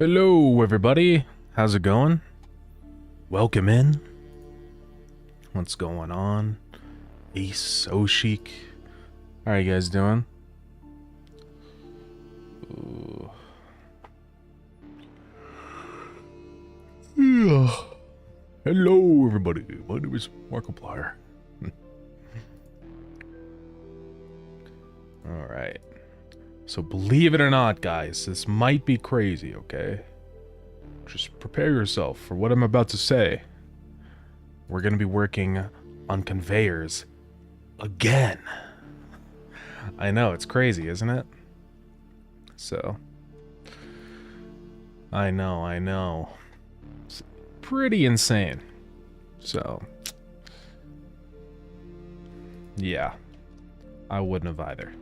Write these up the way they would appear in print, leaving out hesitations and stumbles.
Hello, everybody. How's it going? Welcome in. What's going on? Ace so chic. How are you guys doing? Ooh. Yeah. Hello, everybody. My name is Markiplier. All right. So believe it or not, guys, this might be crazy, okay? Just prepare yourself for what I'm about to say. We're going to be working on conveyors again. I know, it's crazy, isn't it? So, I know. It's pretty insane. So, yeah, I wouldn't have either.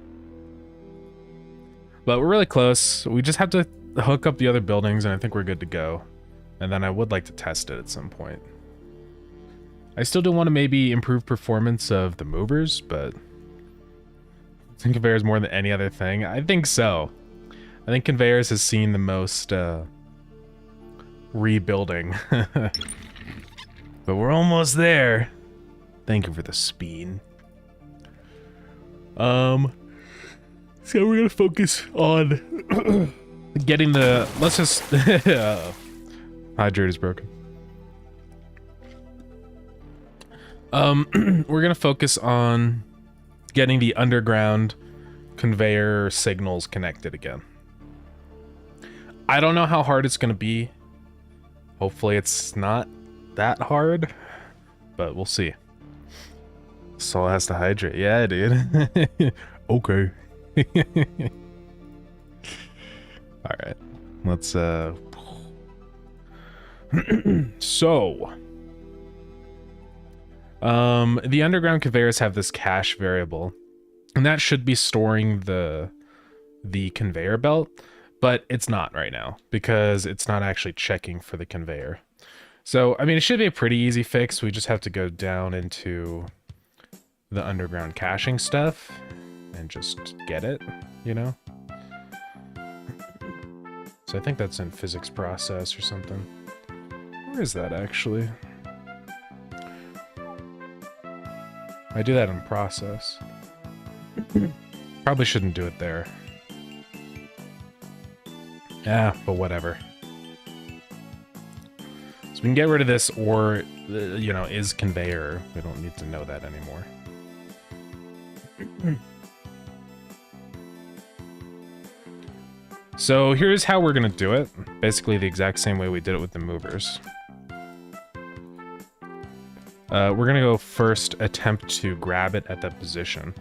But we're really close. We just have to hook up the other buildings and I think we're good to go. And then I would like to test it at some point. I still do want to maybe improve performance of the movers, but I think conveyors more than any other thing. I think so. I think conveyors has seen the most rebuilding. But we're almost there. Thank you for the speed. So we're gonna focus on getting the, let's just, hydrate is broken. We're gonna focus on getting the underground conveyor signals connected again. I don't know how hard it's gonna be. Hopefully it's not that hard, but we'll see. Soul has to hydrate. Yeah, dude. Okay. All right, let's so the underground conveyors have this cache variable and that should be storing the conveyor belt, but it's not right now because it's not actually checking for the conveyor. So I mean, it should be a pretty easy fix. We just have to go down into the underground caching stuff and just get it, you know? So I think that's in physics process or something. Where is that actually? I do that in process. Probably shouldn't do it there. Yeah, but whatever. So we can get rid of this, or, you know, is conveyor. We don't need to know that anymore. So here's how we're gonna do it. Basically the exact same way we did it with the movers. We're gonna go first attempt to grab it at that position.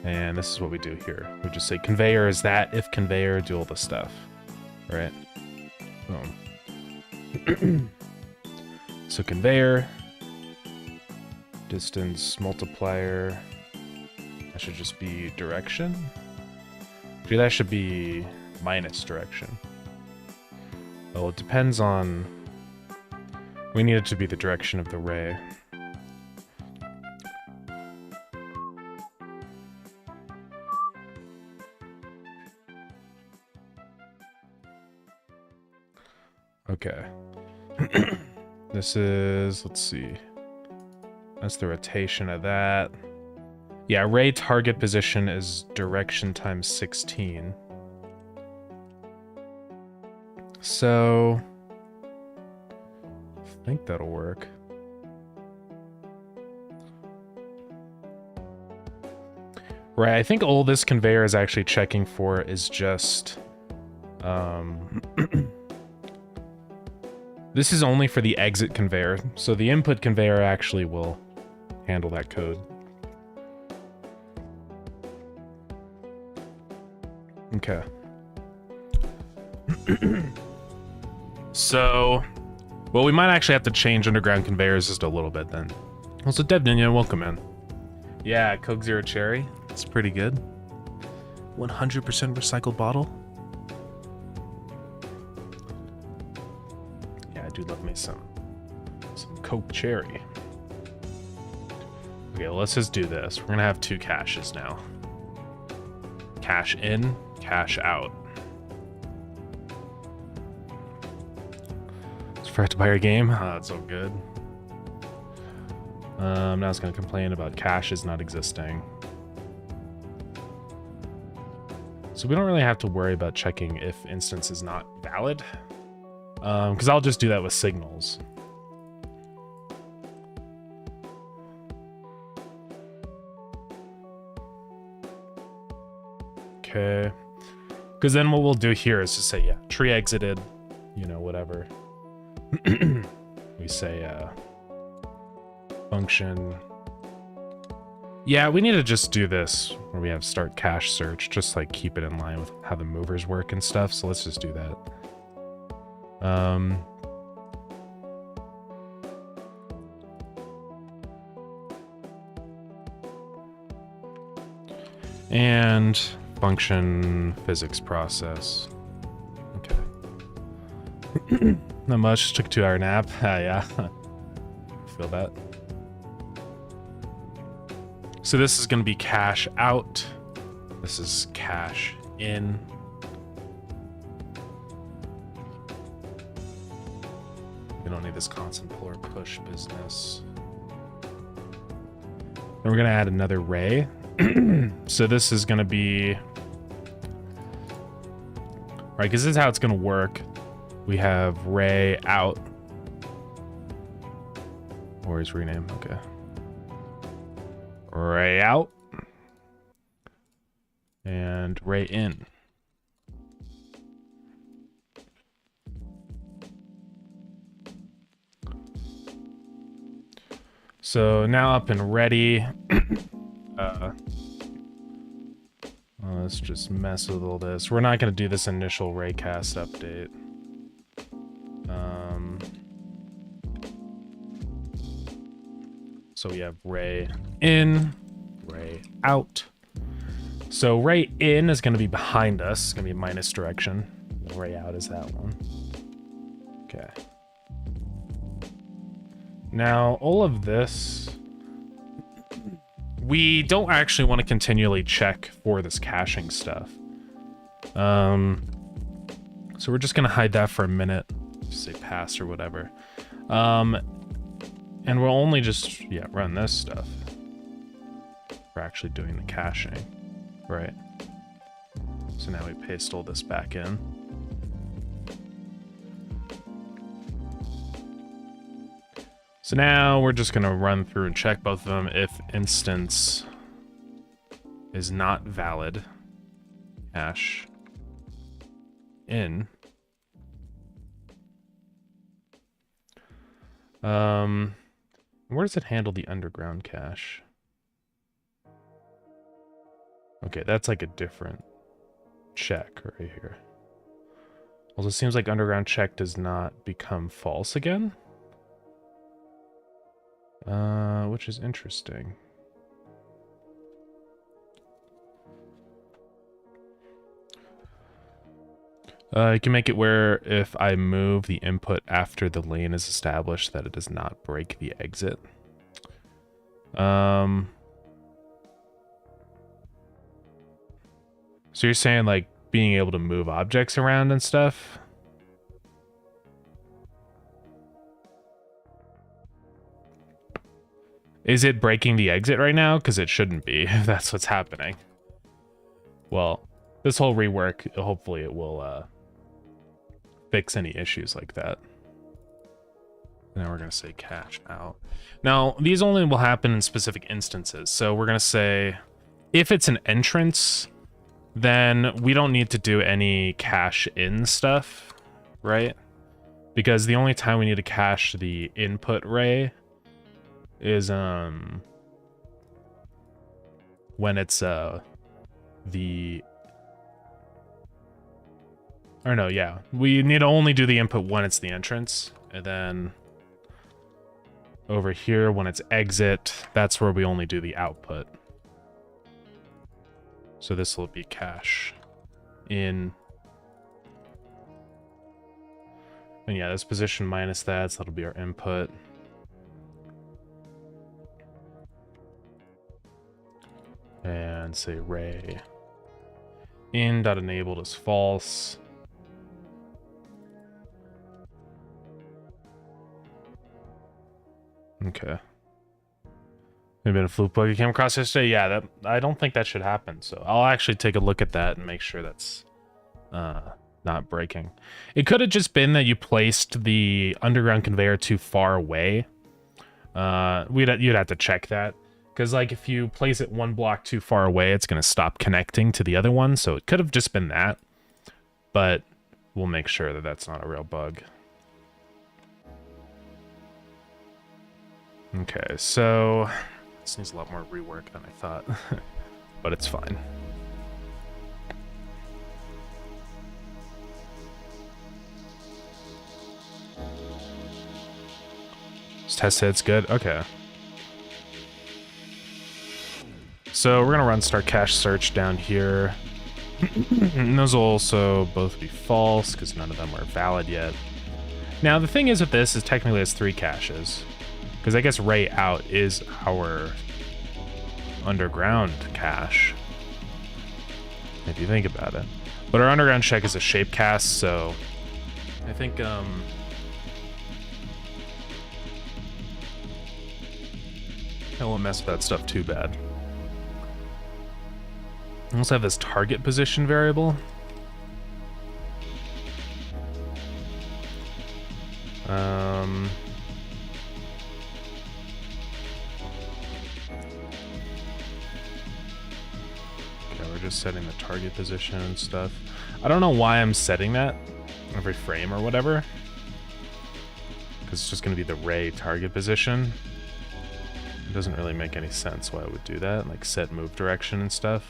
And this is what we do here. We just say conveyor is that, if conveyor, do all the stuff. Right? Boom. So conveyor, distance multiplier, that should just be direction. Actually, that should be minus direction. Well, it depends on... We need it to be the direction of the ray. Okay. This is... Let's see. That's the rotation of that. Yeah, ray target position is direction times 16. So, I think that'll work. Right, I think all this conveyor is actually checking for is just... This is only for the exit conveyor, so the input conveyor actually will handle that code. Okay. So, well, we might actually have to change underground conveyors just a little bit then. Also, Dev Ninja, welcome in. Yeah, Coke Zero Cherry. It's pretty good. 100% recycled bottle. Yeah, I do love me some Coke Cherry. Okay, well, let's just do this. We're gonna have two caches now. Cache in, cache out. forgot to buy your game. Oh, that's so good. Now it's going to complain about caches not existing. So we don't really have to worry about checking if instance is not valid. Because I'll just do that with signals. Okay. Because then what we'll do here is just say, yeah, tree exited, you know, whatever. We say function. Yeah, we need to just do this where we have start cache search, just like keep it in line with how the movers work and stuff. So let's just do that. And function physics process. Okay. Not much, took a 2-hour nap. Yeah. Feel that. So this is going to be cache out. This is cache in. We don't need this constant pull or push business. Then we're going to add another ray. So this is going to be... Right, because this is how it's going to work. We have ray out. Or is rename? Okay. Ray out. And ray in. So now up and ready. Let's just mess with all this. We're not going to do this initial raycast update. So we have ray in, ray out. So ray in is going to be behind us. It's going to be minus direction. Ray out is that one. Okay. Now, all of this, we don't actually want to continually check for this caching stuff. So we're just going to hide that for a minute. Just say pass or whatever. And we'll only just, yeah, run this stuff. We're actually doing the caching, right? So now we paste all this back in. So now we're just gonna run through and check both of them. If instance is not valid, cache in. Where does it handle the underground cache? Okay, that's like a different check right here. Also, it seems like underground check does not become false again. Which is interesting. You can make it where if I move the input after the lane is established that it does not break the exit. So you're saying like being able to move objects around and stuff? Is it breaking the exit right now? Because it shouldn't be, if that's what's happening. Well, this whole rework, hopefully it will fix any issues like that. Now we're going to say cache out. Now, these only will happen in specific instances. So we're going to say, if it's an entrance, then we don't need to do any cache in stuff, right? Because the only time we need to cache the input ray is when it's we need to only do the input when it's the entrance, and then over here when it's exit, that's where we only do the output. So this will be cache in, and yeah, this position minus that, so that'll be our input. And say ray in.enabled is false. Okay. Maybe a fluke bug you came across yesterday. Yeah, that I don't think that should happen. So I'll actually take a look at that and make sure that's not breaking. It could have just been that you placed the underground conveyor too far away. You'd have to check that, because like if you place it one block too far away, it's gonna stop connecting to the other one. So it could have just been that, but we'll make sure that that's not a real bug. Okay, so this needs a lot more rework than I thought, but it's fine. Just test it's good. Okay. So we're gonna run start cache search down here. And those will also both be false because none of them are valid yet. Now the thing is with this is technically it's 3 caches, because I guess ray out is our underground cache, if you think about it. But our underground check is a shape cast, so I think I won't mess with that stuff too bad. I also have this target position variable. Okay, we're just setting the target position and stuff. I don't know why I'm setting that every frame or whatever, because it's just going to be the ray target position. It doesn't really make any sense why I would do that, like set move direction and stuff.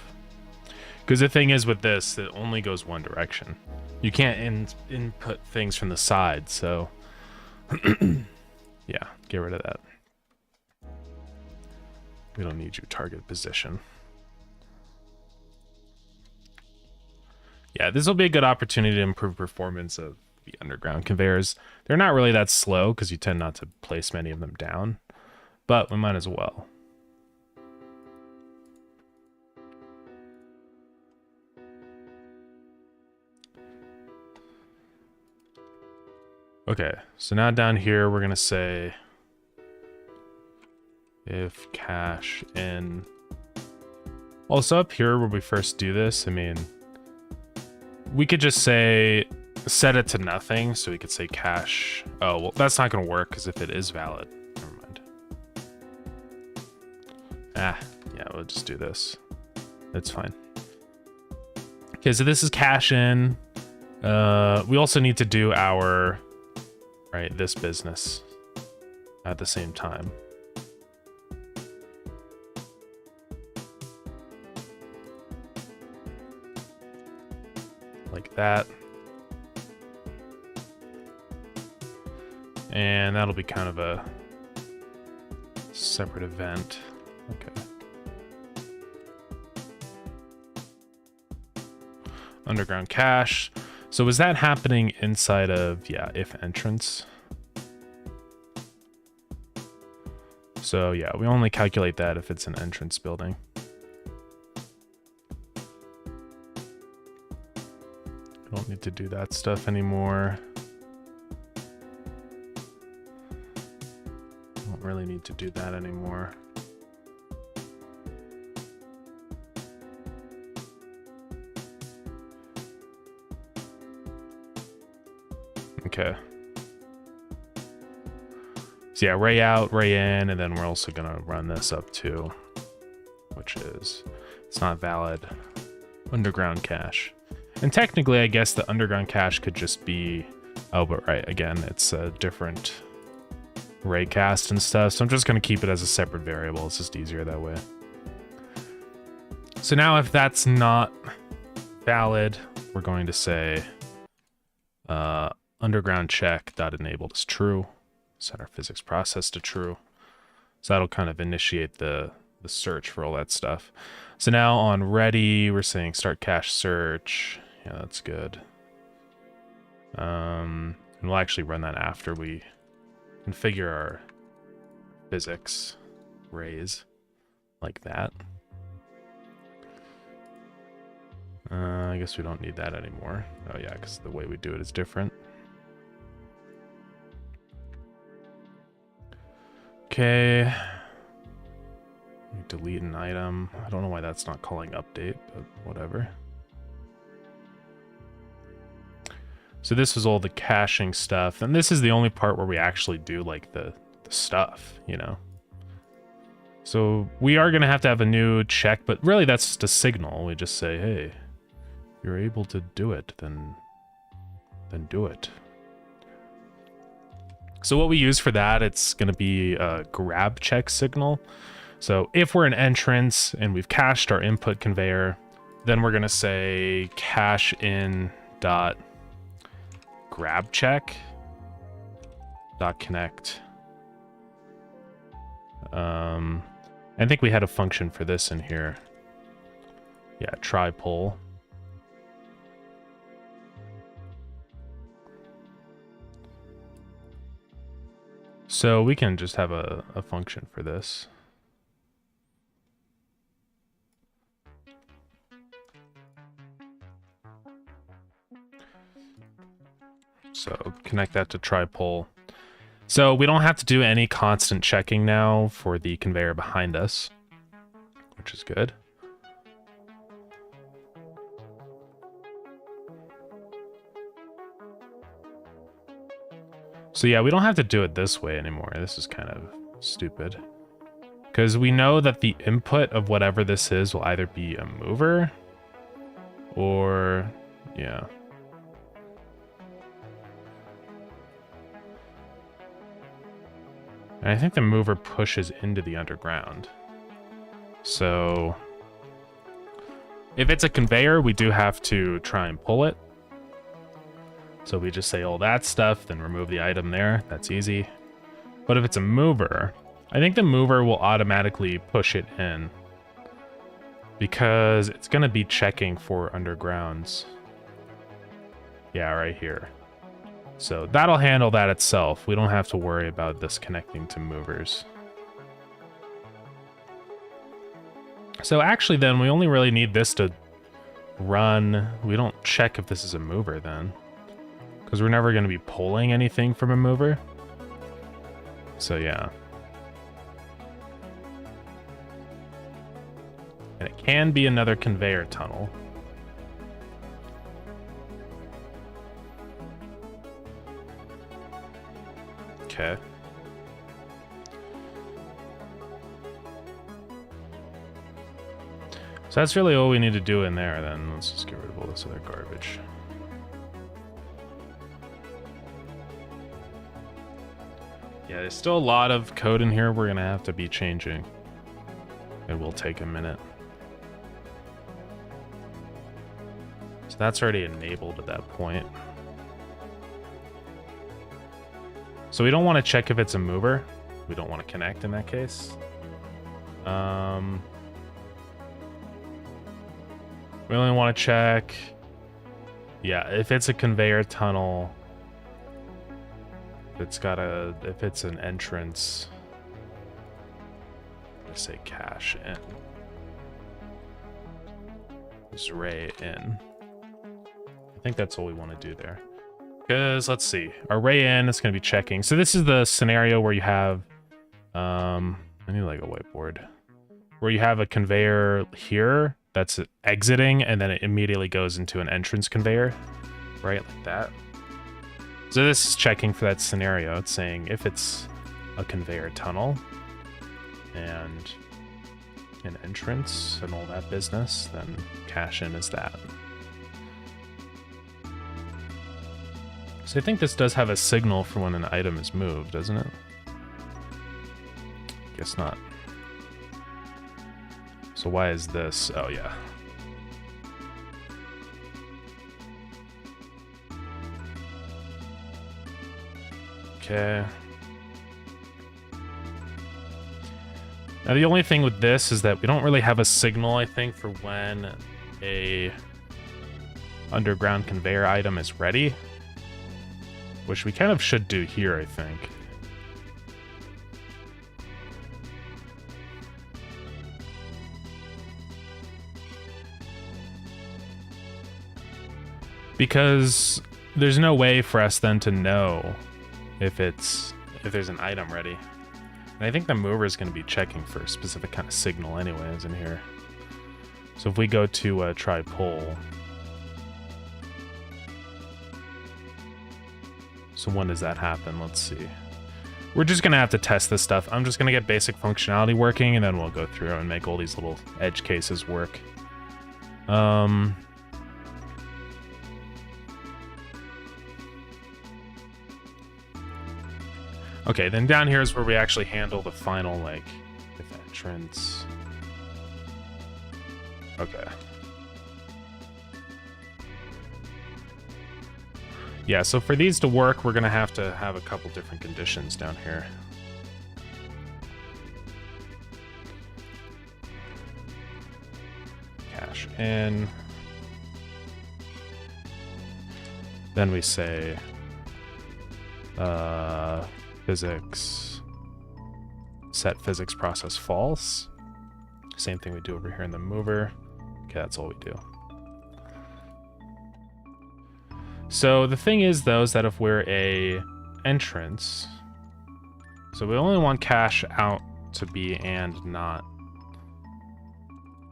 Because the thing is with this, it only goes one direction. You can't input things from the side, so yeah, get rid of that. We don't need your target position. Yeah, this will be a good opportunity to improve performance of the underground conveyors. They're not really that slow because you tend not to place many of them down, but we might as well. Okay, so now down here we're gonna say if cache in. Also up here where we first do this, I mean, we could just say set it to nothing, so we could say cache. Oh, well, that's not gonna work because if it is valid, never mind. Yeah, we'll just do this. It's fine. Okay, so this is cache in. We also need to do our this business at the same time. Like that. And that'll be kind of a separate event. Okay. Underground cache. So is that happening inside of, yeah, if entrance? So yeah, we only calculate that if it's an entrance building. I don't need to do that stuff anymore. Don't really need to do that anymore. Okay. So yeah, ray out, ray in, and then we're also gonna run this up too, which is, it's not valid, underground cache. And technically, I guess the underground cache could just be, oh, but right, again, it's a different ray cast and stuff, so I'm just gonna keep it as a separate variable. It's just easier that way. So now if that's not valid, we're going to say underground check dot enabled is true. Set our physics process to true. So that'll kind of initiate the search for all that stuff. So now on ready, we're saying start cache search. Yeah, that's good. And we'll actually run that after we configure our physics rays like that. I guess we don't need that anymore. Oh yeah, because the way we do it is different. Okay. Delete an item. I don't know why that's not calling update, but whatever. So this is all the caching stuff, and this is the only part where we actually do like the stuff, you know. So we are gonna have to have a new check, but really that's just a signal. We just say, hey, if you're able to do it, then do it. So what we use for that, it's gonna be a grab check signal. So if we're an entrance and we've cached our input conveyor, then we're gonna say cache in dot grab check dot connect. I think we had a function for this in here. Yeah, try pull. So we can just have a function for this. So connect that to try pull. So we don't have to do any constant checking now for the conveyor behind us, which is good. So yeah, we don't have to do it this way anymore. This is kind of stupid. Because we know that the input of whatever this is will either be a mover or, yeah. And I think the mover pushes into the underground. So if it's a conveyor, we do have to try and pull it. So we just say all that stuff, then remove the item there. That's easy. But if it's a mover, I think the mover will automatically push it in because it's going to be checking for undergrounds. Yeah, right here. So that'll handle that itself. We don't have to worry about this connecting to movers. So actually then we only really need this to run. We don't check if this is a mover then, because we're never going to be pulling anything from a mover. So yeah. And it can be another conveyor tunnel. Okay. So that's really all we need to do in there then. Let's just get rid of all this other garbage. Yeah, there's still a lot of code in here we're gonna have to be changing. It will take a minute. So that's already enabled at that point. So we don't want to check if it's a mover. We don't want to connect in that case. We only want to check, yeah, if it's a conveyor tunnel, if it's an entrance, let's say cache in, just array in. I think that's all we want to do there. Because let's see, array in is going to be checking. So this is the scenario where you have, I need like a whiteboard, where you have a conveyor here that's exiting, and then it immediately goes into an entrance conveyor, right, like that. So this is checking for that scenario. It's saying if it's a conveyor tunnel and an entrance and all that business, then cache in is that. So I think this does have a signal for when an item is moved, doesn't it? Guess not. So why is this? Oh, yeah. Okay. Now the only thing with this is that we don't really have a signal, I think, for when a underground conveyor item is ready. Which we kind of should do here, I think. Because there's no way for us then to know if there's an item ready. And I think the mover is going to be checking for a specific kind of signal anyways in here. So if we go to try pull. So when does that happen? Let's see. We're just going to have to test this stuff. I'm just going to get basic functionality working, and then we'll go through and make all these little edge cases work. Okay, then down here is where we actually handle the final, like, if entrance. Okay. Yeah, so for these to work, we're going to have a couple different conditions down here. Cache in. Then we say physics, set physics process false. Same thing we do over here in the mover. Okay, that's all we do. So the thing is, though, is that if we're a entrance, so we only want cache out to be and not,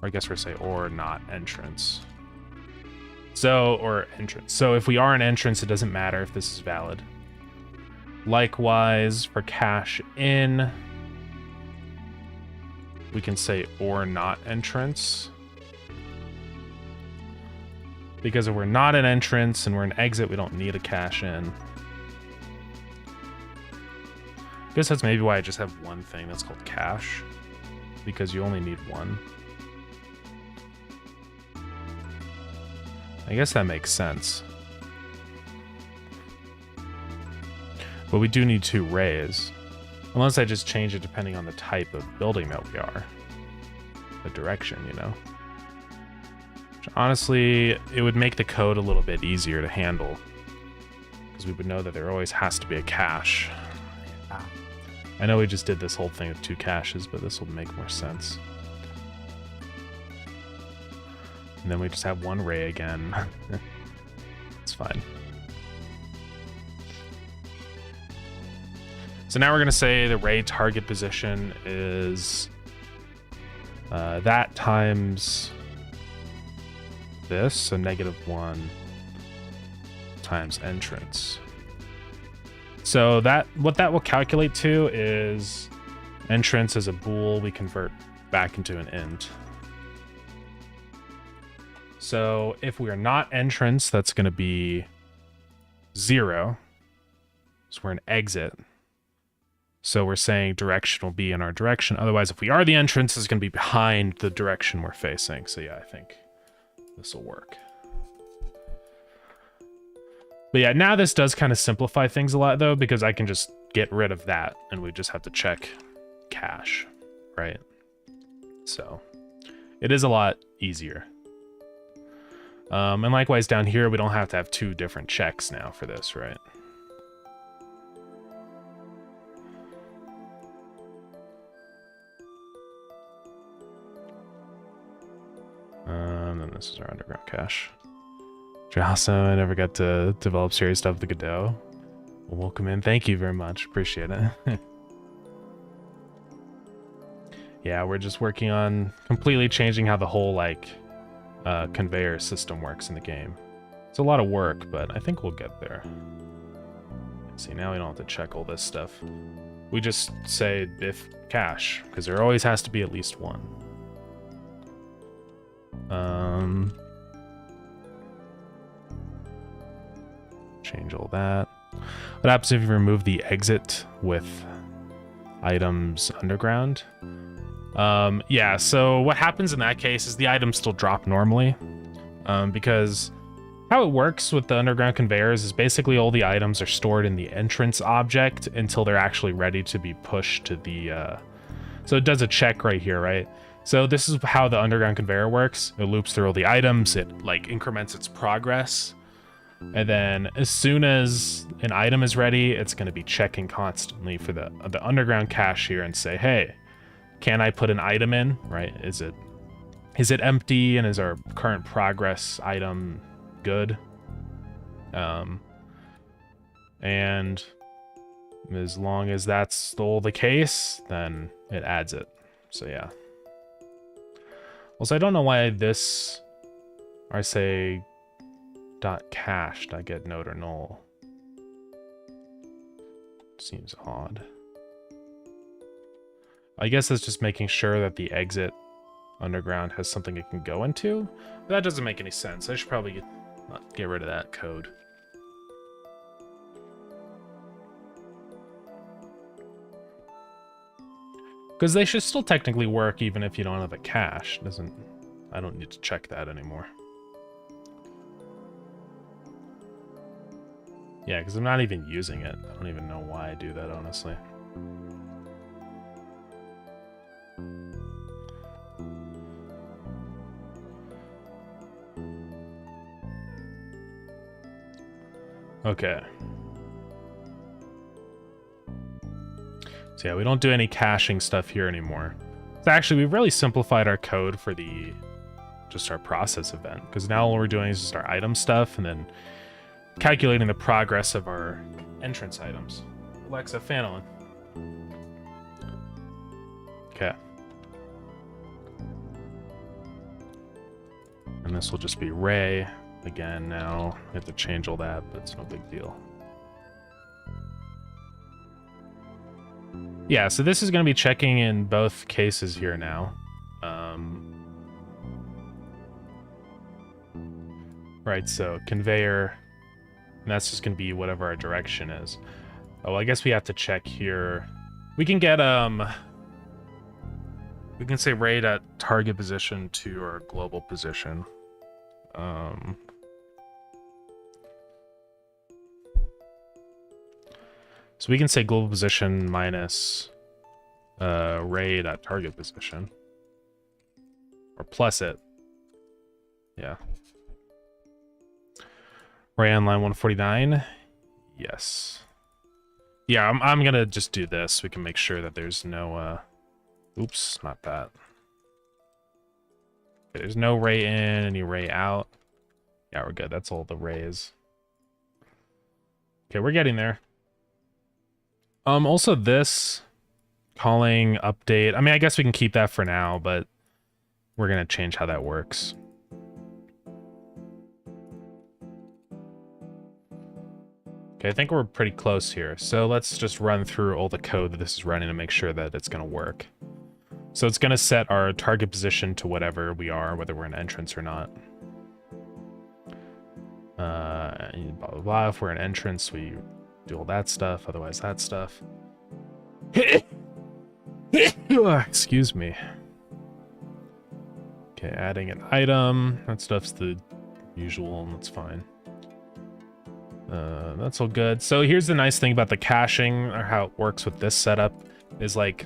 or I guess we're say or not entrance. So, or entrance. So if we are an entrance, it doesn't matter if this is valid. Likewise, for cache in, we can say or not entrance. Because if we're not an entrance and we're an exit, we don't need a cache in. I guess that's maybe why I just have one thing that's called cache, because you only need one. I guess that makes sense. But we do need 2 rays. Unless I just change it depending on the type of building that we are. The direction, you know. Honestly, it would make the code a little bit easier to handle, because we would know that there always has to be a cache. I know we just did this whole thing with 2 caches, but this will make more sense. And then we just have 1 ray again. It's fine. So now we're going to say the ray target position is that times this, so -1 times entrance. So that what that will calculate to is entrance as a bool we convert back into an int. So if we are not entrance, that's going to be 0. So we're an exit. So we're saying direction will be in our direction. Otherwise, if we are the entrance, it's going to be behind the direction we're facing. So yeah, I think this will work. But yeah, now this does kind of simplify things a lot, though, because I can just get rid of that, and we just have to check cache, right? So it is a lot easier. And likewise down here, we don't have to have 2 different checks now for this, right? And then this is our underground cache. Awesome. I never got to develop serious stuff with the Godot. Well, welcome in. Thank you very much. Appreciate it. Yeah, we're just working on completely changing how the whole, like, conveyor system works in the game. It's a lot of work, but I think we'll get there. See, now we don't have to check all this stuff. We just say if cache, because there always has to be at least 1. Change all that. What happens if you remove the exit with items underground? Yeah, so what happens in that case is the items still drop normally. Because how it works with the underground conveyors is basically all the items are stored in the entrance object until they're actually ready to be pushed to the... So it does a check right here, right? So this is how the underground conveyor works. It loops through all the items, it like increments its progress. And then as soon as an item is ready, it's going to be checking constantly for the underground cache here and say, hey, can I put an item in, right? Is it empty, and is our current progress item good? And As long as that's still the case, then it adds it. So yeah. Also, I don't know why this, or I say dot cached, I get node or null. Seems odd. I guess it's just making sure that the exit underground has something it can go into. But that doesn't make any sense. I should probably get rid of that code. Because they should still technically work even if you don't have a cache. I don't need to check that anymore. Yeah, because I'm not even using it. I don't even know why I do that, honestly. Okay. So yeah, we don't do any caching stuff here anymore. So actually, we've really simplified our code for just our process event, because now all we're doing is just our item stuff and then calculating the progress of our entrance items. Alexa, fan on. Okay. And this will just be Ray again now. We have to change all that, but it's no big deal. Yeah, so this is going to be checking in both cases here now. Right, so conveyor, and that's just going to be whatever our direction is. Oh, I guess we have to check here. We can get, we can say raid at target position to our global position. So we can say global position minus raid at target position. Or plus it. Yeah. Ray on line 149. Yes. Yeah, I'm gonna just do this. We can make sure that there's no oops, not that. Okay, there's no ray in, any ray out. Yeah, we're good. That's all the rays. Okay, we're getting there. Also this calling update. I mean, I guess we can keep that for now, but we're gonna change how that works. Okay, I think we're pretty close here. So let's just run through all the code that this is running to make sure that it's gonna work. So it's gonna set our target position to whatever we are, whether we're in entrance or not. Blah, blah, blah. If we're in entrance, we do all that stuff, otherwise that stuff. Excuse me. Okay, adding an item. That stuff's the usual, and that's fine. That's all good. So here's the nice thing about the caching, or how it works with this setup, is like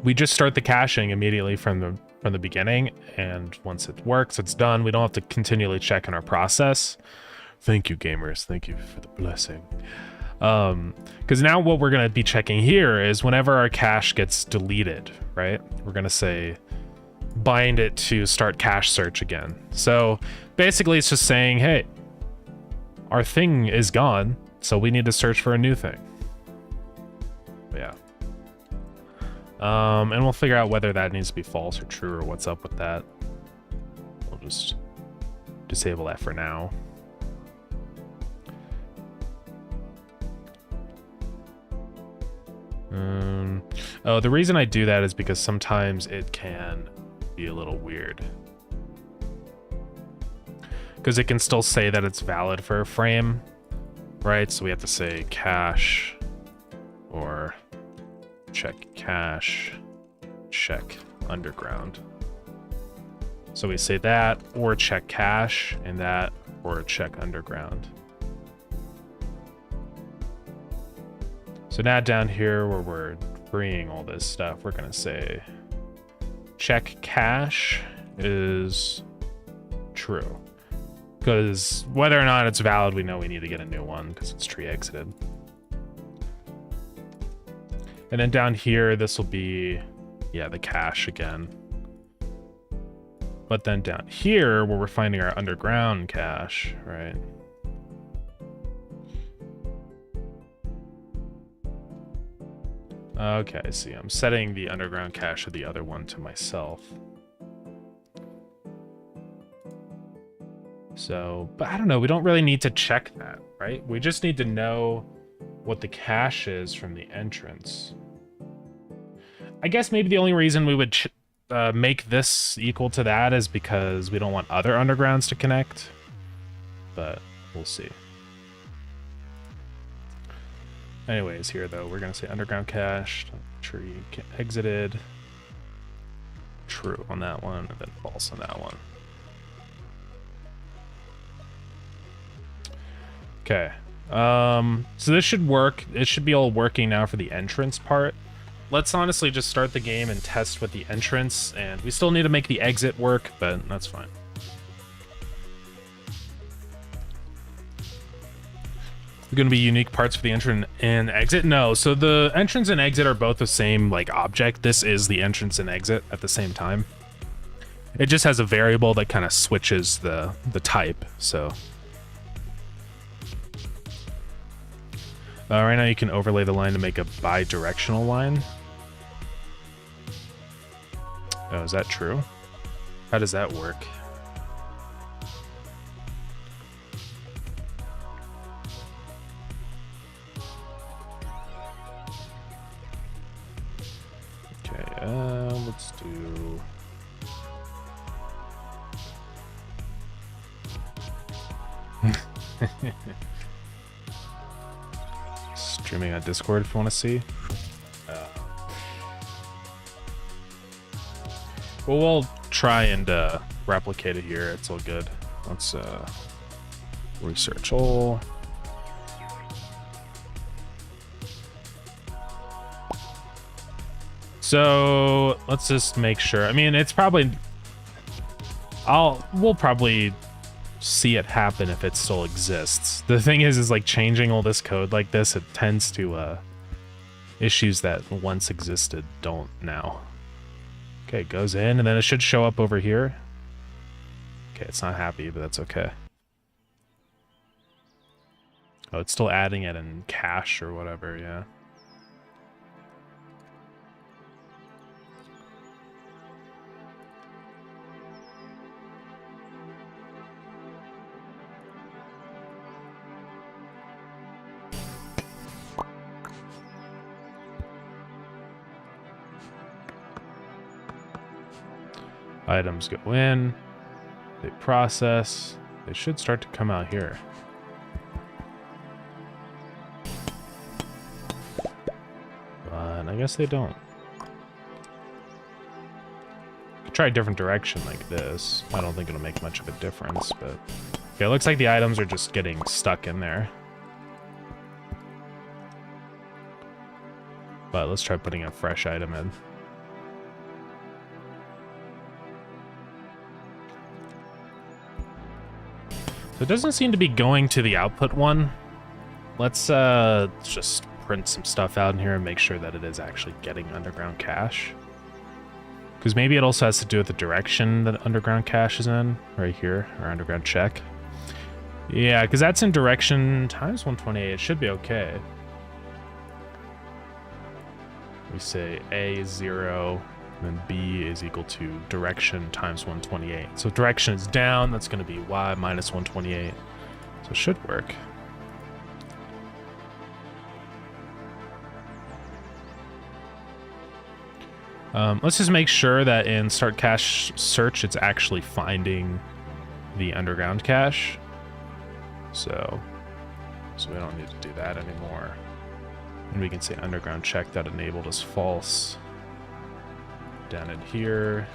we just start the caching immediately from the beginning, and once it works, it's done. We don't have to continually check in our process. Thank you, gamers. Thank you for the blessing. Because now what we're going to be checking here is whenever our cache gets deleted, right? We're going to say bind it to start cache search again. So basically it's just saying, hey, our thing is gone, so we need to search for a new thing. But yeah. And we'll figure out whether that needs to be false or true or what's up with that. We'll just disable that for now. Oh, the reason I do that is because sometimes it can be a little weird. Because it can still say that it's valid for a frame, right? So we have to say cache or check cache, check underground. So we say that or check cache and that or check underground. So now down here where we're freeing all this stuff, we're gonna say check cache is true. Because whether or not it's valid, we know we need to get a new one because it's tree exited. And then down here, this will be, yeah, the cache again. But then down here, where we're finding our underground cache, right? Okay, I see. I'm setting the underground cache of the other one to myself. So, but I don't know. We don't really need to check that, right? We just need to know what the cache is from the entrance. I guess maybe the only reason we would make this equal to that is because we don't want other undergrounds to connect. But we'll see. Anyways, here though, we're gonna say underground cache, tree exited, true on that one, and then false on that one. Okay. So this should work. It should be all working now for the entrance part. Let's honestly just start the game and test with the entrance, and we still need to make the exit work, but that's fine. Going to be unique parts for the entrance and exit? No, so the entrance and exit are both the same like object. This is the entrance and exit at the same time. It just has a variable that kind of switches the type. So right now you can overlay the line to make a bi-directional line. Oh, is that true? How does that work? Let's do... Streaming on Discord if you want to see. Well, we'll try and replicate it here. It's all good. Let's research all. So let's just make sure. I mean, it's probably we'll probably see it happen if it still exists. The thing is like changing all this code like this, it tends to issues that once existed don't now. Okay, it goes in and then it should show up over here. Okay, it's not happy, but that's okay. Oh, it's still adding it in cache or whatever, yeah. Items go in, they process, they should start to come out here. But I guess they don't. Could try a different direction like this. I don't think it'll make much of a difference, but... Okay, it looks like the items are just getting stuck in there. But let's try putting a fresh item in. So it doesn't seem to be going to the output one. Let's just print some stuff out in here and make sure that it is actually getting underground cache. Because maybe it also has to do with the direction that underground cache is in, right here, or underground check. Yeah, because that's in direction times 128. It should be okay. We say A is 0. And then B is equal to direction times 128. So if direction is down, that's going to be Y minus 128. So it should work. Let's just make sure that in start cache search, it's actually finding the underground cache. So we don't need to do that anymore. And we can say underground check that enabled is false. Down in here.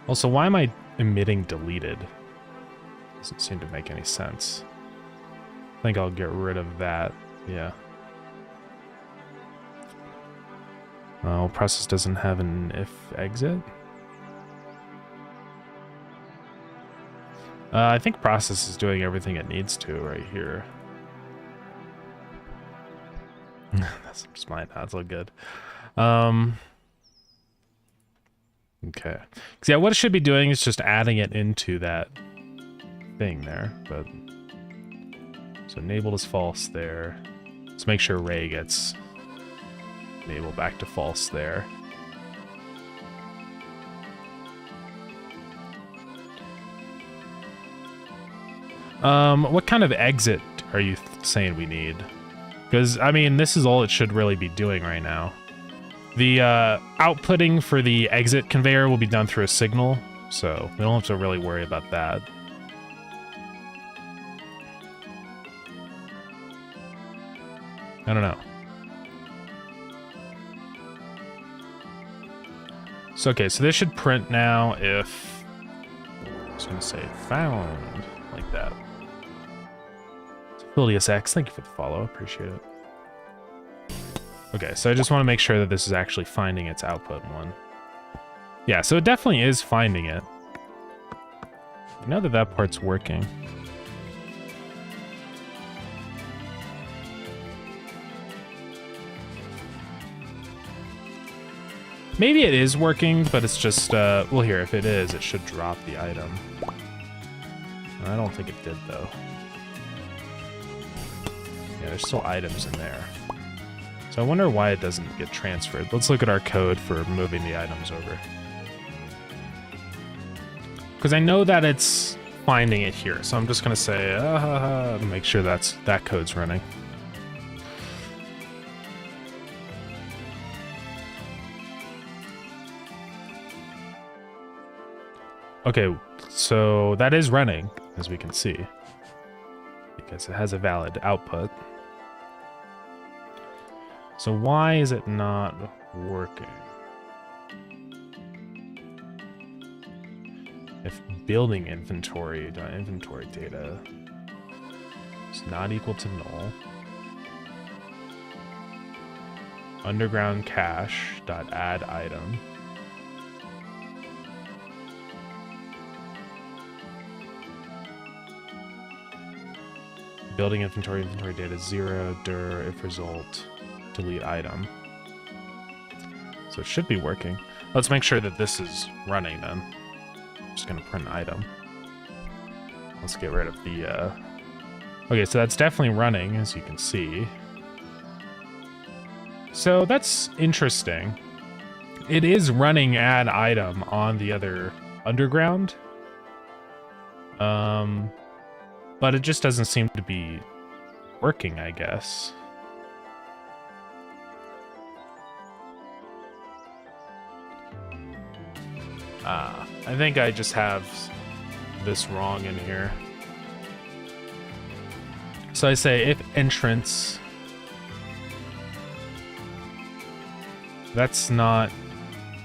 Also, why am I emitting deleted? Doesn't seem to make any sense. I think I'll get rid of that. Yeah. Process doesn't have an if exit. I think process is doing everything it needs to right here. That's just mine. That's all good. Okay. Because yeah, what it should be doing is just adding it into that thing there. But so enabled is false there. Let's make sure Ray gets enabled back to false there. What kind of exit are you saying we need? Because, I mean, this is all it should really be doing right now. The outputting for the exit conveyor will be done through a signal, so we don't have to really worry about that. I don't know. So, okay, so this should print now if... I was going to say found, like that. Philius X, thank you for the follow, appreciate it. Okay, so I just want to make sure that this is actually finding its output one. Yeah, so it definitely is finding it. I know that that part's working. Maybe it is working, but it's just, well here, if it is, it should drop the item. I don't think it did, though. Yeah, there's still items in there. So I wonder why it doesn't get transferred. Let's look at our code for moving the items over. Because I know that it's finding it here, so I'm just going to say, make sure that code's running. Okay, so that is running, as we can see, because it has a valid output. So why is it not working? If building inventory data is not equal to null, underground cache dot add item building inventory data 0 dir if result delete item. So it should be working. Let's make sure that this is running then. I'm just gonna print item. Let's get rid of the okay, so that's definitely running, as you can see. So that's interesting. It is running add item on the other underground. But it just doesn't seem to be working, I guess. I think I just have this wrong in here. So I say if entrance, that's not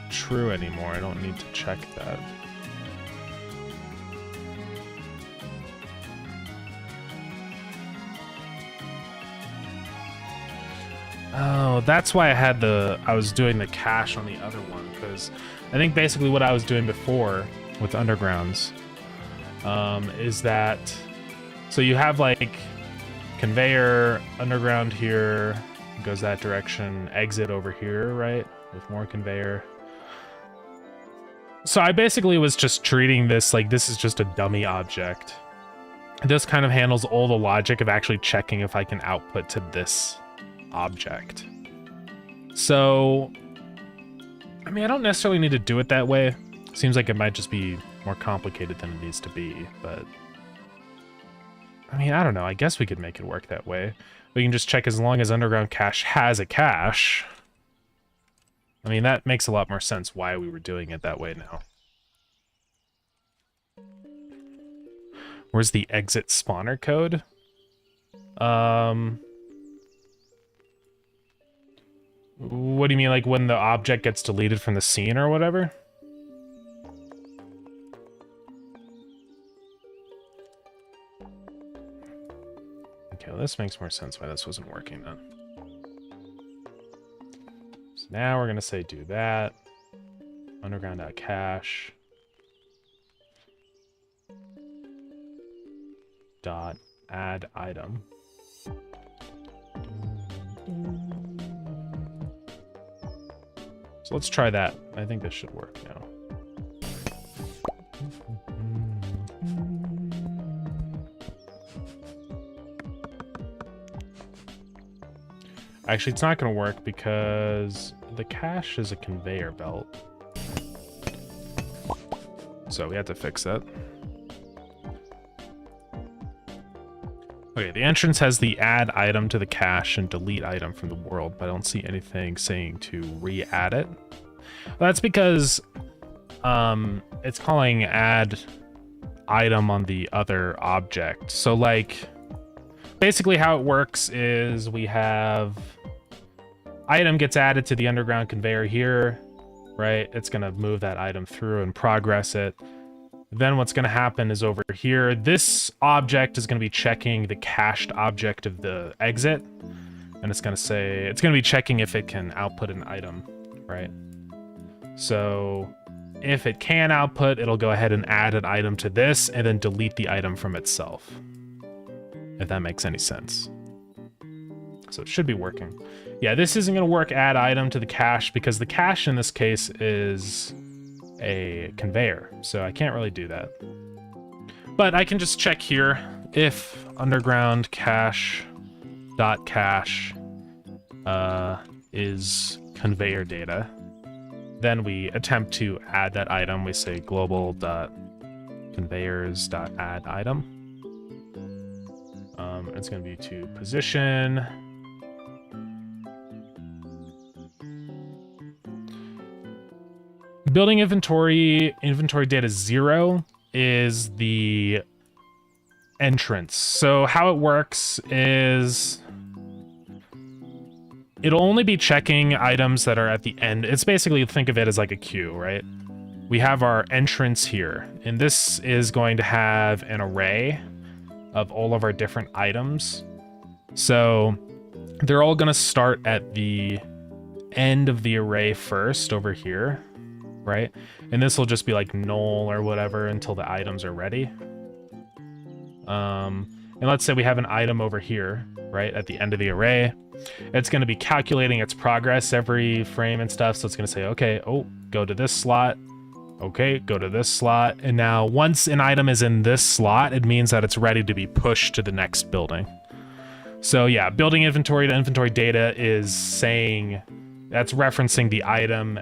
true anymore. I don't need to check that. Oh, that's why I was doing the cache on the other one, because I think basically what I was doing before with undergrounds is that, so you have like conveyor, underground here, goes that direction, exit over here, right? With more conveyor. So I basically was just treating this like this is just a dummy object. This kind of handles all the logic of actually checking if I can output to this object. So, I mean, I don't necessarily need to do it that way. Seems like it might just be more complicated than it needs to be, but I mean, I don't know. I guess we could make it work that way. We can just check as long as underground cache has a cache. I mean, that makes a lot more sense why we were doing it that way now. Where's the exit spawner code? What do you mean, like when the object gets deleted from the scene or whatever? Okay, well, this makes more sense why this wasn't working then. So now we're gonna say do that. Underground.cache. Dot add item. So let's try that. I think this should work now. Actually, it's not going to work because the cache is a conveyor belt. So we have to fix that. Okay, the entrance has the add item to the cache and delete item from the world, but I don't see anything saying to re-add it. Well, that's because it's calling add item on the other object. So like, basically how it works is we have item gets added to the underground conveyor here, right? It's gonna move that item through and progress it. Then what's gonna happen is over here, this object is gonna be checking the cached object of the exit. And it's gonna be checking if it can output an item, right? So if it can output, it'll go ahead and add an item to this and then delete the item from itself. If that makes any sense. So it should be working. Yeah, this isn't gonna work add item to the cache because the cache in this case is a conveyor. So I can't really do that. But I can just check here if underground cache dot cache is conveyor data. Then we attempt to add that item. We say global.conveyors.add item. It's going to be to position. Building inventory data 0 is the entrance. So how it works is it'll only be checking items that are at the end. It's basically, think of it as like a queue, right? We have our entrance here, and this is going to have an array of all of our different items. So they're all going to start at the end of the array first over here, right? And this will just be like null or whatever until the items are ready. And let's say we have an item over here, right, at the end of the array. It's going to be calculating its progress every frame and stuff. So it's going to say, okay, oh, go to this slot. Okay, go to this slot. And now once an item is in this slot, it means that it's ready to be pushed to the next building. So yeah, building inventory to inventory data is saying that's referencing the item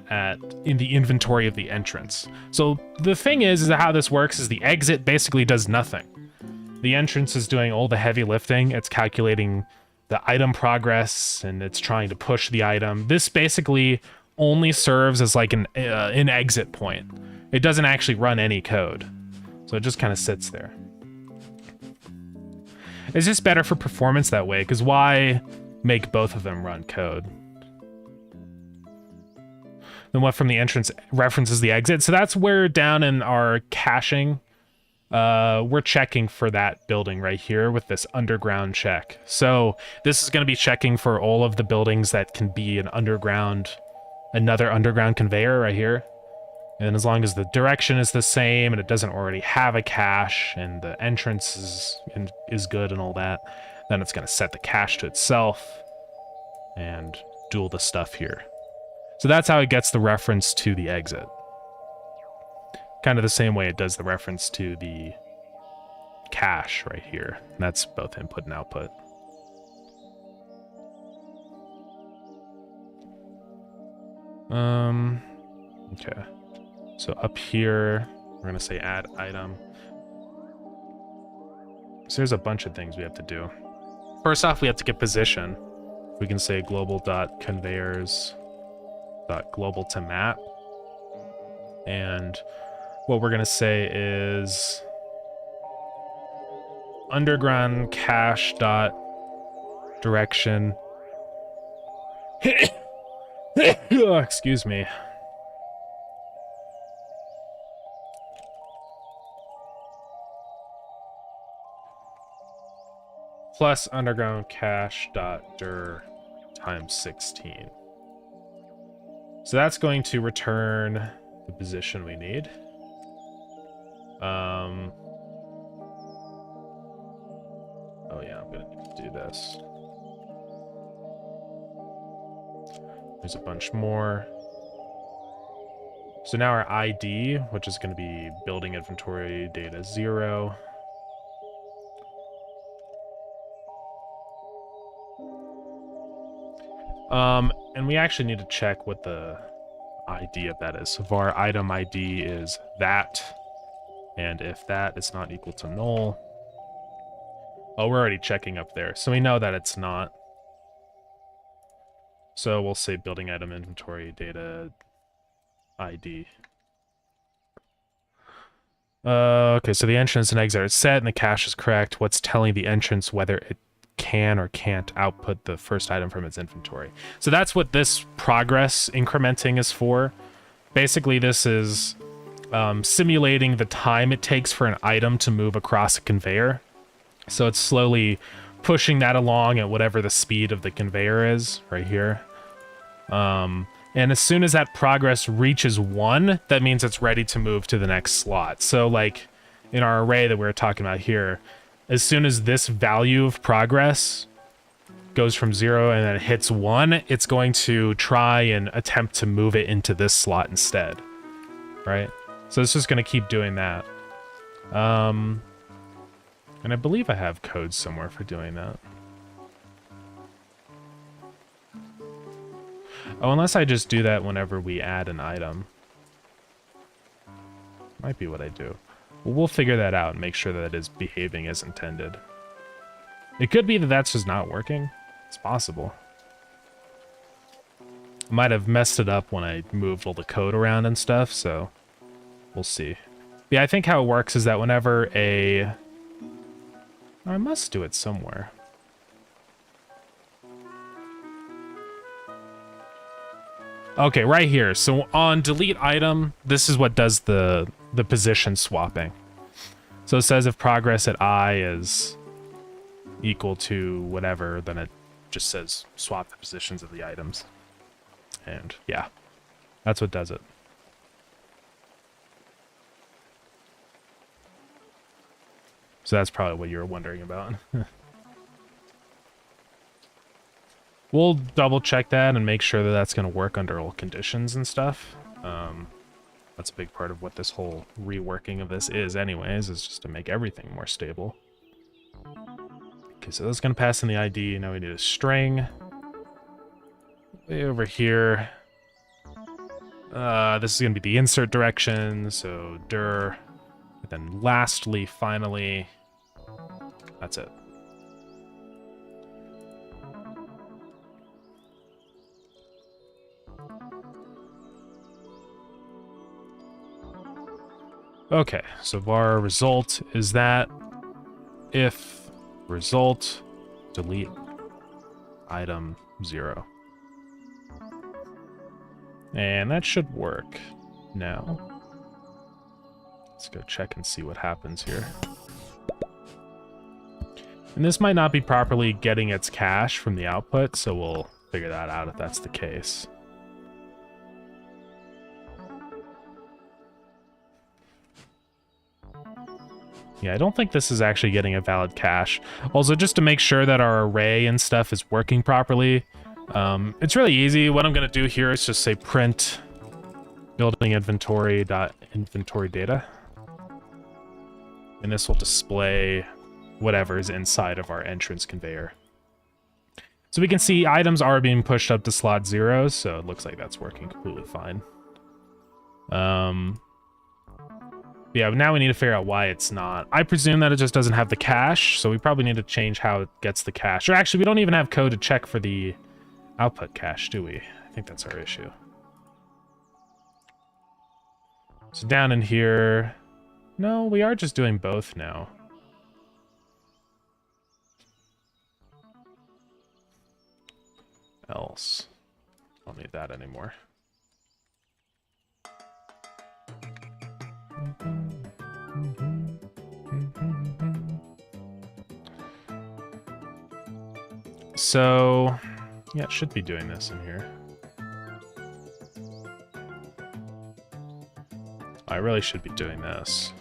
in the inventory of the entrance. So the thing is how this works is the exit basically does nothing. The entrance is doing all the heavy lifting. It's calculating the item progress and it's trying to push the item. This basically only serves as like an exit point. It doesn't actually run any code. So it just kind of sits there. It's just better for performance that way, because why make both of them run code? Then what from the entrance references the exit. So that's where down in our caching, we're checking for that building right here with this underground check. So this is going to be checking for all of the buildings that can be another underground conveyor right here. And as long as the direction is the same and it doesn't already have a cache and the entrance is good and all that, then it's going to set the cache to itself and do all the stuff here. So that's how it gets the reference to the exit. Kind of the same way it does the reference to the cache right here. And that's both input and output. Okay. So up here, we're going to say add item. So there's a bunch of things we have to do. First off, we have to get position. We can say global.conveyors.global to map. And what we're going to say is underground cache dot direction. Oh, excuse me. Plus underground cache dot dir times 16. So that's going to return the position we need. Oh yeah, I'm gonna need to do this. There's a bunch more. So now our ID, which is going to be building inventory data 0. And we actually need to check what the ID of that is. So var item ID is that, and if that is not equal to null, oh, we're already checking up there, so we know that it's not. So we'll say building item inventory data ID. Okay, so the entrance and exit are set, and the cache is correct. What's telling the entrance whether it can or can't output the first item from its inventory? So that's what this progress incrementing is for. Basically, this is simulating the time it takes for an item to move across a conveyor. So it's slowly pushing that along at whatever the speed of the conveyor is, right here. And as soon as that progress reaches 1, that means it's ready to move to the next slot. So like in our array that we were talking about here, as soon as this value of progress goes from 0 and then it hits 1, it's going to try and attempt to move it into this slot instead, right? So it's just going to keep doing that. And I believe I have code somewhere for doing that. Oh, unless I just do that whenever we add an item. Might be what I do. Well, we'll figure that out and make sure that it is behaving as intended. It could be that that's just not working. It's possible. I might have messed it up when I moved all the code around and stuff, so we'll see. Yeah, I think how it works is that whenever a... I must do it somewhere. Okay, right here. So on delete item, this is what does the position swapping. So it says if progress at I is equal to whatever, then it just says swap the positions of the items. And yeah, that's what does it. So that's probably what you were wondering about. We'll double check that and make sure that that's going to work under all conditions and stuff. That's a big part of what this whole reworking of this is anyways, is just to make everything more stable. Okay, so that's going to pass in the ID. Now we need a string. Way over here. This is going to be the insert direction, so dir. And then lastly, finally, that's it. Okay, so var result is that if result delete item 0. And that should work now. Let's go check and see what happens here. And this might not be properly getting its cache from the output, so we'll figure that out if that's the case. Yeah, I don't think this is actually getting a valid cache. Also, just to make sure that our array and stuff is working properly, it's really easy. What I'm going to do here is just say print building inventory dot inventory data. And this will display whatever is inside of our entrance conveyor. So we can see items are being pushed up to slot 0, so it looks like that's working completely fine. Yeah, but now we need to figure out why it's not. I presume that it just doesn't have the cache, so we probably need to change how it gets the cache. Or actually, we don't even have code to check for the output cache, do we? I think that's our issue. So down in here... No, we are just doing both now. Else. Don't need that anymore. So, yeah, it should be doing this in here. I really should be doing this.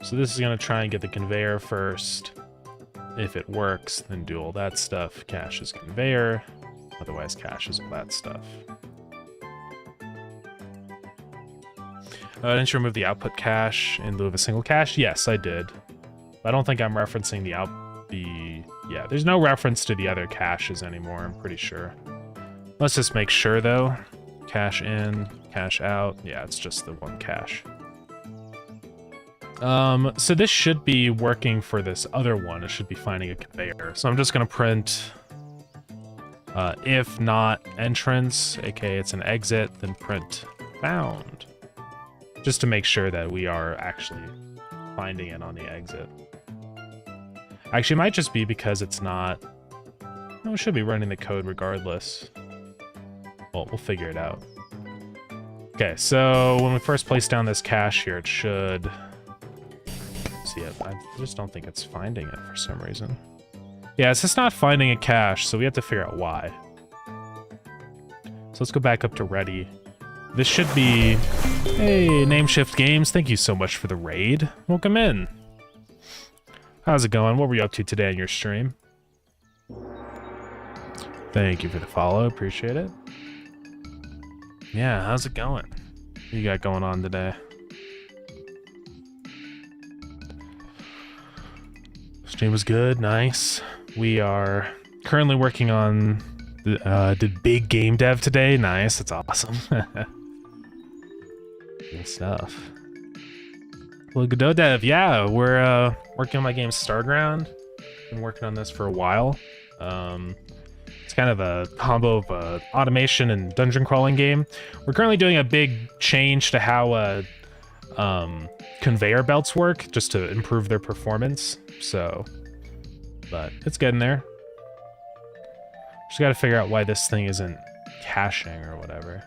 So this is going to try and get the conveyor first. If it works, then do all that stuff. Caches conveyor. Otherwise, caches all that stuff. Didn't you remove the output cache in lieu of a single cache? Yes, I did. I don't think I'm referencing yeah, there's no reference to the other caches anymore, I'm pretty sure. Let's just make sure though. Cache in, cache out. Yeah, it's just the one cache. So this should be working for this other one. It should be finding a conveyor. So I'm just gonna print if not entrance, aka it's an exit, then print found. Just to make sure that we are actually finding it on the exit. Actually, it might just be because it's not... No, it should be running the code regardless. Well, we'll figure it out. Okay, so when we first place down this cache here, it should... See it. I just don't think it's finding it for some reason. Yeah, it's just not finding a cache, so we have to figure out why. So let's go back up to ready. This should be... Hey, Nameshift Games, thank you so much for the raid. Welcome in. How's it going? What were you up to today on your stream? Thank you for the follow, appreciate it. Yeah, how's it going? What you got going on today? Stream was good, nice. We are currently working on did big game dev today. Nice, that's awesome. Good stuff. Well, Godot Dev, yeah, we're working on my game Starground. Been working on this for a while. It's kind of a combo of automation and dungeon crawling game. We're currently doing a big change to how conveyor belts work, just to improve their performance. So, but it's getting there. Just got to figure out why this thing isn't caching or whatever.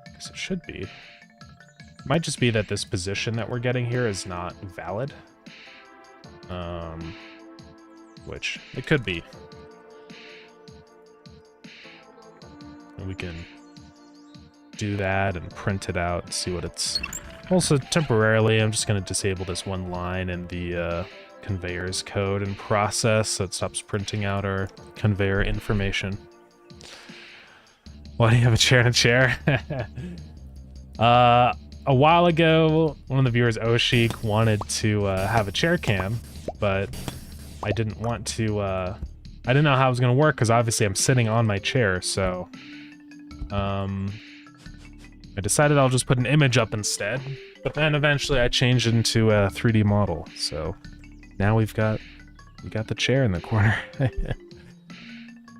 Because it should be. It might just be that this position that we're getting here is not valid. Which it could be. And we can do that and print it out and see what it's... Also, temporarily, I'm just going to disable this one line in the conveyor's code and process so it stops printing out our conveyor information. Why do you have a chair and a chair? A while ago, one of the viewers, Oshik, wanted to have a chair cam, but I didn't want to... I didn't know how it was going to work because obviously I'm sitting on my chair, so... I decided I'll just put an image up instead, but then eventually I changed it into a 3D model, so now we got the chair in the corner.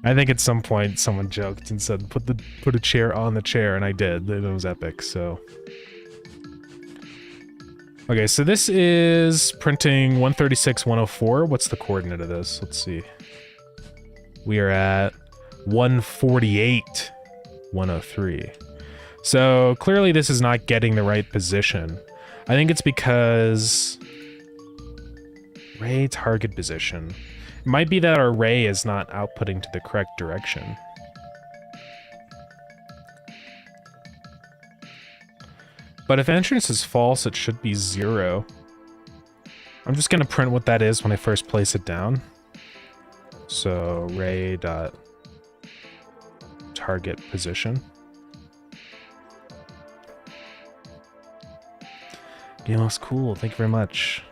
I think at some point someone joked and said put a chair on the chair, and I did. It was epic, so... Okay, so this is printing 136.104. What's the coordinate of this? Let's see. We are at 148.103. So clearly this is not getting the right position. I think it's because array target position. It might be that our array is not outputting to the correct direction. But if entrance is false, it should be 0. I'm just gonna print what that is when I first place it down. So array dot target position. Game looks cool. Thank you very much.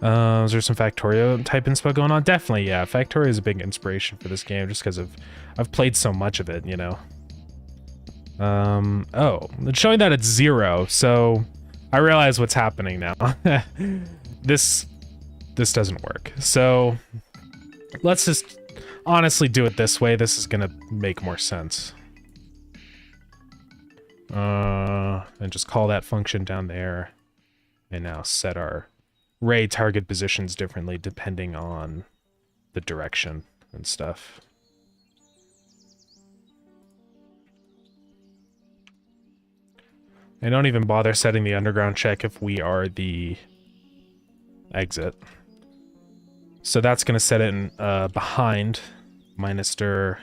Is there some Factorio type inspo going on? Definitely, yeah. Factorio is a big inspiration for this game just because I've played so much of it, you know. Oh, it's showing that it's 0, so I realize what's happening now. This doesn't work. So let's just honestly do it this way. This is gonna make more sense. And just call that function down there, and now set our array target positions differently depending on the direction and stuff. And don't even bother setting the underground check if we are the exit. So that's going to set it in behind minus dir,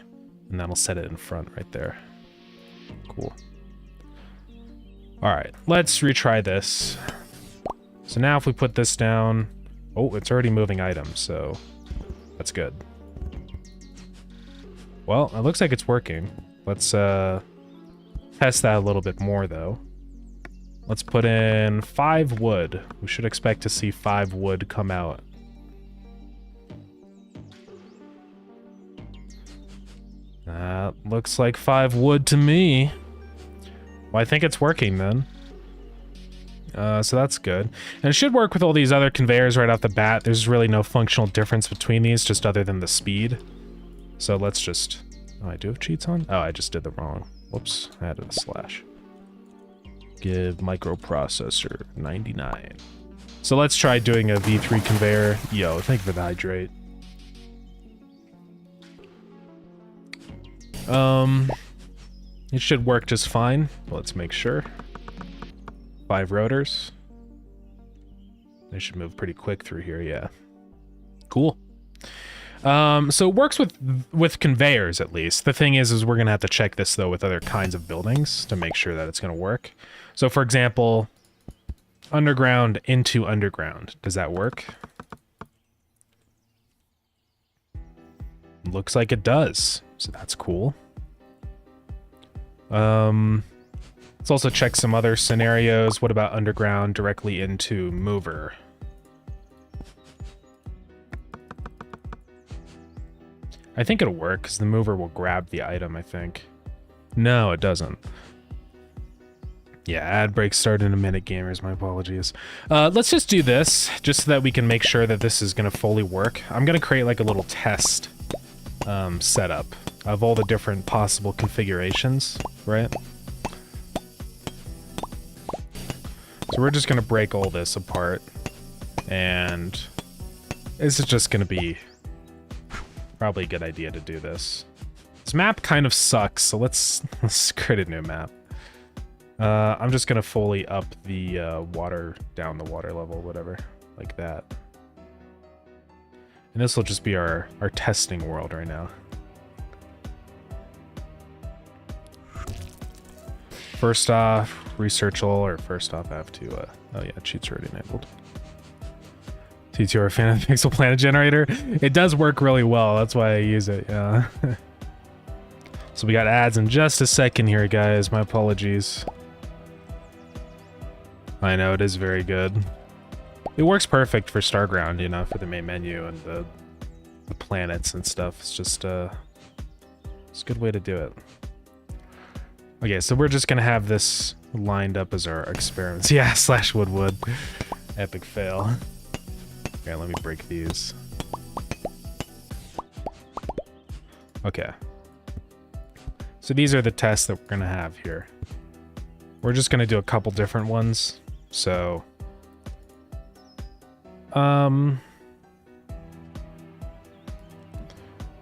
and that'll set it in front right there. Cool. All right, let's retry this. So now if we put this down, oh, it's already moving items, so that's good. Well, it looks like it's working. Let's test that a little bit more, though. Let's put in 5 wood. We should expect to see 5 wood come out. That looks like 5 wood to me. Well, I think it's working then. So that's good. And it should work with all these other conveyors right off the bat. There's really no functional difference between these, just other than the speed. So let's just... Oh, I do have cheats on? Oh, I just did the wrong. Whoops, I added a slash. Give microprocessor 99. So let's try doing a V3 conveyor. Yo, thank you for the hydrate. It should work just fine. Let's make sure. 5 rotors. They should move pretty quick through here, yeah. Cool. So it works with conveyors, at least. The thing is we're gonna have to check this, though, with other kinds of buildings to make sure that it's gonna work. So, for example, underground into underground. Does that work? Looks like it does. So that's cool. Let's also check some other scenarios. What about underground directly into mover? I think it'll work because the mover will grab the item, I think. No, it doesn't. Yeah, ad break started in a minute, gamers. My apologies. Let's just do this, just so that we can make sure that this is going to fully work. I'm going to create like a little test setup of all the different possible configurations, right? So we're just going to break all this apart, and this is just going to be probably a good idea to do this. This map kind of sucks, so let's create a new map. I'm just gonna fully up the water down the water level, whatever, like that. And this will just be our testing world right now. First off, research all, or first off I have to, oh yeah, cheats are already enabled. T2 are a fan of the Pixel Planet generator. It does work really well, that's why I use it, yeah. So we got ads in just a second here, guys, my apologies. I know, it is very good. It works perfect for Starground, you know, for the main menu and the planets and stuff. It's just, it's a good way to do it. Okay, so we're just gonna have this lined up as our experiments. Yeah, slash wood. Epic fail. Okay, let me break these. Okay. So these are the tests that we're gonna have here. We're just gonna do a couple different ones. So,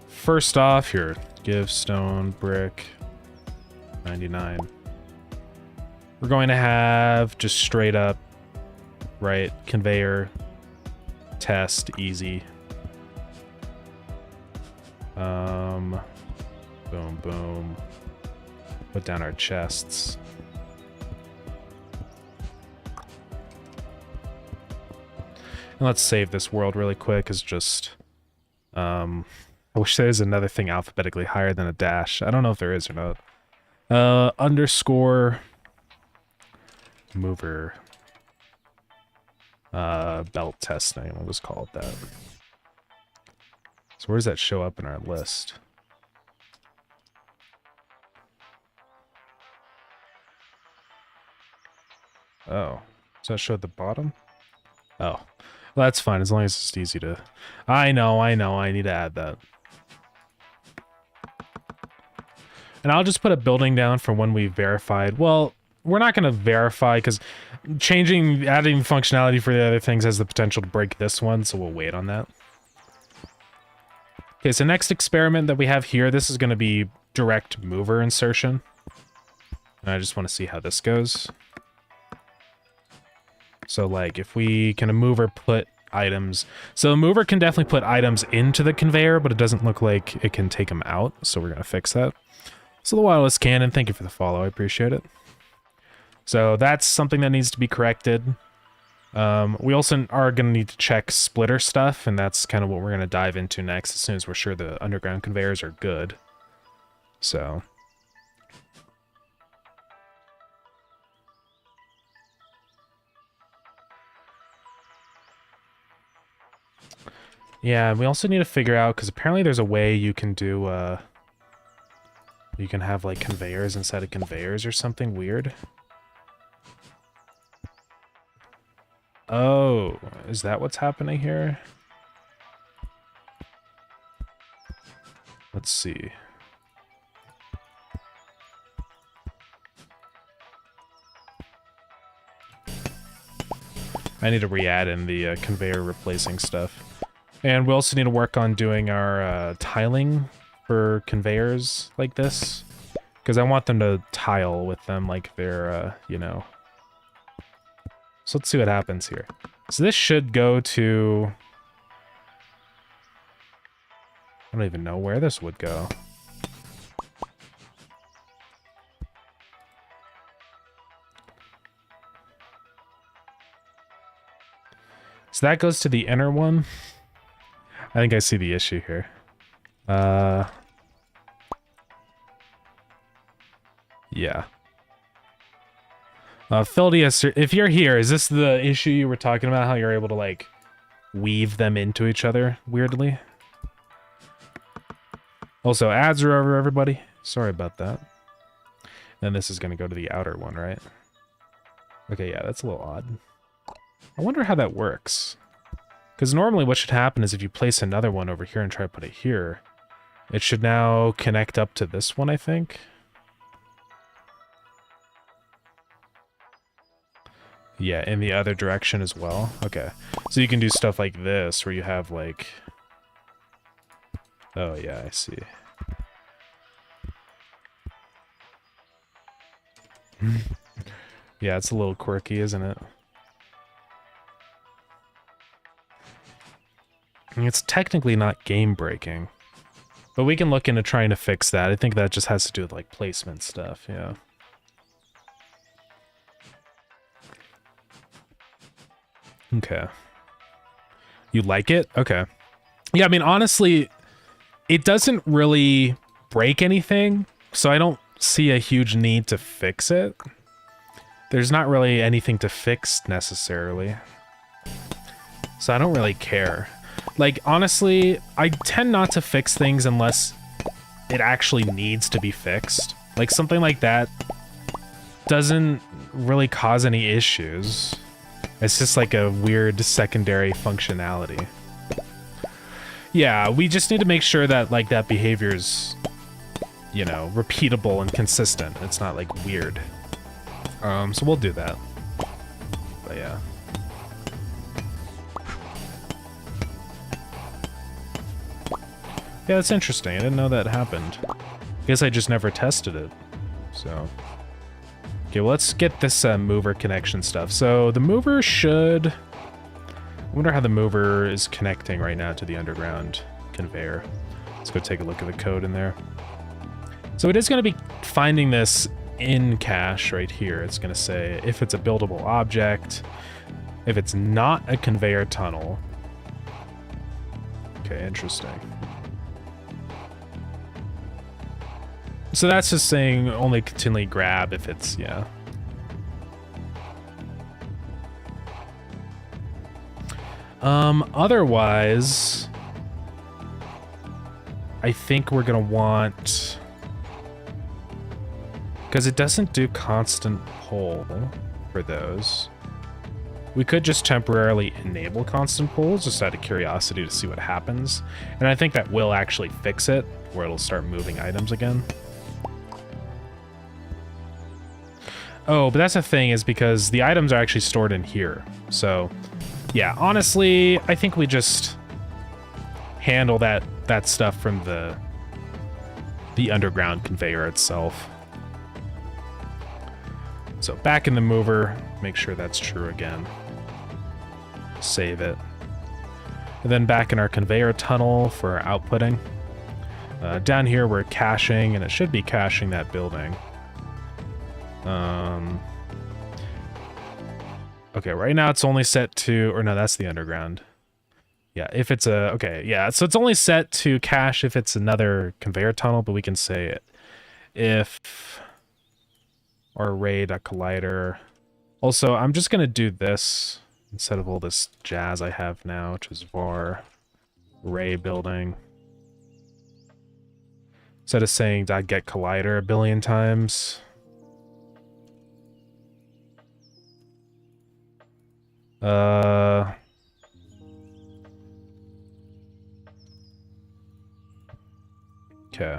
first off, here, give stone, brick, 99. We're going to have just straight up, right, conveyor, test, easy. Boom, boom. Put down our chests. And let's save this world really quick. It's just, I wish there was another thing alphabetically higher than a dash. I don't know if there is or not. Underscore mover belt testing. We'll just call it that. So where does that show up in our list? Oh, does that show at the bottom? Oh. Well, that's fine, as long as it's easy to... I know, I need to add that. And I'll just put a building down for when we verified. Well, we're not going to verify, because adding functionality for the other things has the potential to break this one, so we'll wait on that. Okay, so next experiment that we have here, this is going to be direct mover insertion. And I just want to see how this goes. So, like, if we can a mover put items... So a mover can definitely put items into the conveyor, but it doesn't look like it can take them out, so we're going to fix that. So the wireless cannon, thank you for the follow, I appreciate it. So that's something that needs to be corrected. We also are going to need to check splitter stuff, and that's kind of what we're going to dive into next as soon as we're sure the underground conveyors are good. So... Yeah, we also need to figure out, because apparently there's a way you can do, you can have, like, conveyors inside of conveyors or something weird. Oh, is that what's happening here? Let's see. I need to re-add in the conveyor replacing stuff. And we also need to work on doing our tiling for conveyors like this. Because I want them to tile with them like they're, you know. So let's see what happens here. So this should go to... I don't even know where this would go. So that goes to the inner one. I think I see the issue here. Yeah. Phildius, if you're here, is this the issue you were talking about? How you're able to, like, weave them into each other weirdly? Also, ads are over, everybody. Sorry about that. Then this is going to go to the outer one, right? Okay, yeah, that's a little odd. I wonder how that works. Because normally what should happen is if you place another one over here and try to put it here, it should now connect up to this one, I think. Yeah, in the other direction as well. Okay. So you can do stuff like this, where you have, like... Oh, yeah, I see. Yeah, it's a little quirky, isn't it? It's technically not game-breaking. But we can look into trying to fix that. I think that just has to do with, like, placement stuff, yeah. Okay. You like it? Okay. Yeah, I mean, honestly, it doesn't really break anything, so I don't see a huge need to fix it. There's not really anything to fix, necessarily. So I don't really care. Like, honestly, I tend not to fix things unless it actually needs to be fixed. Like, something like that doesn't really cause any issues. It's just like a weird secondary functionality. Yeah, we just need to make sure that, like, that behavior's, you know, repeatable and consistent. It's not, like, weird. So we'll do that. But yeah. Yeah, that's interesting. I didn't know that happened. I guess I just never tested it. So. Okay, well, let's get this mover connection stuff. So the mover should... I wonder how the mover is connecting right now to the underground conveyor. Let's go take a look at the code in there. So it is going to be finding this in cache right here. It's going to say if it's a buildable object, if it's not a conveyor tunnel. Okay, interesting. So that's just saying only continually grab if it's, yeah. Otherwise, I think we're gonna want, because it doesn't do constant pull for those. We could just temporarily enable constant pulls just out of curiosity to see what happens. And I think that will actually fix it, where it'll start moving items again. Oh, but that's the thing, is because the items are actually stored in here. So, yeah, honestly, I think we just handle that stuff from the underground conveyor itself. So back in the mover, make sure that's true again. Save it. And then back in our conveyor tunnel for outputting. Down here we're caching, and it should be caching that building. Okay, right now it's only set to, or no, that's the underground. Yeah, if it's a, okay, yeah, so it's only set to cache if it's another conveyor tunnel, but we can say it if our array.collider. Also, I'm just gonna do this instead of all this jazz I have now, which is var Ray building. Instead of saying .get collider a billion times. Okay.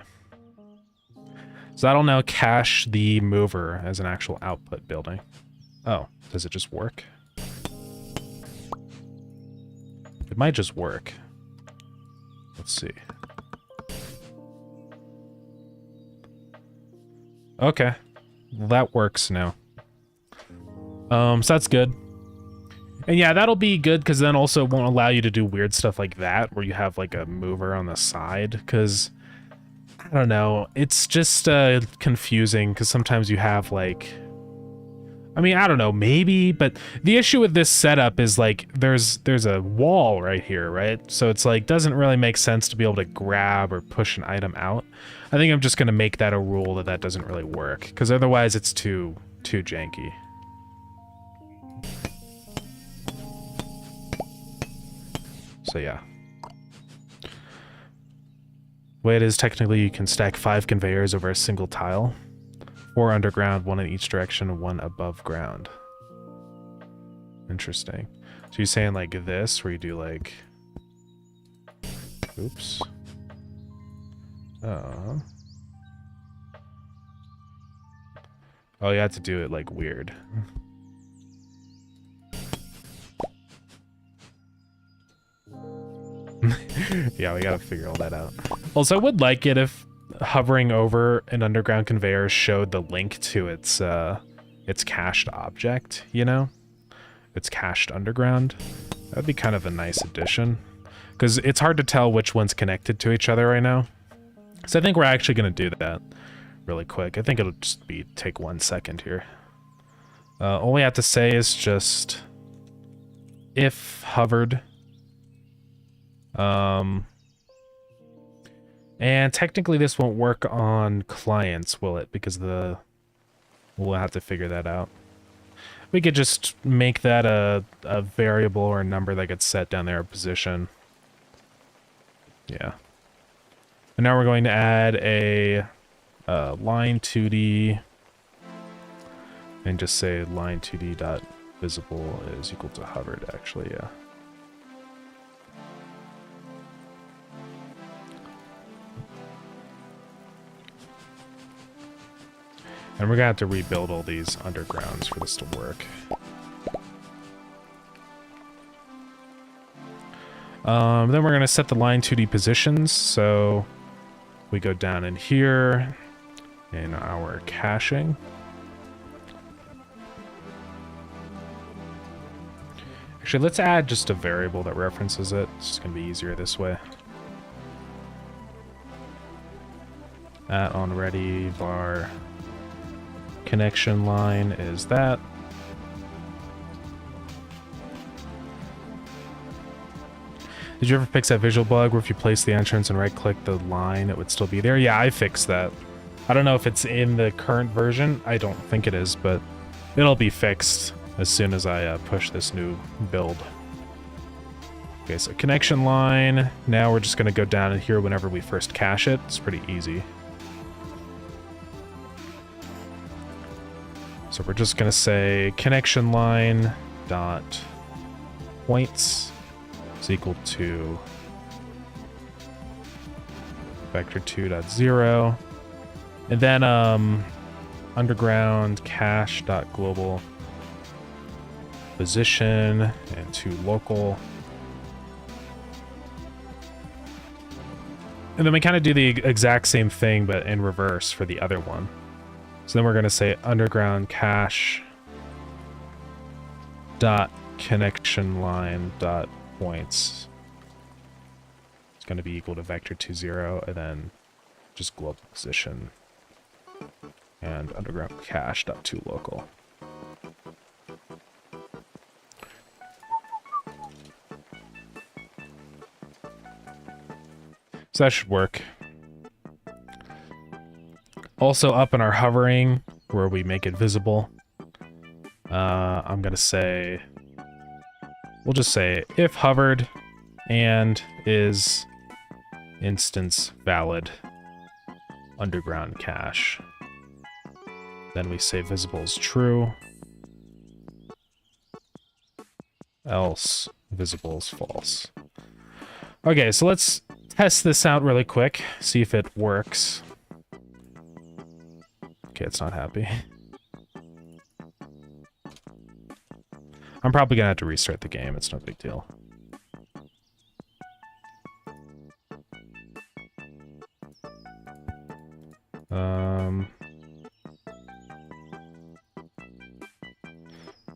So that'll now cache the mover as an actual output building. Oh, does it just work? It might just work. Let's see. Okay. Well, that works now. So that's good. And yeah, that'll be good because then also won't allow you to do weird stuff like that where you have like a mover on the side because I don't know, it's just confusing because sometimes you have like, I mean, I don't know, maybe, but the issue with this setup is like there's a wall right here, right? So it's like doesn't really make sense to be able to grab or push an item out. I think I'm just going to make that a rule that doesn't really work because otherwise it's too janky. So yeah. The way it is, technically you can stack 5 conveyors over a single tile. 4 underground, 1 in each direction, 1 above ground. Interesting. So you're saying like this, where you do like... Oops. Oh, you have to do it like weird. Yeah, we gotta figure all that out. Also, I would like it if hovering over an underground conveyor showed the link to its cached object, you know? It's cached underground. That'd be kind of a nice addition. Because it's hard to tell which one's connected to each other right now. So I think we're actually gonna do that really quick. I think it'll just take 1 second here. All we have to say is just if hovered. And technically this won't work on clients, will it? Because we'll have to figure that out. We could just make that a variable or a number that gets set down there, a position. Yeah. And now we're going to add a line 2D and just say line 2D dot visible is equal to hovered, actually, yeah. And we're gonna have to rebuild all these undergrounds for this to work. Then we're gonna set the line 2D positions, so we go down in here in our caching. Actually, let's add just a variable that references it. It's just gonna be easier this way. At on ready var connection line is that. Did you ever fix that visual bug where if you place the entrance and right click the line it would still be there? Yeah, I fixed that. I don't know if it's in the current version. I don't think it is, but it'll be fixed as soon as I push this new build. Okay, so connection line. Now we're just going to go down in here whenever we first cache it. It's pretty easy. So we're just going to say connection line dot points is equal to vector2.0, and then underground cache dot global position and to local. And then we kind of do the exact same thing but in reverse for the other one. So then we're going to say underground cache dot connection line dot points. It's going to be equal to vector2.0 and then just global position and underground cache dot to local. So that should work. Also up in our hovering, where we make it visible, I'm gonna say, we'll just say if hovered, and is instance valid underground cache. Then we say visible is true, else visible is false. Okay, so let's test this out really quick, see if it works. Okay, it's not happy. I'm probably gonna have to restart the game, it's no big deal.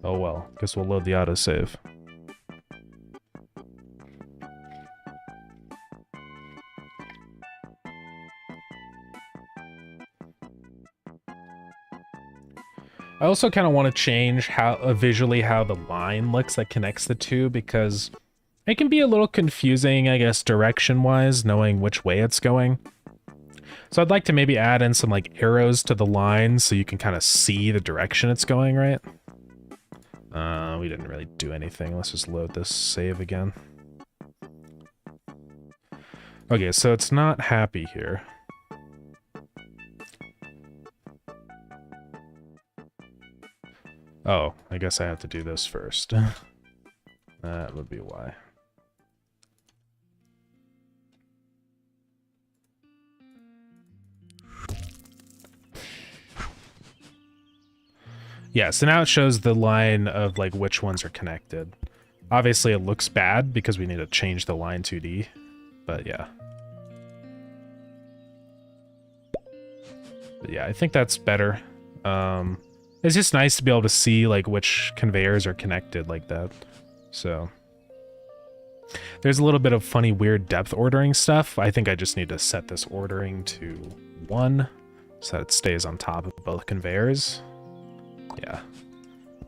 Oh well, guess we'll load the autosave. I also kind of want to change how visually how the line looks that connects the two, because it can be a little confusing, I guess, direction-wise, knowing which way it's going. So I'd like to maybe add in some like arrows to the line so you can kind of see the direction it's going, right? We didn't really do anything. Let's just load this save again. Okay, so it's not happy here. Oh, I guess I have to do this first. That would be why. Yeah, so now it shows the line of like which ones are connected. Obviously it looks bad because we need to change the line 2D, but yeah. But yeah, I think that's better. It's just nice to be able to see like which conveyors are connected like that. So there's a little bit of funny, weird depth ordering stuff. I think I just need to set this ordering to 1 so that it stays on top of both conveyors. Yeah.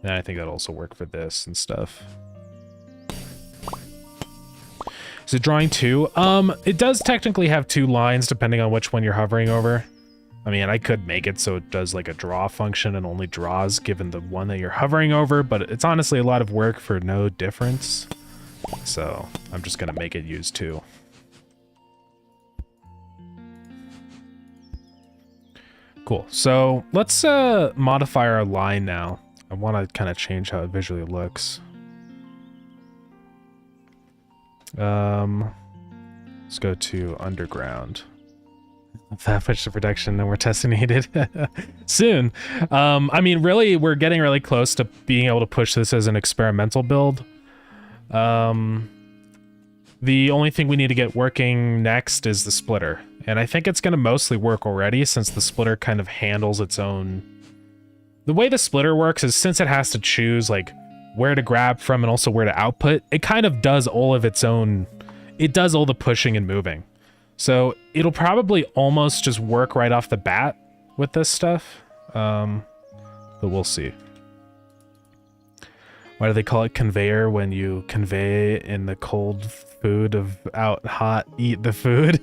And I think that'll also work for this and stuff. Is it drawing 2? It does technically have 2 lines depending on which one you're hovering over. I mean, I could make it so it does like a draw function and only draws given the one that you're hovering over, but it's honestly a lot of work for no difference. So I'm just gonna make it use 2. Cool. So let's modify our line now. I want to kind of change how it visually looks. Let's go to underground. That push to production, no more testing needed. Soon. I mean, really, we're getting really close to being able to push this as an experimental build. The only thing we need to get working next is the splitter. And I think it's going to mostly work already since the splitter kind of handles its own... The way the splitter works is since it has to choose like where to grab from and also where to output, it kind of does all of its own... It does all the pushing and moving. So it'll probably almost just work right off the bat with this stuff. But we'll see. Why do they call it conveyor when you convey in the cold food of out hot eat the food?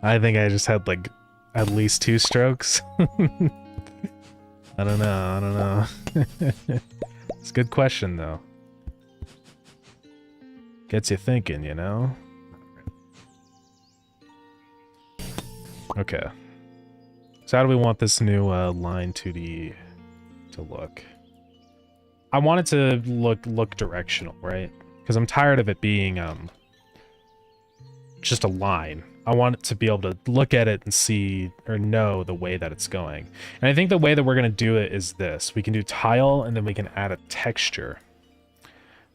I think I just had like at least 2 strokes. I don't know. It's a good question though. Gets you thinking, you know? Okay. So how do we want this new line 2D to look? I want it to look directional, right? Because I'm tired of it being just a line. I want it to be able to look at it and see or know the way that it's going. And I think the way that we're going to do it is this. We can do tile and then we can add a texture.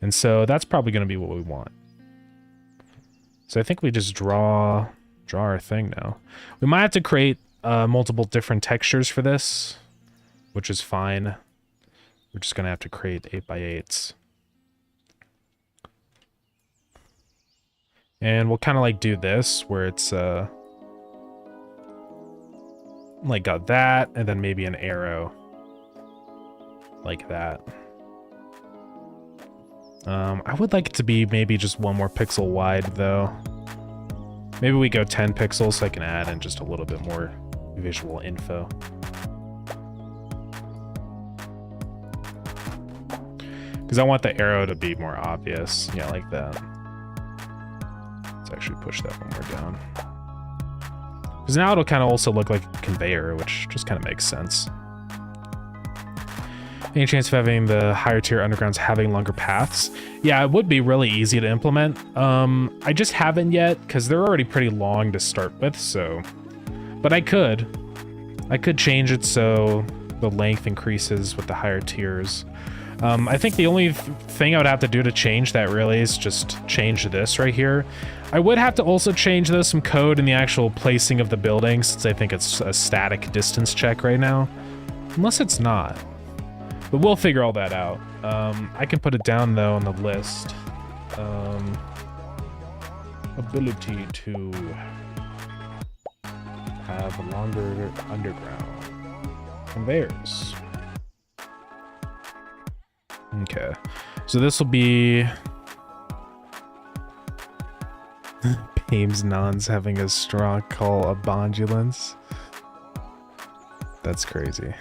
And so that's probably going to be what we want. So I think we just draw our thing now. We might have to create multiple different textures for this, which is fine. We're just gonna have to create 8x8s. And we'll kind of like do this where it's like got that and then maybe an arrow like that. I would like it to be maybe just 1 more pixel wide though. Maybe we go 10 pixels so I can add in just a little bit more visual info. Because I want the arrow to be more obvious. Yeah, like that. Let's actually push that one more down. Because now it'll kind of also look like a conveyor, which just kind of makes sense. Any chance of having the higher tier undergrounds having longer paths? Yeah, it would be really easy to implement. I just haven't yet, because they're already pretty long to start with, so... But I could change it so the length increases with the higher tiers. I think the only thing I would have to do to change that really is just change this right here. I would have to also change some code in the actual placing of the building, since I think it's a static distance check right now. Unless it's not. But we'll figure all that out. I can put it down though on the list. Ability to have a longer underground conveyors. Okay, so this will be Pames Nons having a straw call of Bondulance. That's crazy.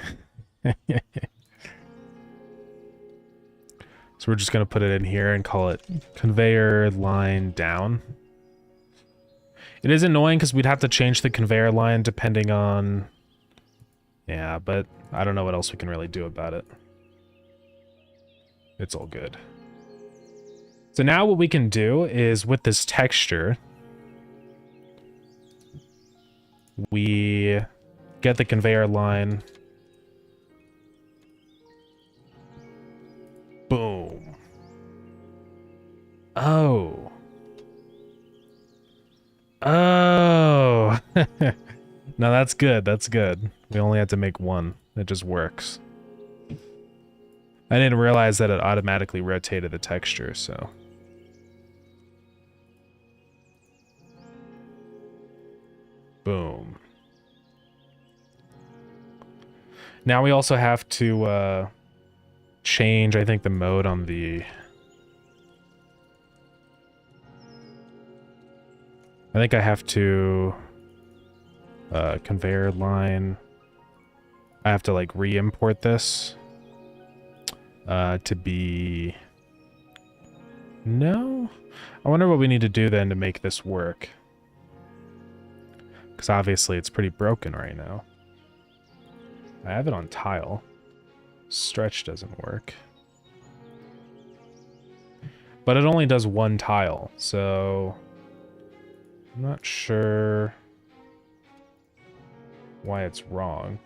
So we're just going to put it in here and call it conveyor line down. It is annoying because we'd have to change the conveyor line depending on... Yeah, but I don't know what else we can really do about it. It's all good. So now what we can do is with this texture, we get the conveyor line. Boom. Oh. Oh. No, that's good. That's good. We only had to make one. It just works. I didn't realize that it automatically rotated the texture, so. Boom. Now we also have to change, I think, the mode on the... I think I have to... conveyor line... I have to, like, re-import this. To be... No? I wonder what we need to do then to make this work. Because obviously it's pretty broken right now. I have it on tile. Stretch doesn't work. But it only does one tile, so... I'm not sure why it's wrong.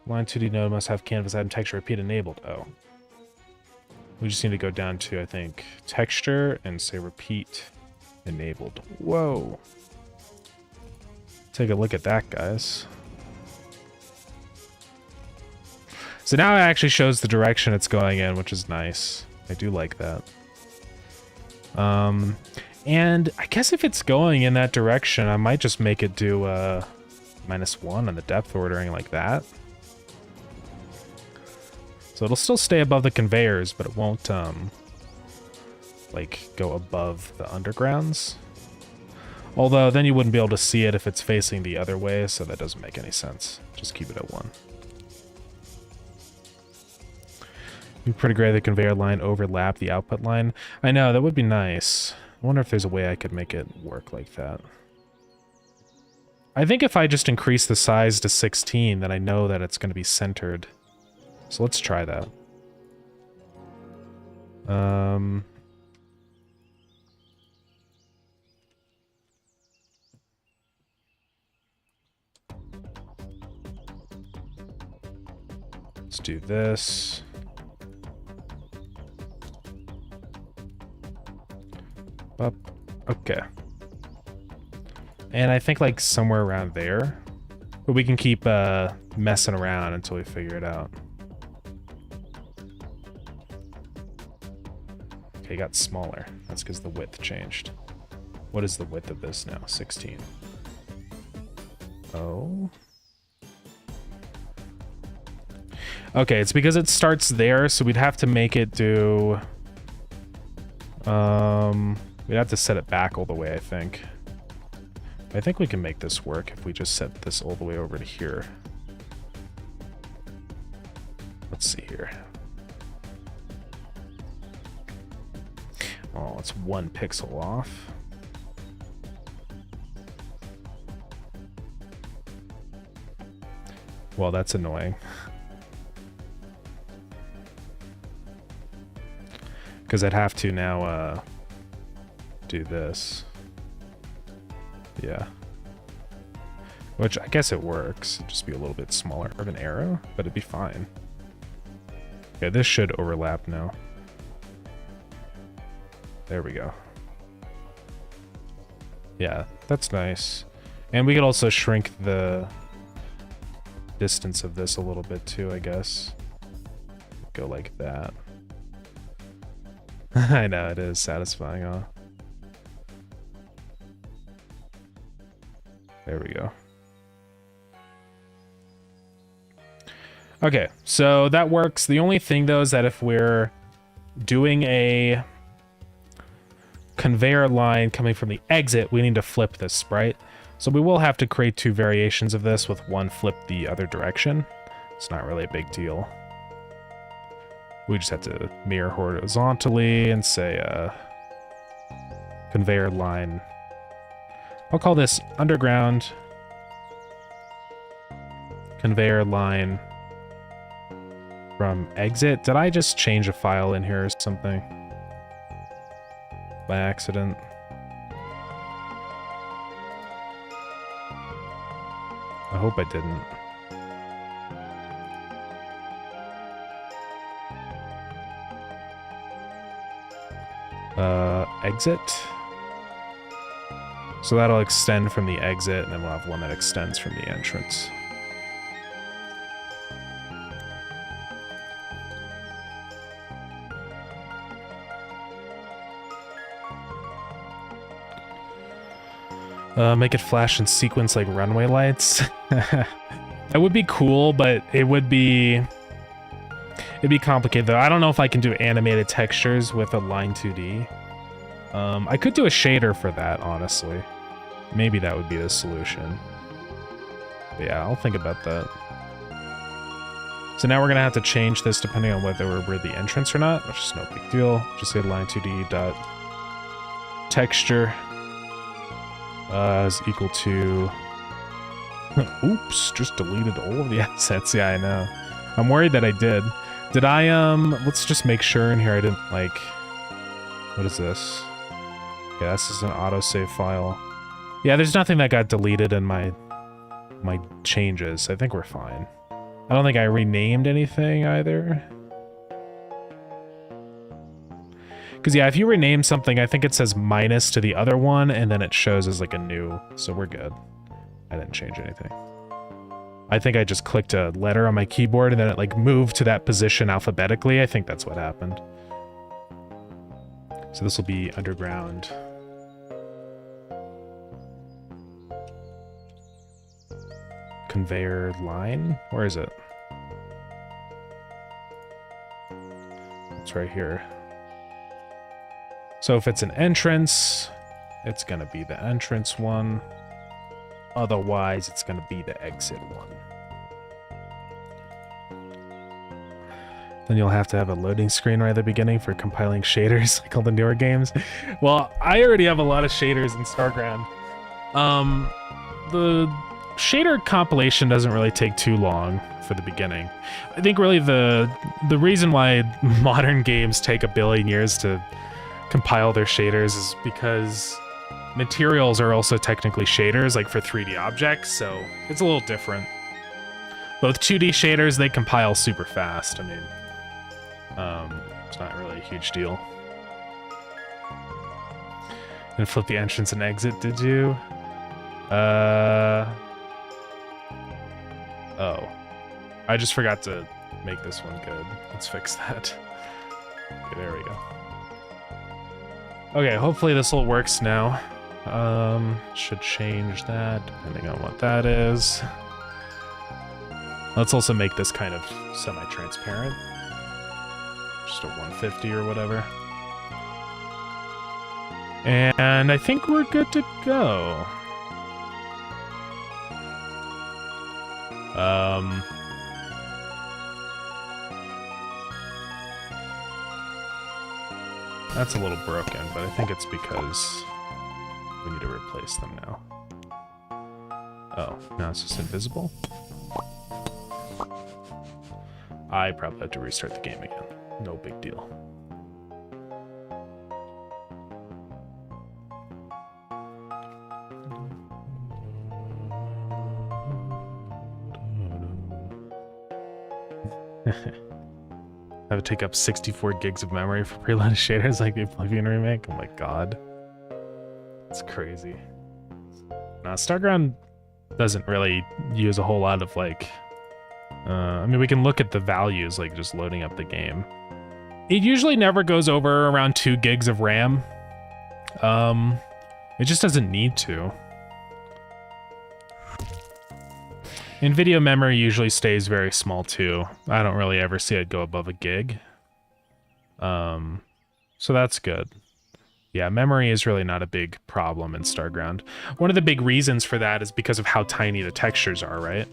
Line 2D node must have canvas item texture repeat enabled. Oh. We just need to go down to, I think, texture and say repeat enabled. Whoa. Take a look at that, guys. So now it actually shows the direction it's going in, which is nice. I do like that. And I guess if it's going in that direction, I might just make it do -1 on the depth ordering like that. So it'll still stay above the conveyors, but it won't, like, go above the undergrounds. Although, then you wouldn't be able to see it if it's facing the other way, so that doesn't make any sense. Just keep it at 1. It'd be pretty great if the conveyor line overlap the output line. I know, that would be nice. I wonder if there's a way I could make it work like that. I think if I just increase the size to 16, then I know that it's going to be centered. So let's try that. Let's do this. Up. Okay. And I think like somewhere around there. But we can keep messing around until we figure it out. Okay, it got smaller. That's because the width changed. What is the width of this now? 16. Oh. Okay, it's because it starts there, so we'd have to make it do... we'd have to set it back all the way, I think. I think we can make this work if we just set this all the way over to here. Let's see here. Oh, it's 1 pixel off. Well, that's annoying. Because I'd have to now do this. Yeah. Which I guess it works. It'd just be a little bit smaller of an arrow, but it'd be fine. Okay, this should overlap now. There we go. Yeah, that's nice. And we could also shrink the distance of this a little bit too, I guess. Go like that. I know, it is satisfying, huh? There we go. Okay, so that works. The only thing though is that if we're doing a conveyor line coming from the exit, we need to flip this sprite. So we will have to create 2 variations of this with one flip the other direction. It's not really a big deal. We just have to mirror horizontally and say conveyor line. I'll call this underground conveyor line from exit. Did I just change a file in here or something by accident? I hope I didn't. Exit. So that'll extend from the exit, and then we'll have one that extends from the entrance. Make it flash in sequence like runway lights. That would be cool, but it'd be complicated though. I don't know if I can do animated textures with a line 2D. I could do a shader for that, honestly. Maybe that would be the solution. But yeah, I'll think about that. So now we're gonna have to change this depending on whether we're the entrance or not, which is no big deal. Just say line 2D dot texture is equal to. Oops, just deleted all of the assets. Yeah, I know. I'm worried that I did. Did I let's just make sure in here I didn't like. What is this? Yeah, this is an autosave file. Yeah, there's nothing that got deleted in my changes. I think we're fine. I don't think I renamed anything either. Because yeah, if you rename something, I think it says minus to the other one, and then it shows as like a new, so we're good. I didn't change anything. I think I just clicked a letter on my keyboard, and then it like moved to that position alphabetically. I think that's what happened. So this will be underground. Conveyor line? Where is it? It's right here. So if it's an entrance, it's gonna be the entrance one. Otherwise, it's gonna be the exit one. Then you'll have to have a loading screen right at the beginning for compiling shaders like all the newer games. Well, I already have a lot of shaders in Starground. The shader compilation doesn't really take too long for the beginning. I think really the reason why modern games take a billion years to compile their shaders is because materials are also technically shaders, like for 3D objects, so it's a little different. Both 2D shaders, they compile super fast. I mean, it's not really a huge deal. And flip the entrance and exit, did you? Oh. I just forgot to make this one good. Let's fix that. Okay, there we go. Okay, hopefully this all works now. Should change that, depending on what that is. Let's also make this kind of semi-transparent. Just a 150 or whatever. And I think we're good to go. That's a little broken, but I think it's because we need to replace them now. Oh, now it's just invisible? I probably have to restart the game again. No big deal. Have it take up 64 gigs of memory for preloaded shaders like the Oblivion remake? Oh my god. It's crazy. Now, Starground doesn't really use a whole lot of, like... I mean, we can look at the values, like, just loading up the game. It usually never goes over around 2 gigs of RAM. It just doesn't need to. NVIDIA memory usually stays very small too. I don't really ever see it go above a gig. So that's good. Yeah, memory is really not a big problem in Starground. One of the big reasons for that is because of how tiny the textures are, right?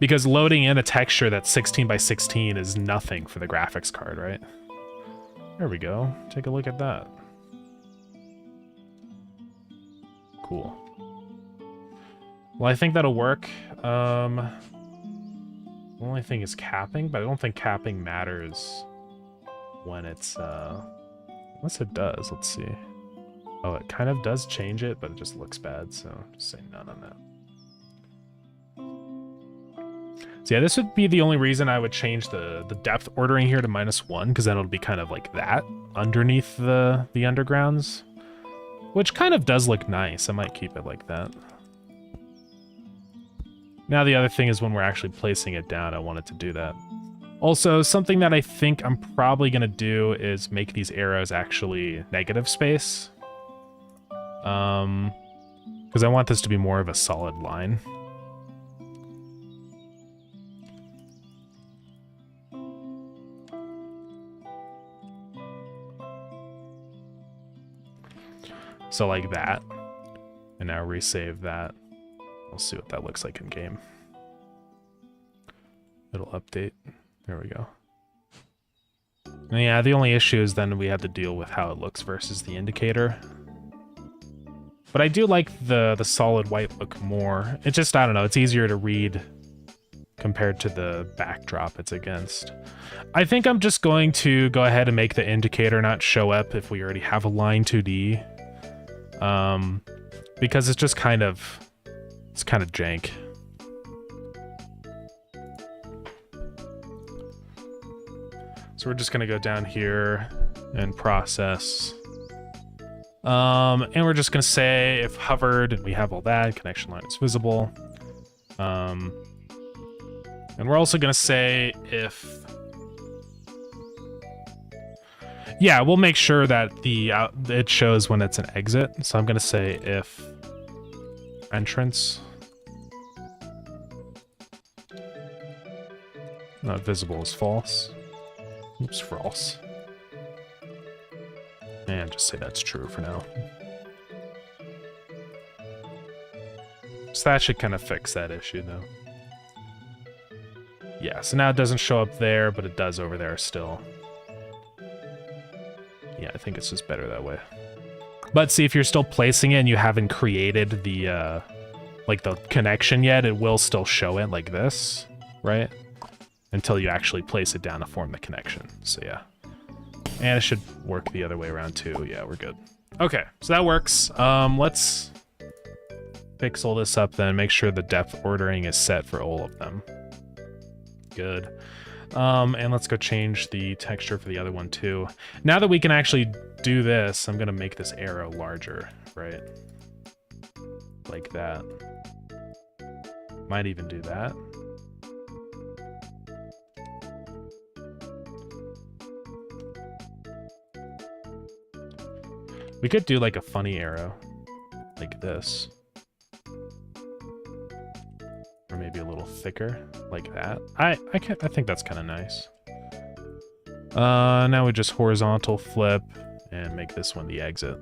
Because loading in a texture that's 16 by 16 is nothing for the graphics card, right? There we go. Take a look at that. Cool. Well, I think that'll work. The only thing is capping, but I don't think capping matters when it's, unless it does. Let's see. Oh, it kind of does change it, but it just looks bad, so just say none on that. So yeah, this would be the only reason I would change the depth ordering here to -1, because then it'll be kind of like that underneath the undergrounds, which kind of does look nice. I might keep it like that. Now the other thing is when we're actually placing it down, I want it to do that. Also, something that I think I'm probably going to do is make these arrows actually negative space. Because I want this to be more of a solid line. So like that. And now resave that. We'll see what that looks like in game. It'll update. There we go. And yeah, the only issue is then we have to deal with how it looks versus the indicator. But I do like the solid white look more. It's just, I don't know, it's easier to read compared to the backdrop it's against. I think I'm just going to go ahead and make the indicator not show up if we already have a line 2D. Because it's just kind of... It's kind of jank. So we're just gonna go down here and process. And we're just gonna say if hovered, and we have all that, connection line is visible. And we're also gonna say if... Yeah, we'll make sure that it shows when it's an exit. So I'm gonna say if entrance not visible is false. Oops, false. And just say that's true for now. So that should kind of fix that issue though. Yeah, so now it doesn't show up there, but it does over there still. Yeah, I think it's just better that way. But see, if you're still placing it and you haven't created the, like the connection yet, it will still show it like this, right? Until you actually place it down to form the connection. So yeah. And it should work the other way around too. Yeah, we're good. Okay, so that works. Let's pixel this up then, make sure the depth ordering is set for all of them. Good. And let's go change the texture for the other one too. Now that we can actually do this, I'm gonna make this arrow larger, right? Like that. Might even do that. We could do like a funny arrow, like this. Or maybe a little thicker, like that. I think that's kind of nice. Now we just horizontal flip and make this one the exit.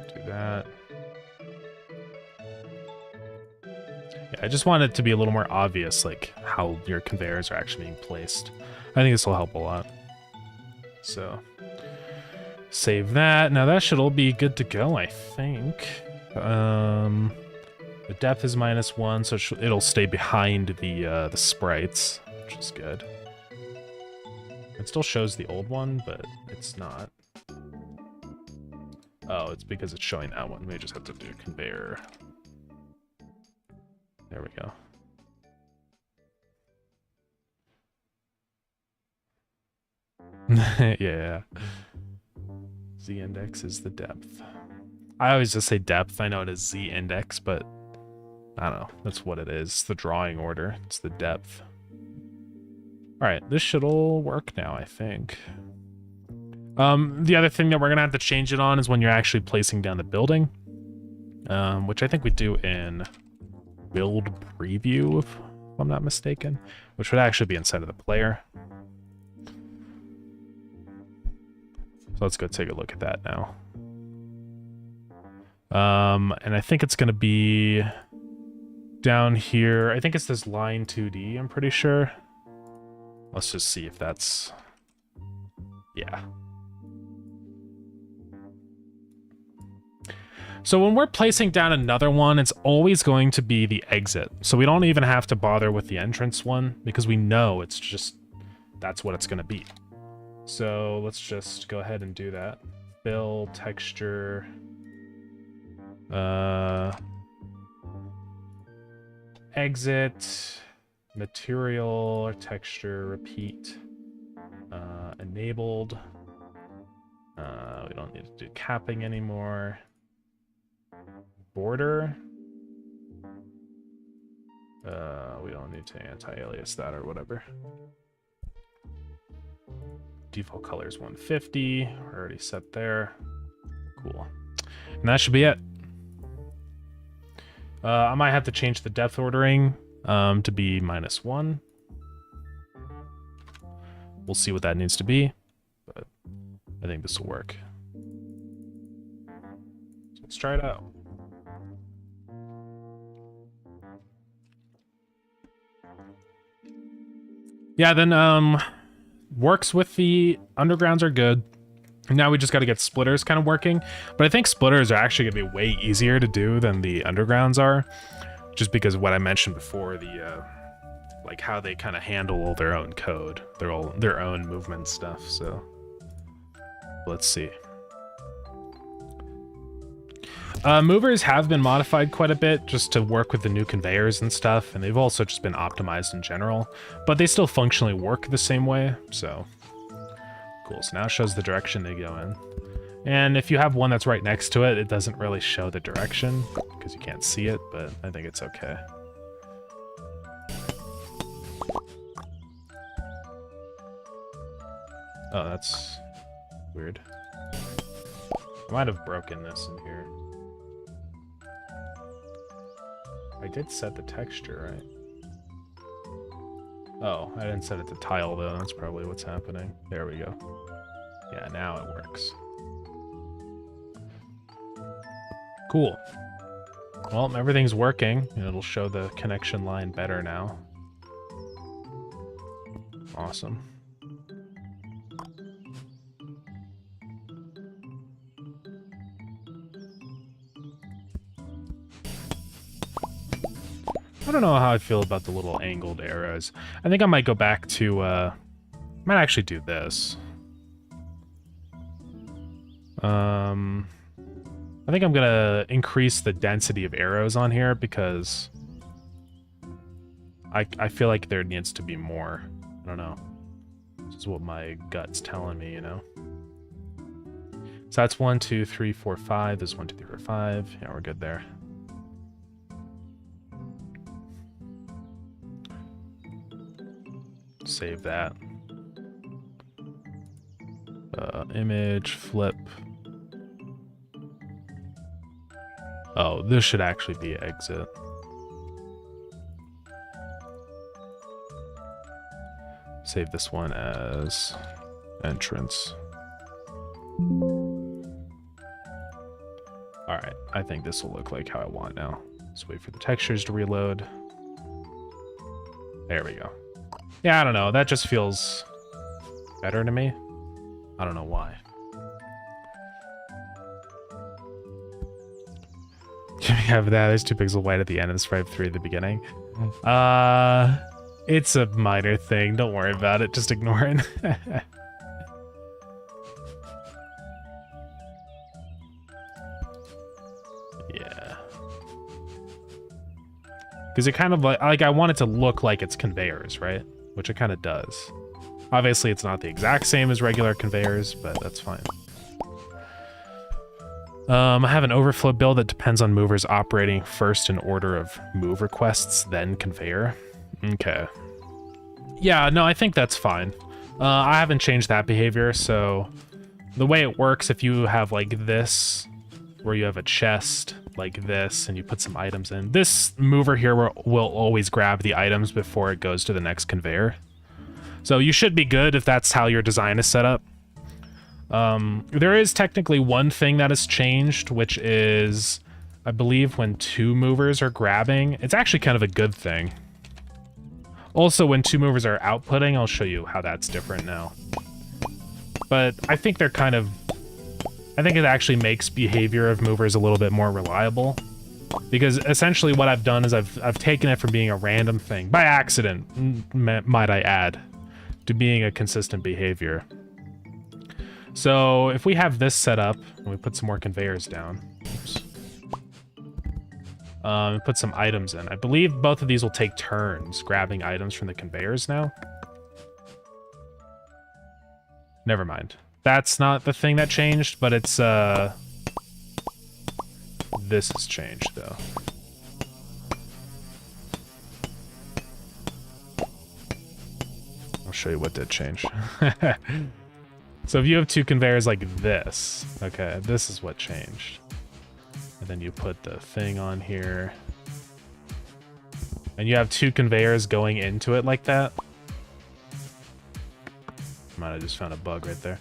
do that. Yeah, I just want it to be a little more obvious, like how your conveyors are actually being placed. I think this will help a lot. So save that. Now that should all be good to go, I think. The depth is -1, so it'll stay behind the sprites, which is good. It still shows the old one, but it's not. Oh, it's because it's showing that one. We just have to do conveyor. There we go. Yeah. Z index is the depth. I always just say depth. I know it is Z index, but I don't know. That's what it is. It's the drawing order. It's the depth. All right, this should all work now, I think. The other thing that we're gonna have to change it on is when you're actually placing down the building, which I think we do in build preview, if I'm not mistaken, which would actually be inside of the player. So let's go take a look at that now. And I think it's gonna be down here. I think it's this line 2D, I'm pretty sure. Let's just see if that's... Yeah. So when we're placing down another one, it's always going to be the exit. So we don't even have to bother with the entrance one because we know it's just... that's what it's going to be. So let's just go ahead and do that. Fill, texture... exit... material, texture, repeat, enabled. We don't need to do capping anymore. Border. We don't need to anti-alias that or whatever. Default color is 150. We're already set there. Cool. And that should be it. I might have to change the depth ordering to be -1. We'll see what that needs to be, but I think this will work. So let's try it out. Yeah, then works with the undergrounds are good. Now we just got to get splitters kind of working, but I think splitters are actually going to be way easier to do than the undergrounds are. Just because of what I mentioned before, the like how they kind of handle all their own code, their own movement stuff. So let's see. Movers have been modified quite a bit just to work with the new conveyors and stuff, and they've also just been optimized in general, but they still functionally work the same way. So cool. So now it shows the direction they go in. And if you have one that's right next to it, it doesn't really show the direction because you can't see it, but I think it's okay. Oh, that's weird. I might have broken this in here. I did set the texture, right? Oh, I didn't set it to tile though. That's probably what's happening. There we go. Yeah, now it works. Cool. Well, everything's working. It'll show the connection line better now. Awesome. I don't know how I feel about the little angled arrows. I think I might go back to, might actually do this. I think I'm gonna increase the density of arrows on here because I feel like there needs to be more. I don't know. This is what my gut's telling me, you know? So that's 1, 2, 3, 4, 5. This is 1, 2, 3, 4, 5. Yeah, we're good there. Save that. Image, flip. Oh, this should actually be exit. Save this one as entrance. All right, I think this will look like how I want now. Let's wait for the textures to reload. There we go. Yeah, I don't know. That just feels better to me. I don't know why. You have that. There's 2 pixels white at the end and stripe 3 at the beginning. It's a minor thing. Don't worry about it. Just ignore it. Yeah. Because it kind of like I want it to look like it's conveyors, right? Which it kind of does. Obviously, it's not the exact same as regular conveyors, but that's fine. I have an overflow build that depends on movers operating first in order of move requests, then conveyor. Okay. Yeah, no, I think that's fine. I haven't changed that behavior, so the way it works, if you have like this, where you have a chest like this, and you put some items in, this mover here will always grab the items before it goes to the next conveyor. So you should be good if that's how your design is set up. There is technically one thing that has changed, which is, I believe when 2 movers are grabbing, it's actually kind of a good thing. Also, when 2 movers are outputting, I'll show you how that's different now. But I think they're kind of, I think it actually makes behavior of movers a little bit more reliable. Because essentially what I've done is I've taken it from being a random thing, by accident, might I add, to being a consistent behavior. So if we have this set up, and we put some more conveyors down, oops, put some items in. I believe both of these will take turns grabbing items from the conveyors now. Never mind. That's not the thing that changed, but it's, this has changed, though. I'll show you what did change. So if you have 2 conveyors like this, okay, this is what changed. And then you put the thing on here. And you have 2 conveyors going into it like that. Might have just found a bug right there.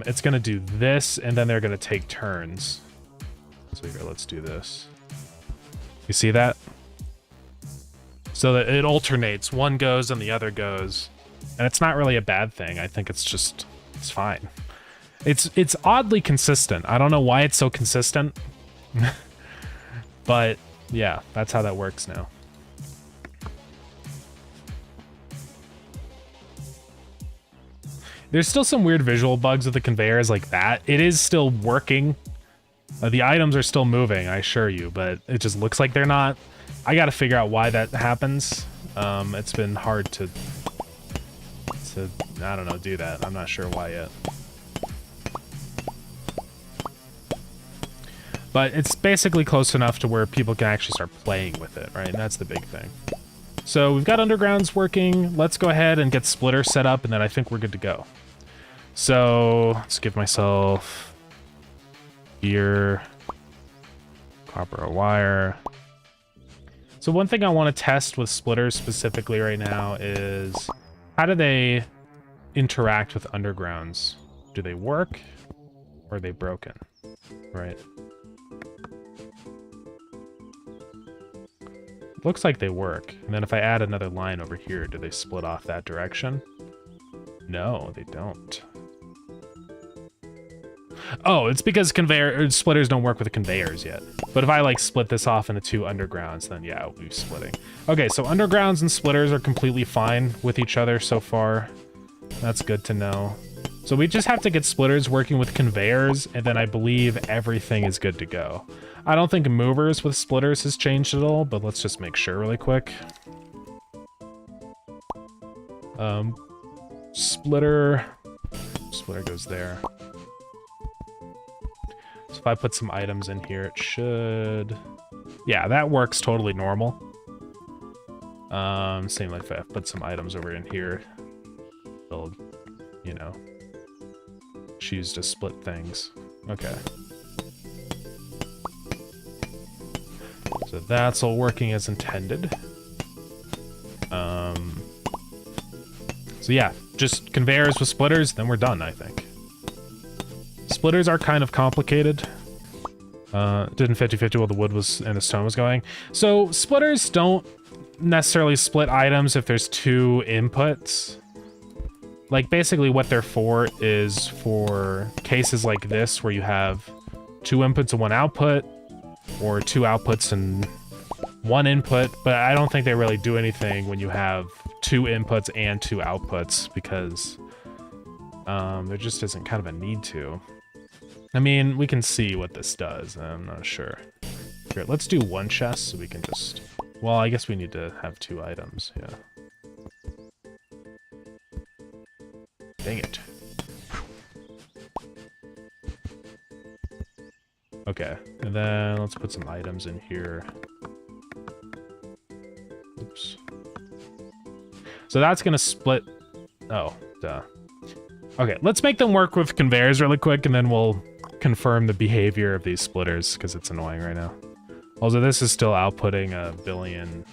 It's gonna do this, and then they're gonna take turns. So here, let's do this. You see that? So that it alternates. One goes and the other goes. And it's not really a bad thing. I think it's just, it's fine. It's oddly consistent. I don't know why it's so consistent. But yeah, that's how that works now. There's still some weird visual bugs with the conveyors like that. It is still working. The items are still moving, I assure you, but it just looks like they're not. I gotta figure out why that happens. It's been hard to, I don't know, do that. I'm not sure why yet. But it's basically close enough to where people can actually start playing with it, right? And that's the big thing. So we've got undergrounds working. Let's go ahead and get splitter set up, and then I think we're good to go. So let's give myself gear, copper wire. So one thing I want to test with splitters specifically right now is how do they interact with undergrounds? Do they work or are they broken? Right. Looks like they work. And then if I add another line over here, do they split off that direction? No, they don't. Oh, it's because splitters don't work with the conveyors yet. But if I like split this off into 2 undergrounds, then yeah, we'll be splitting. Okay, so undergrounds and splitters are completely fine with each other so far. That's good to know. So we just have to get splitters working with conveyors, and then I believe everything is good to go. I don't think movers with splitters has changed at all, but let's just make sure really quick. Splitter goes there. So if I put some items in here, it should... Yeah, that works totally normal. Same like if I put some items over in here, it'll, you know, choose to split things. Okay. So that's all working as intended. So yeah, just conveyors with splitters, then we're done, I think. Splitters are kind of complicated. Didn't 50-50 while the wood was and the stone was going. So splitters don't necessarily split items if there's two inputs. Like basically what they're for is for cases like this where you have two inputs and one output, or two outputs and one input, but I don't think they really do anything when you have two inputs and two outputs, because there just isn't kind of a need to. I mean, we can see what this does. I'm not sure. Here, let's do one chest so we can just... Well, I guess we need to have two items, yeah. Dang it. Okay, and then let's put some items in here. Oops. So that's gonna split... Oh, duh. Okay, let's make them work with conveyors really quick, and then we'll confirm the behavior of these splitters, because it's annoying right now. Also, this is still outputting a billion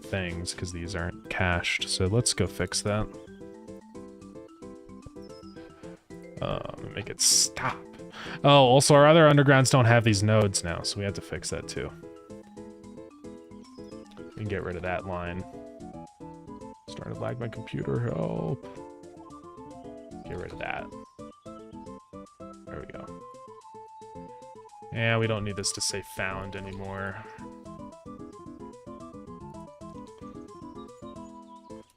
things, because these aren't cached, so let's go fix that. Make it stop. Oh, also our other undergrounds don't have these nodes now, so we have to fix that too. We can get rid of that line. Started to lag my computer, help. Get rid of that. There we go. Yeah, we don't need this to say found anymore.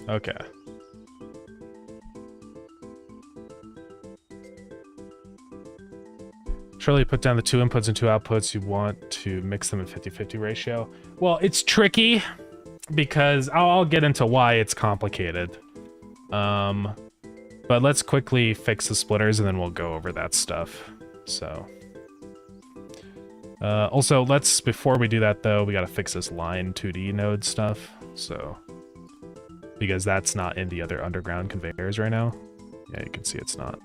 Okay. Surely put down the two inputs and two outputs. You want to mix them in 50-50 ratio. Well, it's tricky because I'll get into why it's complicated. But let's quickly fix the splitters and then we'll go over that stuff. So, also let's, before we do that though, we gotta fix this line 2D node stuff. So, because that's not in the other underground conveyors right now. Yeah, you can see it's not.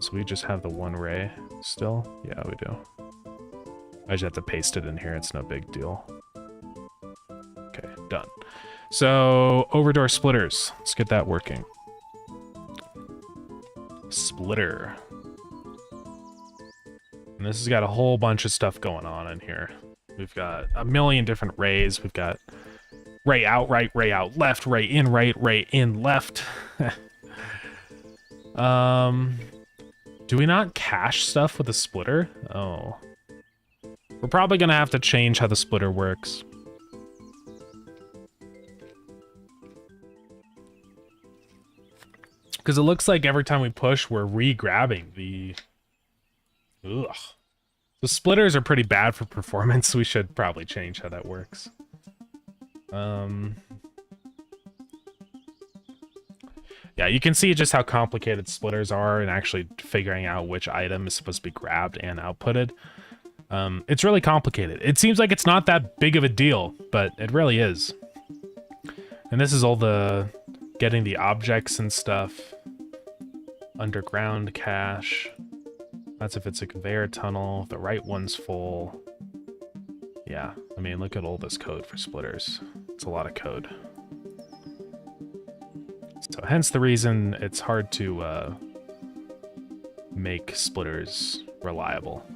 So we just have the one ray still? Yeah, we do. I just have to paste it in here, it's no big deal. Okay, done. So, over to our splitters. Let's get that working. Splitter. And this has got a whole bunch of stuff going on in here. We've got a million different rays. We've got ray out, right, ray out, left, ray in, right, ray in, left. Do we not cache stuff with a splitter? Oh. We're probably gonna have to change how the splitter works. Because it looks like every time we push, we're re-grabbing the... Ugh. The splitters are pretty bad for performance. We should probably change how that works. Yeah, you can see just how complicated splitters are and actually figuring out which item is supposed to be grabbed and outputted. It's really complicated. It seems like it's not that big of a deal, but it really is. And this is all the getting the objects and stuff. Underground cache. That's if it's a conveyor tunnel. The right one's full. Yeah, I mean, look at all this code for splitters. It's a lot of code. So hence the reason it's hard to make splitters reliable.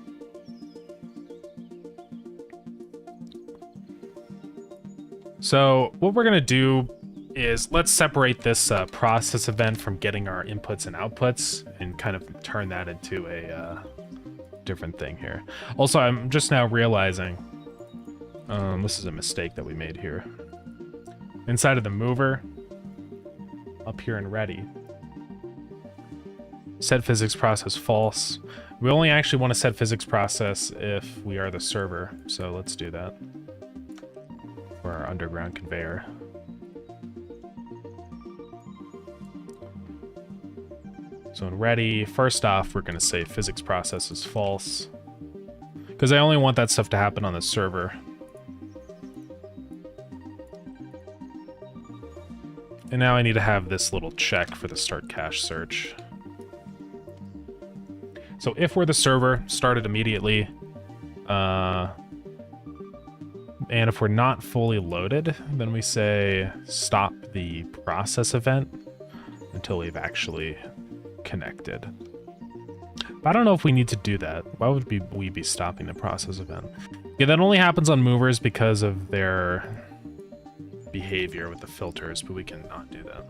So what we're gonna do is let's separate this process event from getting our inputs and outputs and kind of turn that into a different thing here. Also, I'm just now realizing this is a mistake that we made here. Inside of the mover, up here in ready, set physics process false. We only actually want to set physics process if we are the server, so let's do that for our underground conveyor. So in ready, first off, we're going to say physics process is false, because I only want that stuff to happen on the server. And now I need to have this little check for the start cache search. So if we're the server, start it immediately. And if we're not fully loaded, then we say stop the process event until we've actually connected. I don't know if we need to do that. Why would we be stopping the process event? Yeah, that only happens on movers because of their behavior with the filters, but we can not do that.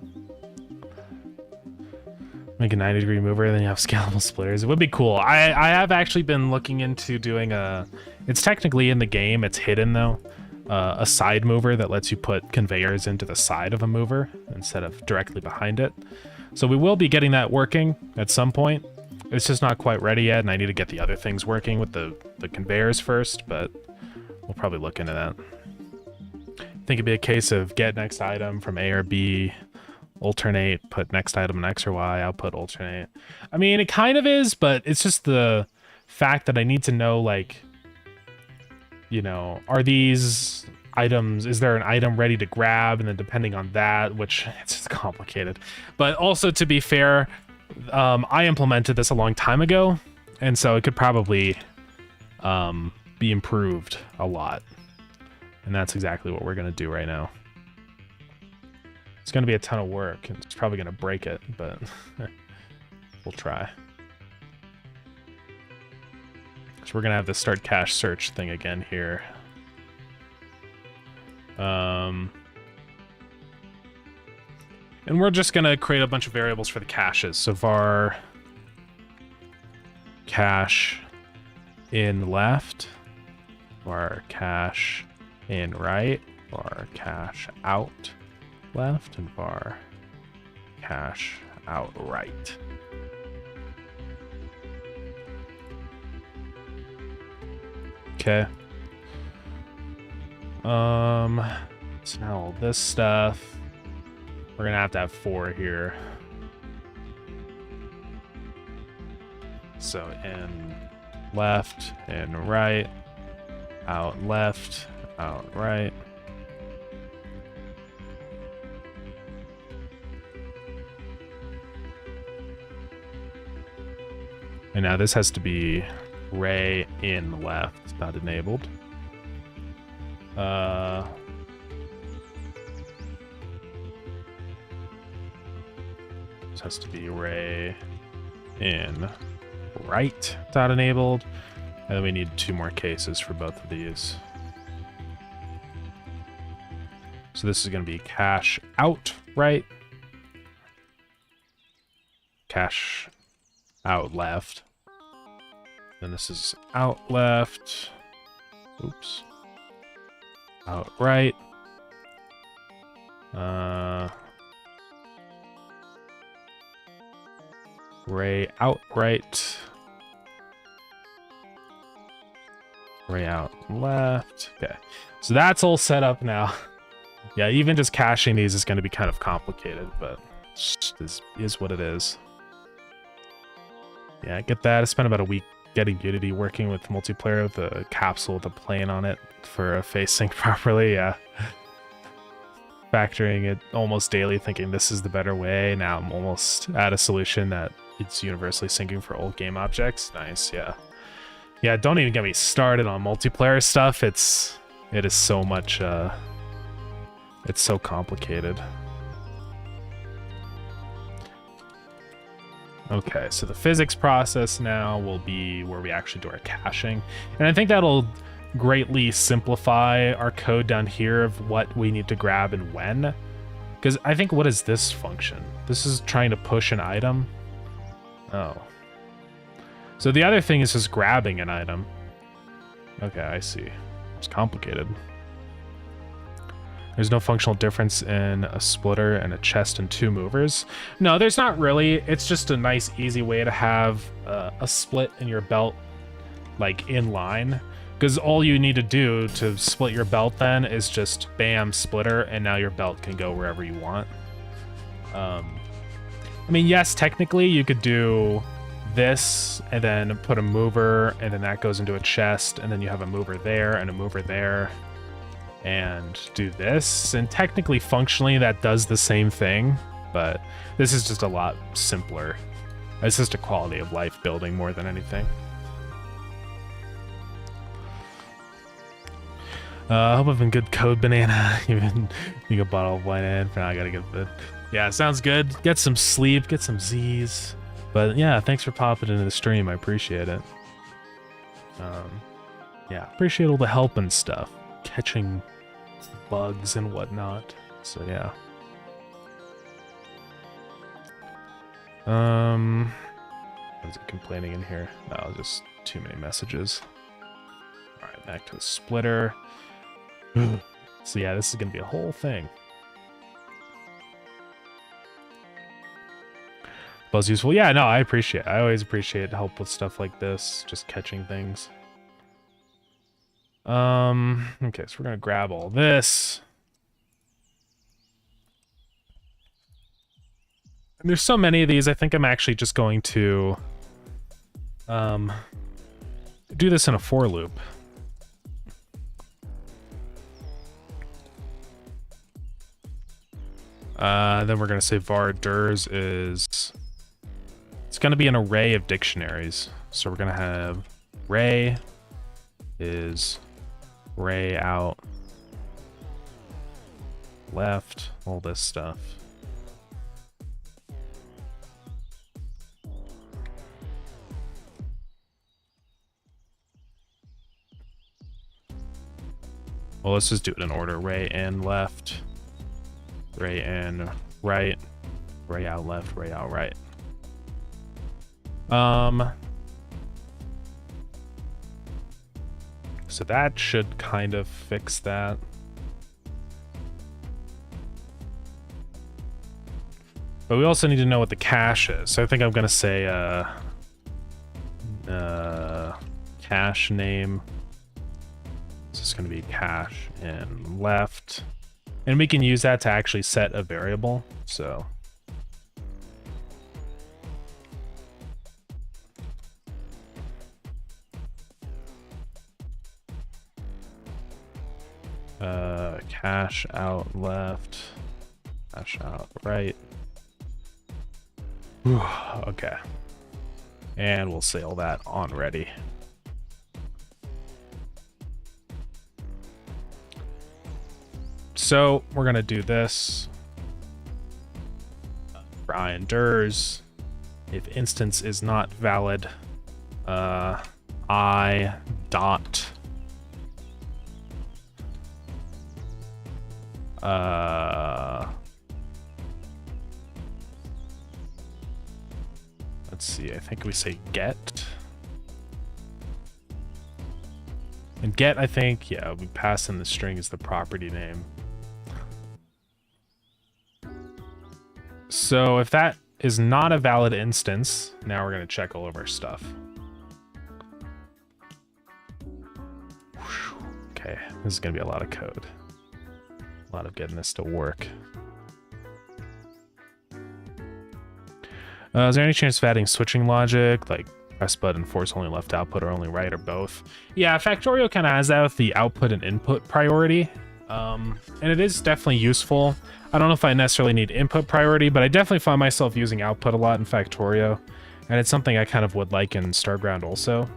Make a 90-degree mover, then you have scalable splitters. It would be cool. I have actually been looking into doing a... It's technically in the game. It's hidden, though. A side mover that lets you put conveyors into the side of a mover instead of directly behind it. So we will be getting that working at some point. It's just not quite ready yet, and I need to get the other things working with the conveyors first, but we'll probably look into that. I think it'd be a case of get next item from A or B, alternate, put next item in X or Y, output alternate. I mean, it kind of is, but it's just the fact that I need to know, like, you know, are these items, is there an item ready to grab? And then depending on that, which it's just complicated. But also, to be fair, I implemented this a long time ago, and so it could probably be improved a lot. And that's exactly what we're going to do right now. It's going to be a ton of work, and it's probably going to break it, but we'll try. So we're going to have the start cache search thing again here. And we're just going to create a bunch of variables for the caches. So var cache in left, var cache in right, var cache out left, and var cache out right. Okay. So now all this stuff, we're gonna have to have 4 here. So in left, in right, out left, out right. And now this has to be ray in left, not enabled. This has to be ray in right, dot enabled. And then we need 2 more cases for both of these. So this is going to be cache out right, cache out left. Then this is out left. Oops. Out right. Ray out right. Ray out left. Okay. So that's all set up now. Yeah, even just caching these is going to be kind of complicated, but this is what it is. Yeah, I get that. I spent about a week getting Unity working with multiplayer, the capsule with the plane on it for a face sync properly. Yeah. Factoring it almost daily, thinking this is the better way. Now I'm almost at a solution that it's universally syncing for old game objects. Nice, yeah. Yeah, don't even get me started on multiplayer stuff. It is so much, it's so complicated. Okay, so the physics process now will be where we actually do our caching. And I think that'll greatly simplify our code down here of what we need to grab and when. Because I think, what is this function? This is trying to push an item. Oh. So the other thing is just grabbing an item. Okay, I see. It's complicated. There's no functional difference in a splitter and a chest and 2 movers. No, there's not really. It's just a nice, easy way to have a split in your belt, like, in line. Because all you need to do to split your belt then is just bam, splitter, and now your belt can go wherever you want. I mean, yes, technically you could do this and then put a mover, and then that goes into a chest, and then you have a mover there and a mover there. And do this, and technically functionally that does the same thing, but this is just a lot simpler. It's just a quality of life building more than anything. I hope I've been good code, Banana. Even you a bottle of wine in for now. I gotta get the... Yeah, sounds good. Get some sleep, get some Z's. But yeah, thanks for popping into the stream. I appreciate it. Yeah, appreciate all the help and stuff. Catching bugs and whatnot. So yeah. Was it complaining in here? No, just too many messages. Alright, back to the splitter. So yeah, this is gonna be a whole thing. Buzz useful. Yeah, no, I always appreciate help with stuff like this, just catching things. Okay, so we're gonna grab all this. And there's so many of these, I think I'm actually just going to do this in a for loop. Then we're gonna say var ders is, it's gonna be an array of dictionaries. So we're gonna have array is array out left, all this stuff. Well, let's just do it in order. Array and left, array and right, array out left, array out right. So that should kind of fix that. But we also need to know what the cache is. So I think I'm gonna say cache name. This is gonna be cache and left. And we can use that to actually set a variable. So cache out left, cache out right. Whew, okay. And we'll say all that on ready. So we're gonna do this. Brian Ders, if instance is not valid, I dot let's see, I think we say get. And get, I think, yeah, we pass in the string as the property name. So if that is not a valid instance, now we're going to check all of our stuff. Okay, this is going to be a lot of code. A lot of getting this to work. Is there any chance of adding switching logic, like press button, force only left output, or only right, or both? Yeah, Factorio kind of has that with the output and input priority. And it is definitely useful. I don't know if I necessarily need input priority, but I definitely find myself using output a lot in Factorio. And it's something I kind of would like in Starground also.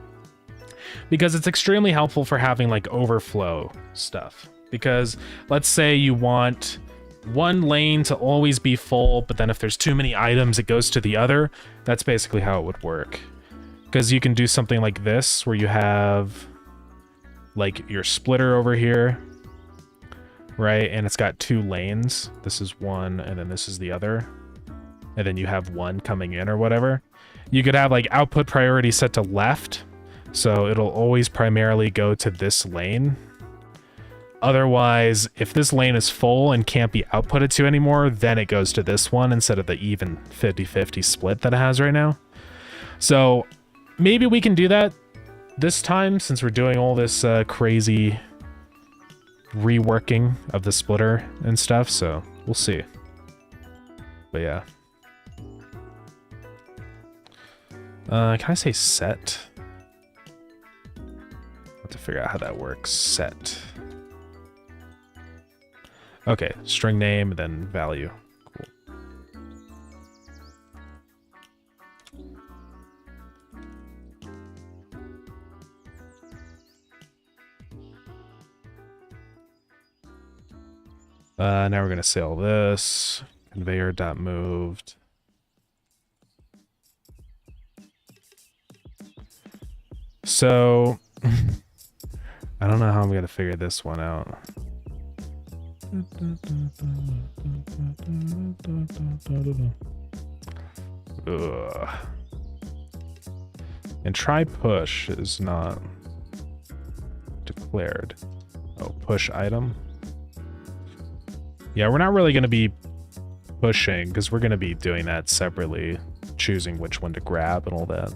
Because it's extremely helpful for having like overflow stuff. Because let's say you want one lane to always be full, but then if there's too many items, it goes to the other. That's basically how it would work. Because you can do something like this, where you have like your splitter over here, right? And it's got two lanes. This is one, and then this is the other. And then you have one coming in or whatever. You could have like output priority set to left, so it'll always primarily go to this lane. Otherwise, if this lane is full and can't be outputted to anymore, then it goes to this one instead of the even 50-50 split that it has right now. So maybe we can do that this time, since we're doing all this crazy reworking of the splitter and stuff, so we'll see. But yeah. Can I say set? I have to figure out how that works. Set. Okay, string name, then value. Cool. Now we're gonna say all this. Conveyor.moved. So I don't know how I'm gonna figure this one out. Ugh. And try push is not declared. Oh, push item. Yeah, we're not really going to be pushing because we're going to be doing that separately, choosing which one to grab and all that.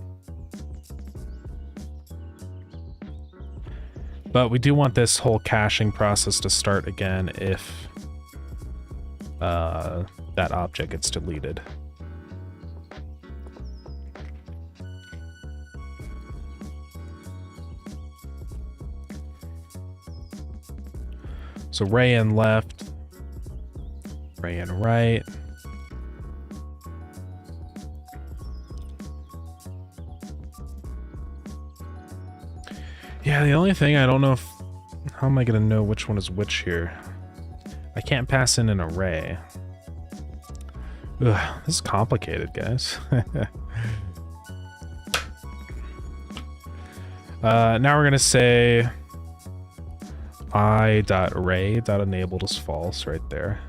But we do want this whole caching process to start again if that object gets deleted. So Ray in left, Ray in right. Yeah, the only thing I don't know if... How am I going to know which one is which here? I can't pass in an array. Ugh, this is complicated, guys. Now we're going to say i.array.enabled is false right there.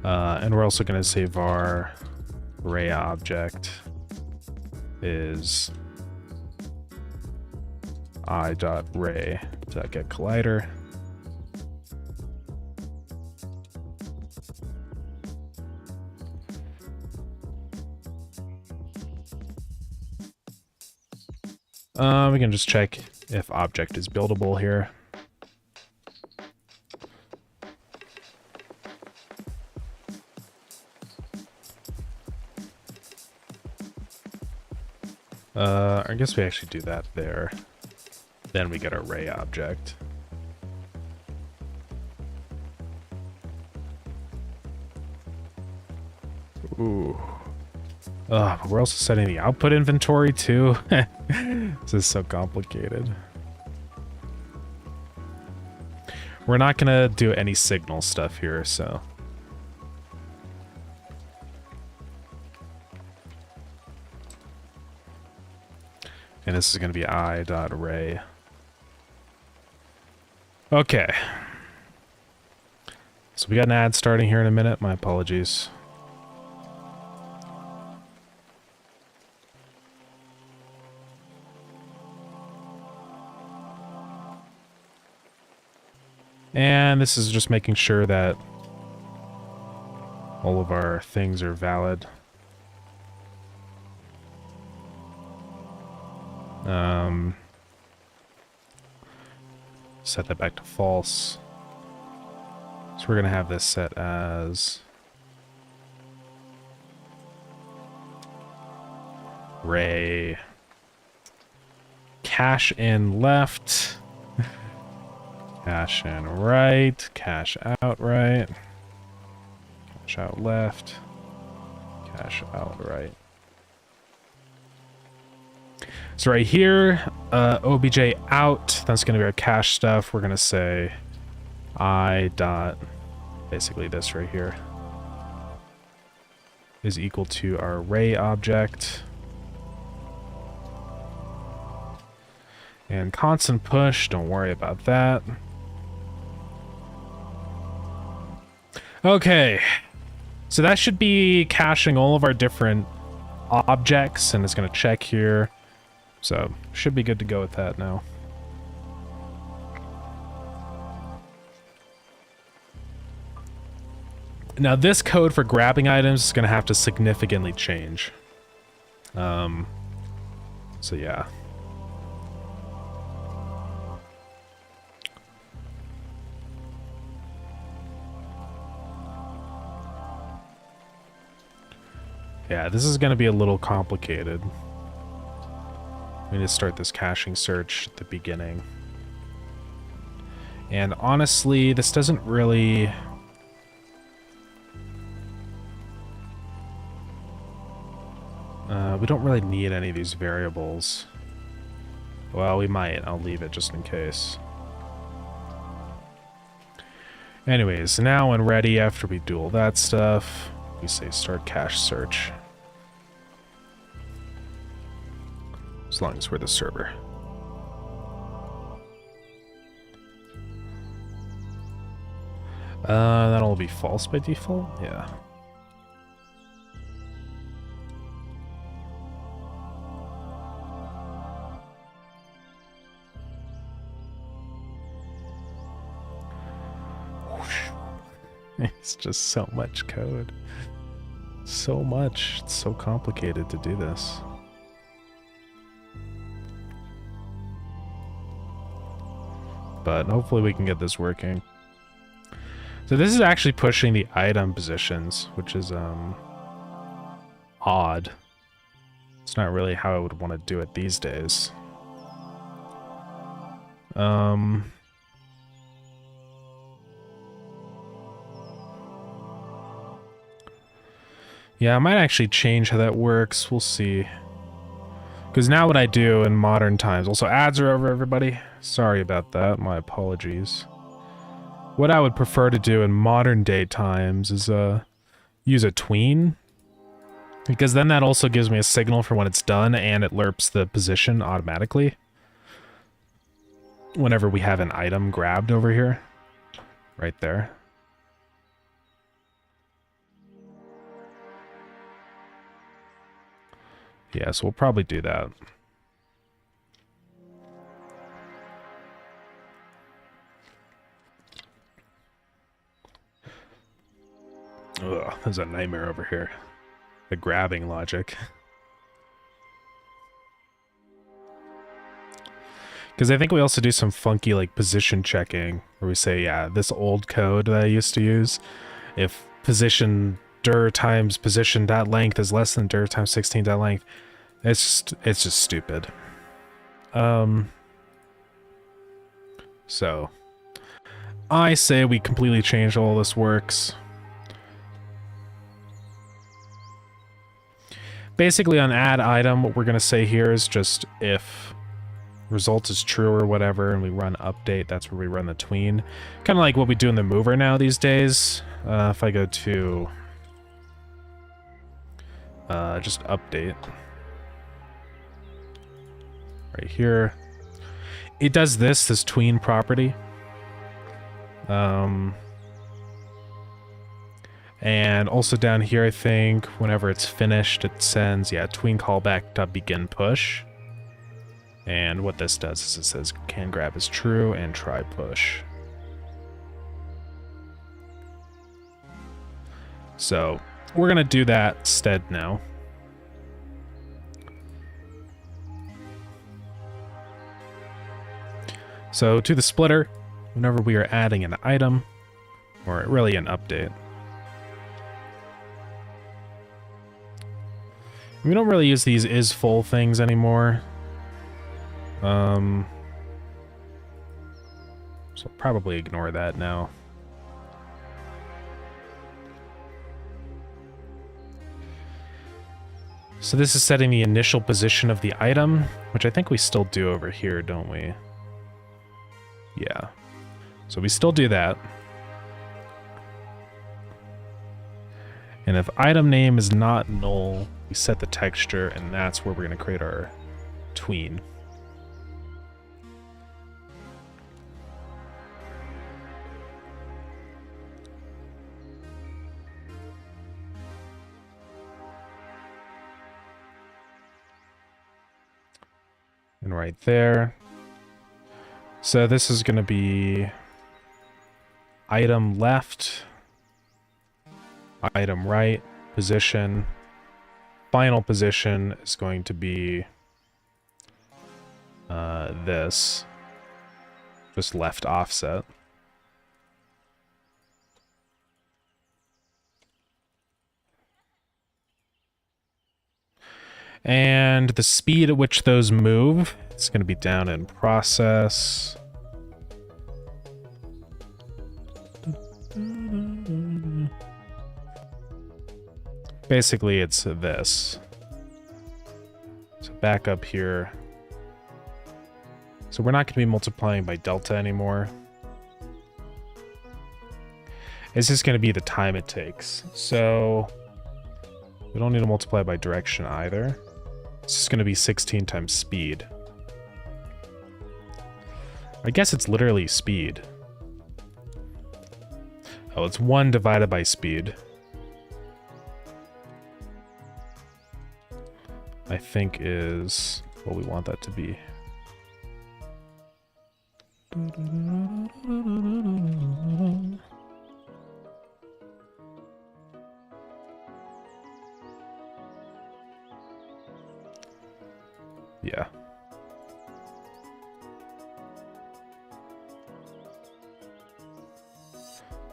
And we're also going to say var array object is i.array.getCollider. We can just check if object is buildable here. I guess we actually do that there. Then we get our array object. Ooh. But we're also setting the output inventory too. This is so complicated. We're not gonna do any signal stuff here, so. And this is gonna be i.array. Okay. So we got an ad starting here in a minute. My apologies. And this is just making sure that all of our things are valid. Set that back to false. So we're going to have this set as array cache in left. Cache in right, cache out right, cache out left, cache out right. So right here, obj out, that's going to be our cache stuff. We're going to say I dot, basically this right here, is equal to our array object. And constant push, don't worry about that. Okay, so that should be caching all of our different objects, and it's going to check here. So, should be good to go with that now. Now, this code for grabbing items is going to have to significantly change. So, yeah. Yeah, this is going to be a little complicated. We need to start this caching search at the beginning. And honestly, this doesn't really... we don't really need any of these variables. Well, we might. I'll leave it just in case. Anyways, now when ready, after we do all that stuff, we say start cache search. as long as we're the server. That'll be false by default? Yeah. It's just so much code. So much. It's so complicated to do this. But hopefully we can get this working. So this is actually pushing the item positions, which is odd. It's not really how I would want to do it these days. Yeah, I might actually change how that works. We'll see. Because now what I do in modern times... Also, ads are over, everybody. Sorry about that. My apologies. What I would prefer to do in modern day times is use a tween. Because then that also gives me a signal for when it's done, and it lerps the position automatically. Whenever we have an item grabbed over here. Right there. Yeah, so we'll probably do that. Ugh, there's a nightmare over here. The grabbing logic. Because I think we also do some funky, like, position checking, where we say, yeah, this old code that I used to use, if position dir times position dot length is less than dir times 16 dot length, it's just stupid. So I say we completely change all this works. Basically on add item, what we're gonna say here is just if result is true or whatever, and we run update, that's where we run the tween. Kind of like what we do in the mover now these days. If I go to just update right here, it does this tween property. And also down here, I think whenever it's finished, it sends, yeah, tween callback.begin push. And what this does is it says can grab is true and try push. So we're gonna do that instead now. So to the splitter, whenever we are adding an item, or really an update, we don't really use these is full things anymore. So probably ignore that now. So this is setting the initial position of the item, which I think we still do over here, don't we? Yeah. So we still do that. And if item name is not null, we set the texture, and that's where we're going to create our tween. And right there. So this is going to be item left, item right, position. Final position is going to be this, just left offset. And the speed at which those move, it's going to be down in process. Basically, it's this. So back up here. So we're not going to be multiplying by delta anymore. It's just going to be the time it takes. So we don't need to multiply by direction either. It's just going to be 16 times speed. I guess it's literally speed. Oh, it's 1 divided by speed. I think is what we want that to be. Yeah.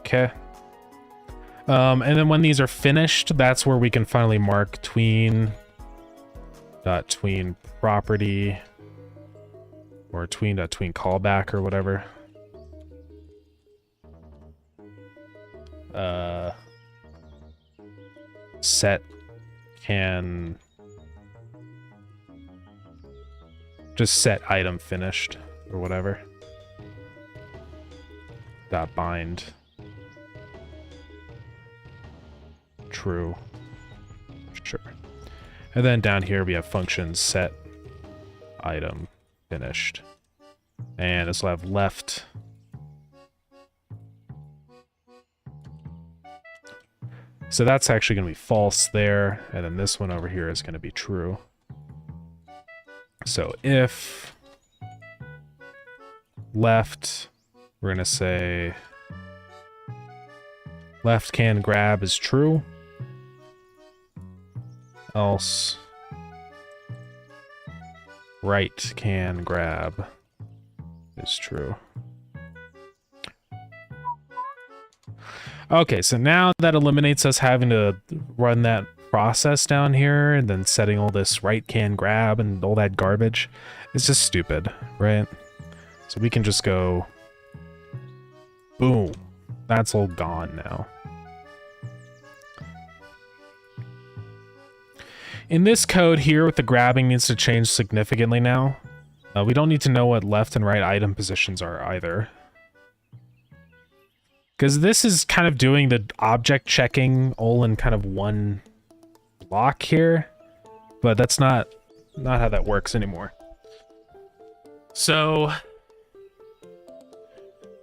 Okay. And then when these are finished, that's where we can finally mark tween property or tween callback or whatever. Set can just set item finished or whatever. Dot bind true. Sure. And then down here we have function set item finished. And this will have left. So that's actually going to be false there. And then this one over here is going to be true. So if left, we're going to say left can grab is true. Else right can grab is true. Okay, so now that eliminates us having to run that process down here and then setting all this right can grab and all that garbage. It's just stupid, right? So we can just go boom. That's all gone now. In this code here with the grabbing needs to change significantly now. We don't need to know what left and right item positions are either. Because this is kind of doing the object checking all in kind of one block here, but that's not how that works anymore. So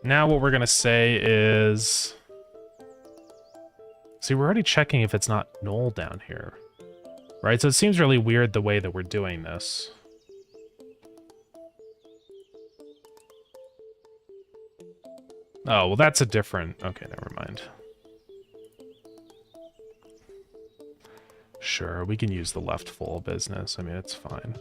now what we're gonna say is, see, we're already checking if it's not null down here, right? So it seems really weird the way that we're doing this. Oh, well, that's a different... Okay, never mind. Sure, we can use the left full business. I mean, it's fine.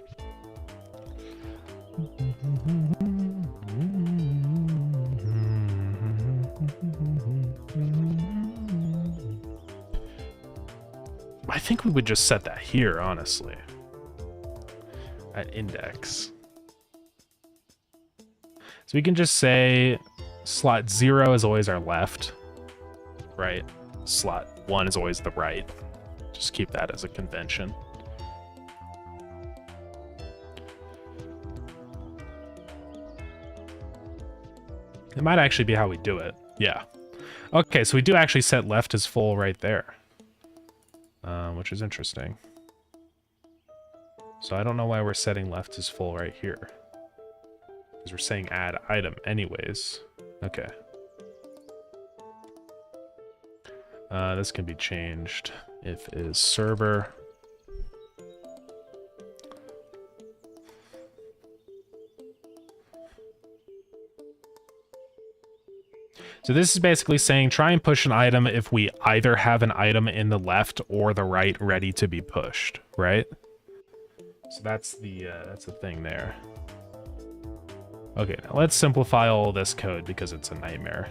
I think we would just set that here, honestly. At index. So we can just say... Slot 0 is always our left, right? Slot 1 is always the right. Just keep that as a convention. It might actually be how we do it. Yeah. Okay, so we do actually set left as full right there. Which is interesting. So I don't know why we're setting left as full right here. Because we're saying add item anyways. Okay. This can be changed. If is server. So this is basically saying try and push an item if we either have an item in the left or the right ready to be pushed, right? So that's the thing there. Okay, now let's simplify all this code because it's a nightmare.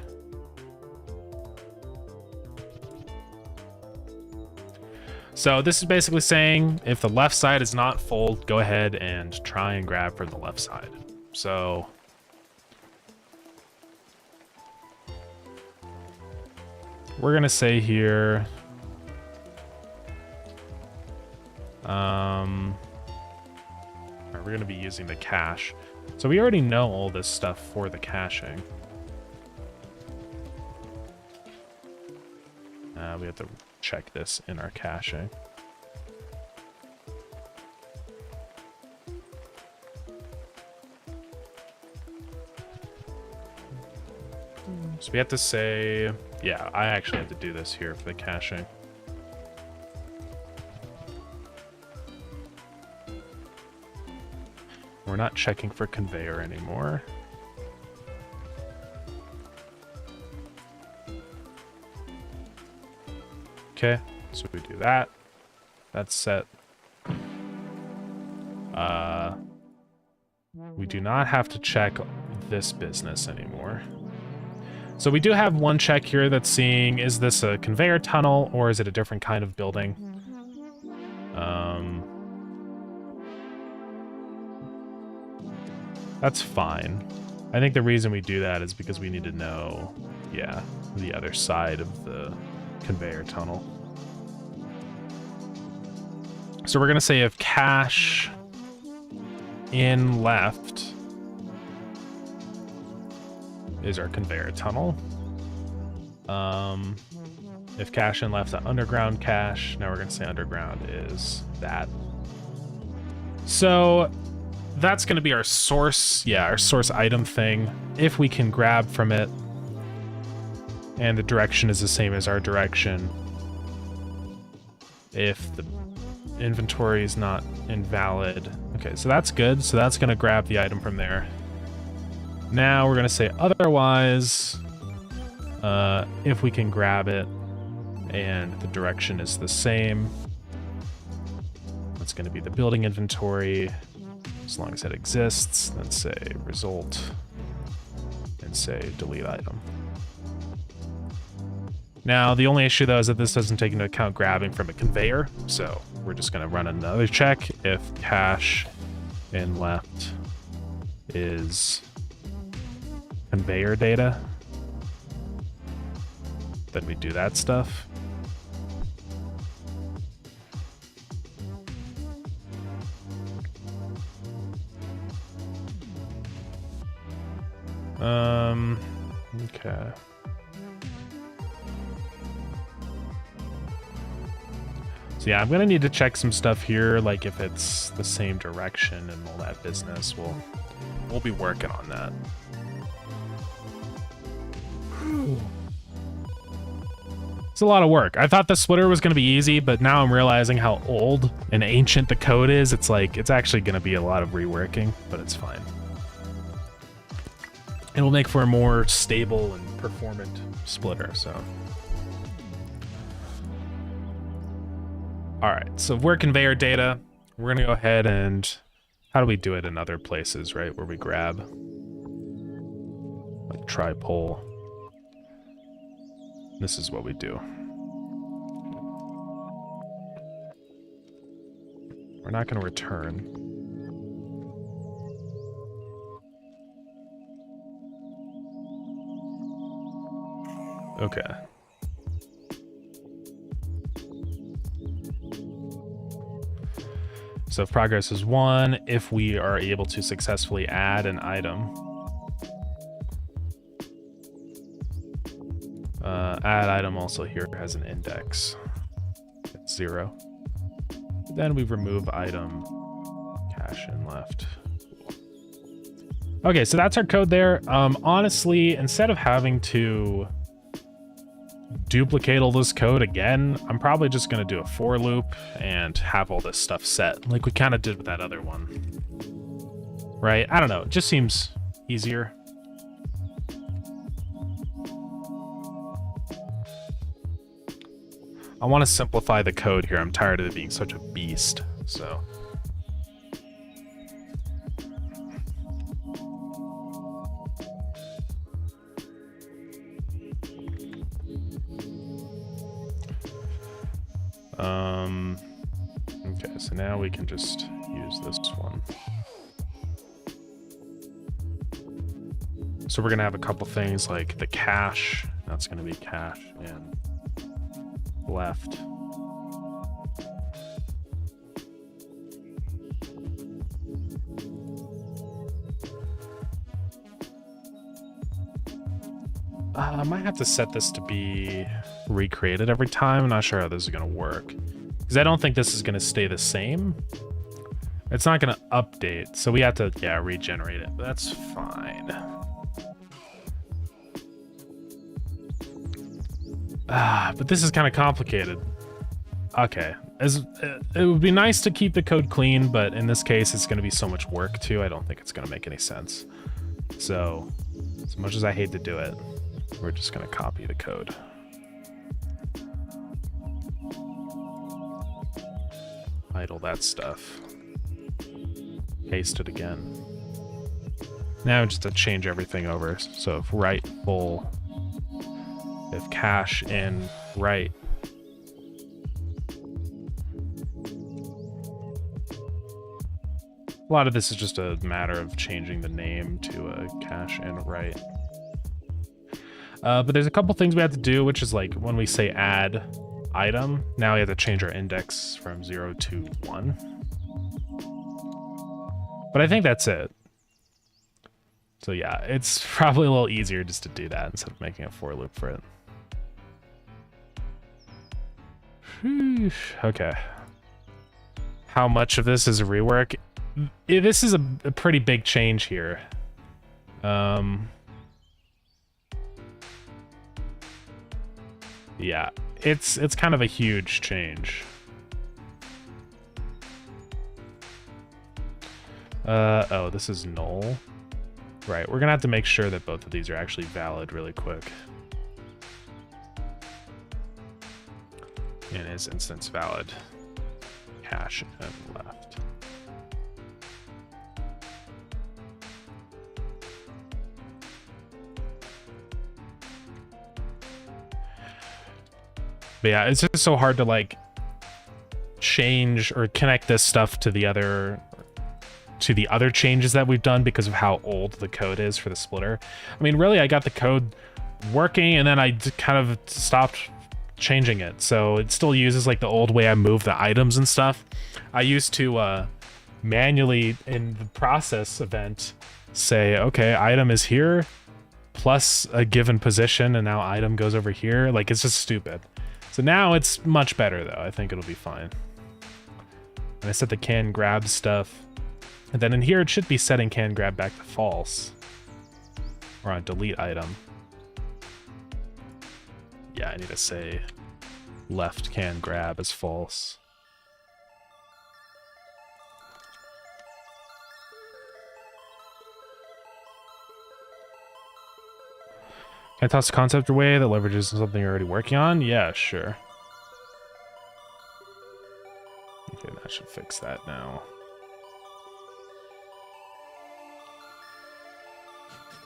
So this is basically saying if the left side is not full, go ahead and try and grab for the left side. So we're gonna say here, we're gonna be using the cache. So we already know all this stuff for the caching. We have to check this in our caching. So we have to say, yeah, I actually have to do this here for the caching. We're not checking for conveyor anymore. Okay, so we do that. That's set. We do not have to check this business anymore. So we do have one check here that's seeing, is this a conveyor tunnel or is it a different kind of building? That's fine. I think the reason we do that is because we need to know, yeah, the other side of the conveyor tunnel. So we're going to say if cache in left is our conveyor tunnel. If cache in left, the underground cache. Now we're going to say underground is that. So that's going to be our source. Yeah, our source item thing. If we can grab from it and the direction is the same as our direction. If the inventory is not invalid. Okay, so that's good. So that's going to grab the item from there. Now we're going to say otherwise, if we can grab it and the direction is the same. That's going to be the building inventory. As long as it exists, then say result and say delete item. Now, the only issue though is that this doesn't take into account grabbing from a conveyor. So we're just going to run another check. If cache in left is conveyor data, then we do that stuff. Okay. So yeah, I'm gonna need to check some stuff here, like if it's the same direction and all that business. We'll be working on that. It's a lot of work. I thought the splitter was gonna be easy, but now I'm realizing how old and ancient the code is. It's like, it's actually gonna be a lot of reworking, but it's fine. It'll make for a more stable and performant splitter, so. All right, so if we're conveyor data, we're gonna go ahead and, how do we do it in other places, right? Where we grab, like try pull. This is what we do. We're not gonna return. Okay. So if progress is 1, if we are able to successfully add an item. Add item also here has an index. It's 0. Then we remove item, cache in left. Okay, so that's our code there. Honestly, instead of having to duplicate all this code again, I'm probably just going to do a for loop and have all this stuff set like we kind of did with that other one, right? I don't know, it just seems easier. I want to simplify the code here. I'm tired of it being such a beast, so. Okay, so now we can just use this one. So we're gonna have a couple things like the cache. That's gonna be cache and left. I might have to set this to be recreated every time. I'm not sure how this is going to work, because I don't think this is going to stay the same. It's not going to update, so we have to, yeah, regenerate it. But that's fine. But this is kind of complicated. Okay, it would be nice to keep the code clean, but in this case, it's going to be so much work too. I don't think it's going to make any sense. So, as much as I hate to do it, we're just going to copy the code. Idle that stuff. Paste it again. Now just to change everything over. So if right full, if cache in right. A lot of this is just a matter of changing the name to a cache in right. But there's a couple things we have to do, which is like when we say add item, now we have to change our index from 0 to 1. But I think that's it. So yeah, it's probably a little easier just to do that instead of making a for loop for it. Okay. How much of this is a rework? This is a pretty big change here. Yeah, it's kind of a huge change. Oh, this is null. Right, we're gonna have to make sure that both of these are actually valid really quick. And is instance valid? Cache and left. But yeah, it's just so hard to like change or connect this stuff to the other changes that we've done because of how old the code is for the splitter. I mean, really, I got the code working and then I kind of stopped changing it. So it still uses like the old way I move the items and stuff. I used to manually in the process event say, okay, item is here plus a given position and now item goes over here. Like, it's just stupid. So now it's much better though. I think it'll be fine. And I set the can grab stuff. And then in here, it should be setting can grab back to false. Or on delete item. Yeah, I need to say left can grab as false. Can I toss a concept away that leverages something you're already working on? Yeah, sure. Okay, that should fix that now.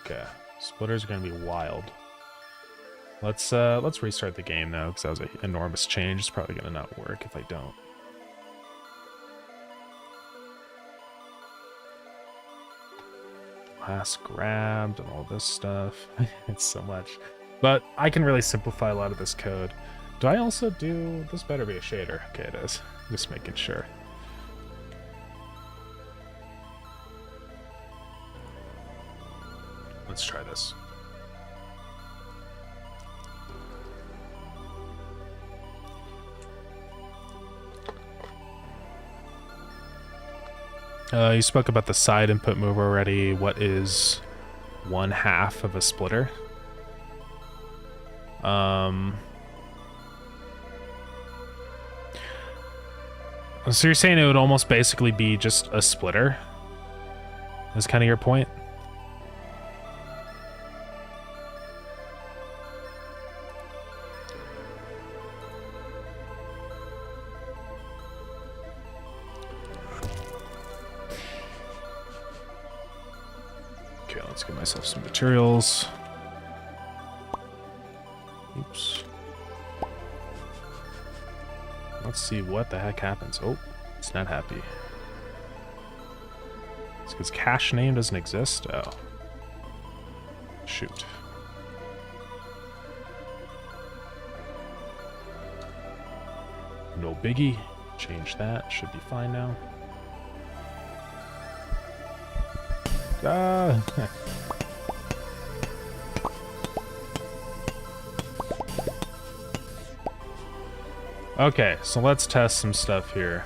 Okay, splitters are gonna be wild. Let's restart the game though, because that was an enormous change. It's probably gonna not work if I don't. Last grabbed and all this stuff. It's so much. But I can really simplify a lot of this code. Do I also do... This better be a shader. Okay, it is. Just making sure. Let's try this. You spoke about the side input mover already. What is 1/2 of a splitter? So you're saying it would almost basically be just a splitter? Is kind of your point? Okay, let's get myself some materials. Oops. Let's see what the heck happens. Oh, it's not happy. It's because cache name doesn't exist? Oh. Shoot. No biggie. Change that. Should be fine now. Ah. Okay, so let's test some stuff here.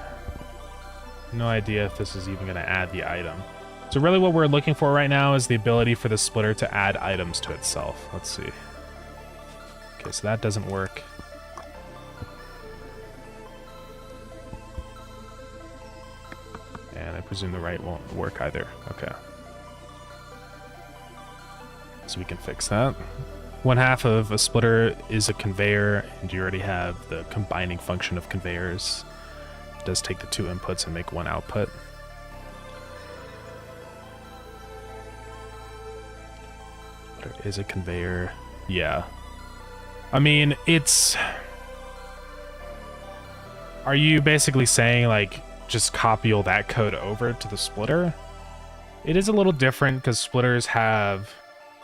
No idea if this is even going to add the item. So really what we're looking for right now is the ability for the splitter to add items to itself. Let's see. Okay, so that doesn't work. And I presume the right won't work either. Okay. So we can fix that. One half of a splitter is a conveyor, and you already have the combining function of conveyors. It does take the two inputs and make one output. There is a conveyor. Yeah. I mean, it's... Are you basically saying, like, just copy all that code over to the splitter? It is a little different because splitters have...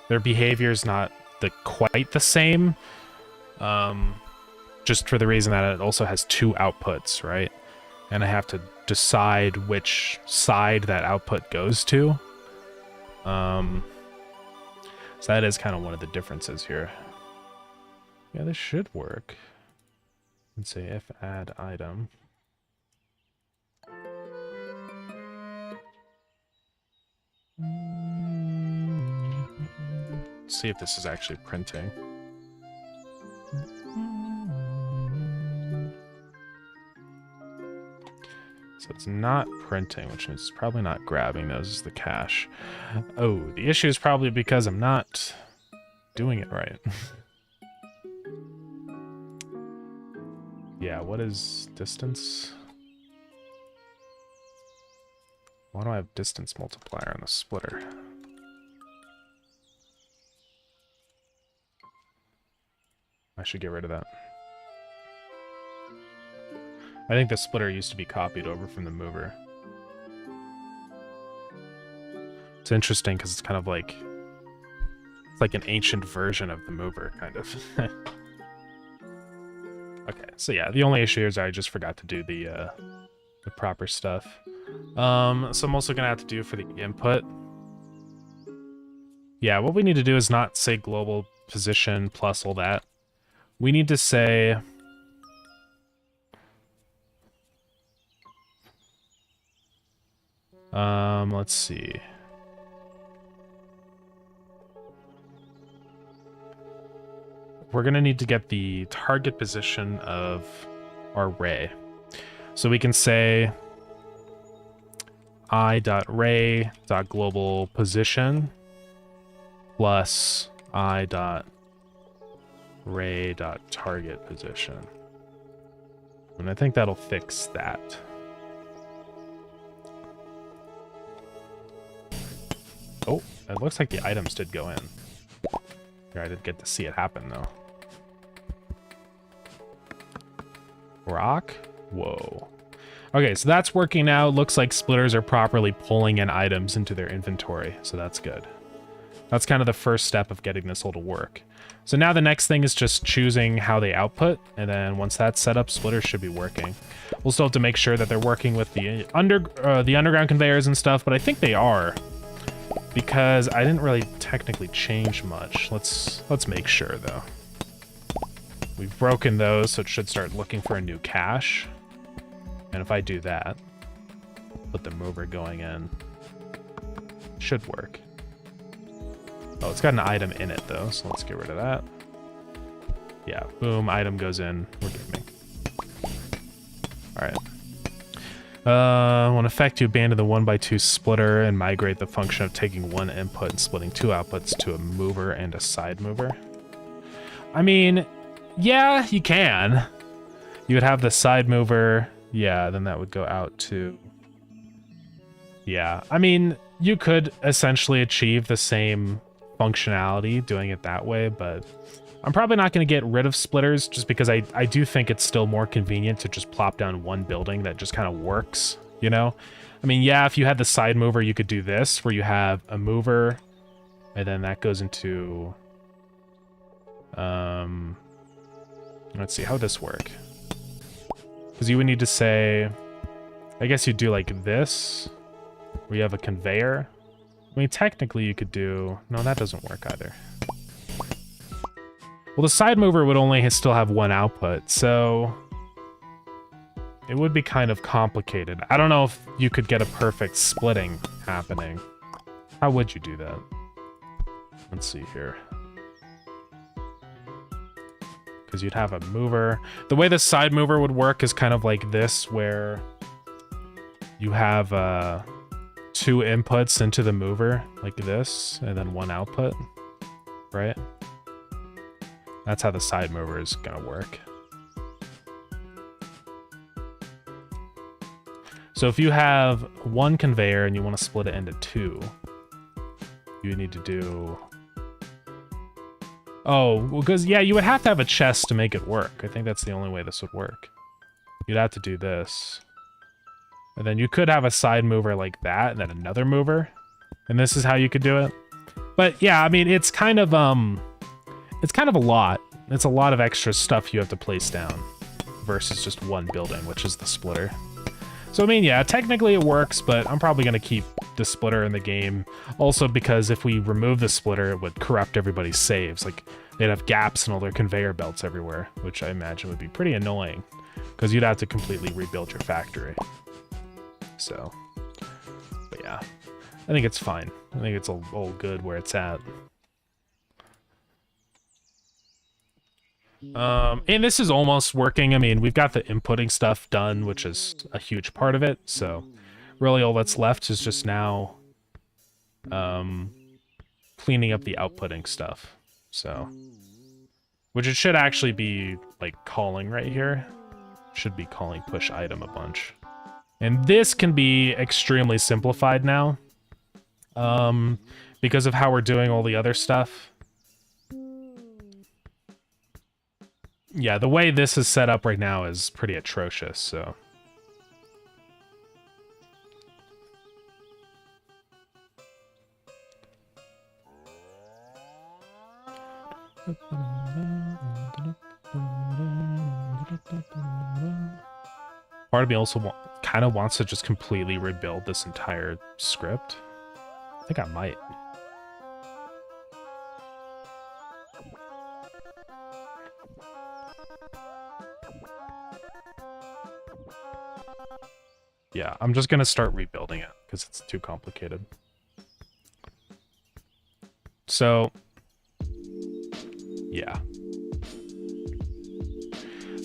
Their behavior is not quite the same. Just for the reason that it also has two outputs, right? And I have to decide which side that output goes to. So that is kind of one of the differences here. Yeah, this should work. Let's say if add item. Let's see if this is actually printing. So it's not printing, which means it's probably not grabbing those as the cache. Oh, the issue is probably because I'm not doing it right. Yeah, what is distance? Why do I have distance multiplier on the splitter? I should get rid of that. I think the splitter used to be copied over from the mover. It's interesting because it's kind of like... It's like an ancient version of the mover, kind of. Okay, so yeah, the only issue is I just forgot to do the proper stuff. So I'm also gonna have to do for the input. Yeah, what we need to do is not say global position plus all that. We need to say... let's see. We're gonna need to get the target position of our ray. So we can say i.ray.global position plus i.ray.target position. And I think that'll fix that. Oh, it looks like the items did go in. Here, I didn't get to see it happen, though. Rock? Whoa. Okay, so that's working now. Looks like splitters are properly pulling in items into their inventory, so that's good. That's kind of the first step of getting this all to work. So now the next thing is just choosing how they output, and then once that's set up, splitters should be working. We'll still have to make sure that they're working with the underground conveyors and stuff, but I think they are. Because I didn't really technically change much. Let's make sure, though. We've broken those, so it should start looking for a new cache. And if I do that, put the mover going in, should work. Oh, it's got an item in it, though, so let's get rid of that. Yeah, boom, item goes in. We're good, me. All right. When effect, you abandon the 1x2 splitter and migrate the function of taking one input and splitting two outputs to a mover and a side mover. I mean, yeah, you can. You would have the side mover. Yeah, then that would go out to... Yeah, I mean, you could essentially achieve the same functionality doing it that way, but I'm probably not going to get rid of splitters just because I do think it's still more convenient to just plop down one building that just kind of works, you know? I mean, yeah, if you had the side mover, you could do this, where you have a mover, and then that goes into... let's see, how would this work? Because you would need to say... I guess you'd do like this, where you have a conveyor. I mean, technically you could do... No, that doesn't work either. Well, the side mover would only still have one output, so it would be kind of complicated. I don't know if you could get a perfect splitting happening. How would you do that? Let's see here. because you'd have a mover. The way the side mover would work is kind of like this, where you have 2 inputs into the mover, like this, and then 1 output, right? That's how the side mover is gonna work. So if you have 1 conveyor and you want to split it into 2, you need to do... Oh, because, yeah, you would have to have a chest to make it work. I think that's the only way this would work. You'd have to do this. And then you could have a side mover like that, and then another mover. And this is how you could do it. But, yeah, I mean, it's kind of a lot. It's a lot of extra stuff you have to place down versus just 1 building, which is the splitter. So, I mean, yeah, technically it works, but I'm probably going to keep the splitter in the game. Also, because if we remove the splitter, it would corrupt everybody's saves. Like, they'd have gaps in all their conveyor belts everywhere, which I imagine would be pretty annoying, because you'd have to completely rebuild your factory. So, but yeah, I think it's fine. I think it's all good where it's at. And this is almost working. I mean, we've got the inputting stuff done, which is a huge part of it. So really all that's left is just now cleaning up the outputting stuff. So, which it should actually be like calling right here. Should be calling push item a bunch. And this can be extremely simplified now because of how we're doing all the other stuff. Yeah, the way this is set up right now is pretty atrocious, so... Part of me also kind of wants to just completely rebuild this entire script. I think I might. Yeah, I'm just gonna start rebuilding it because it's too complicated. So, yeah.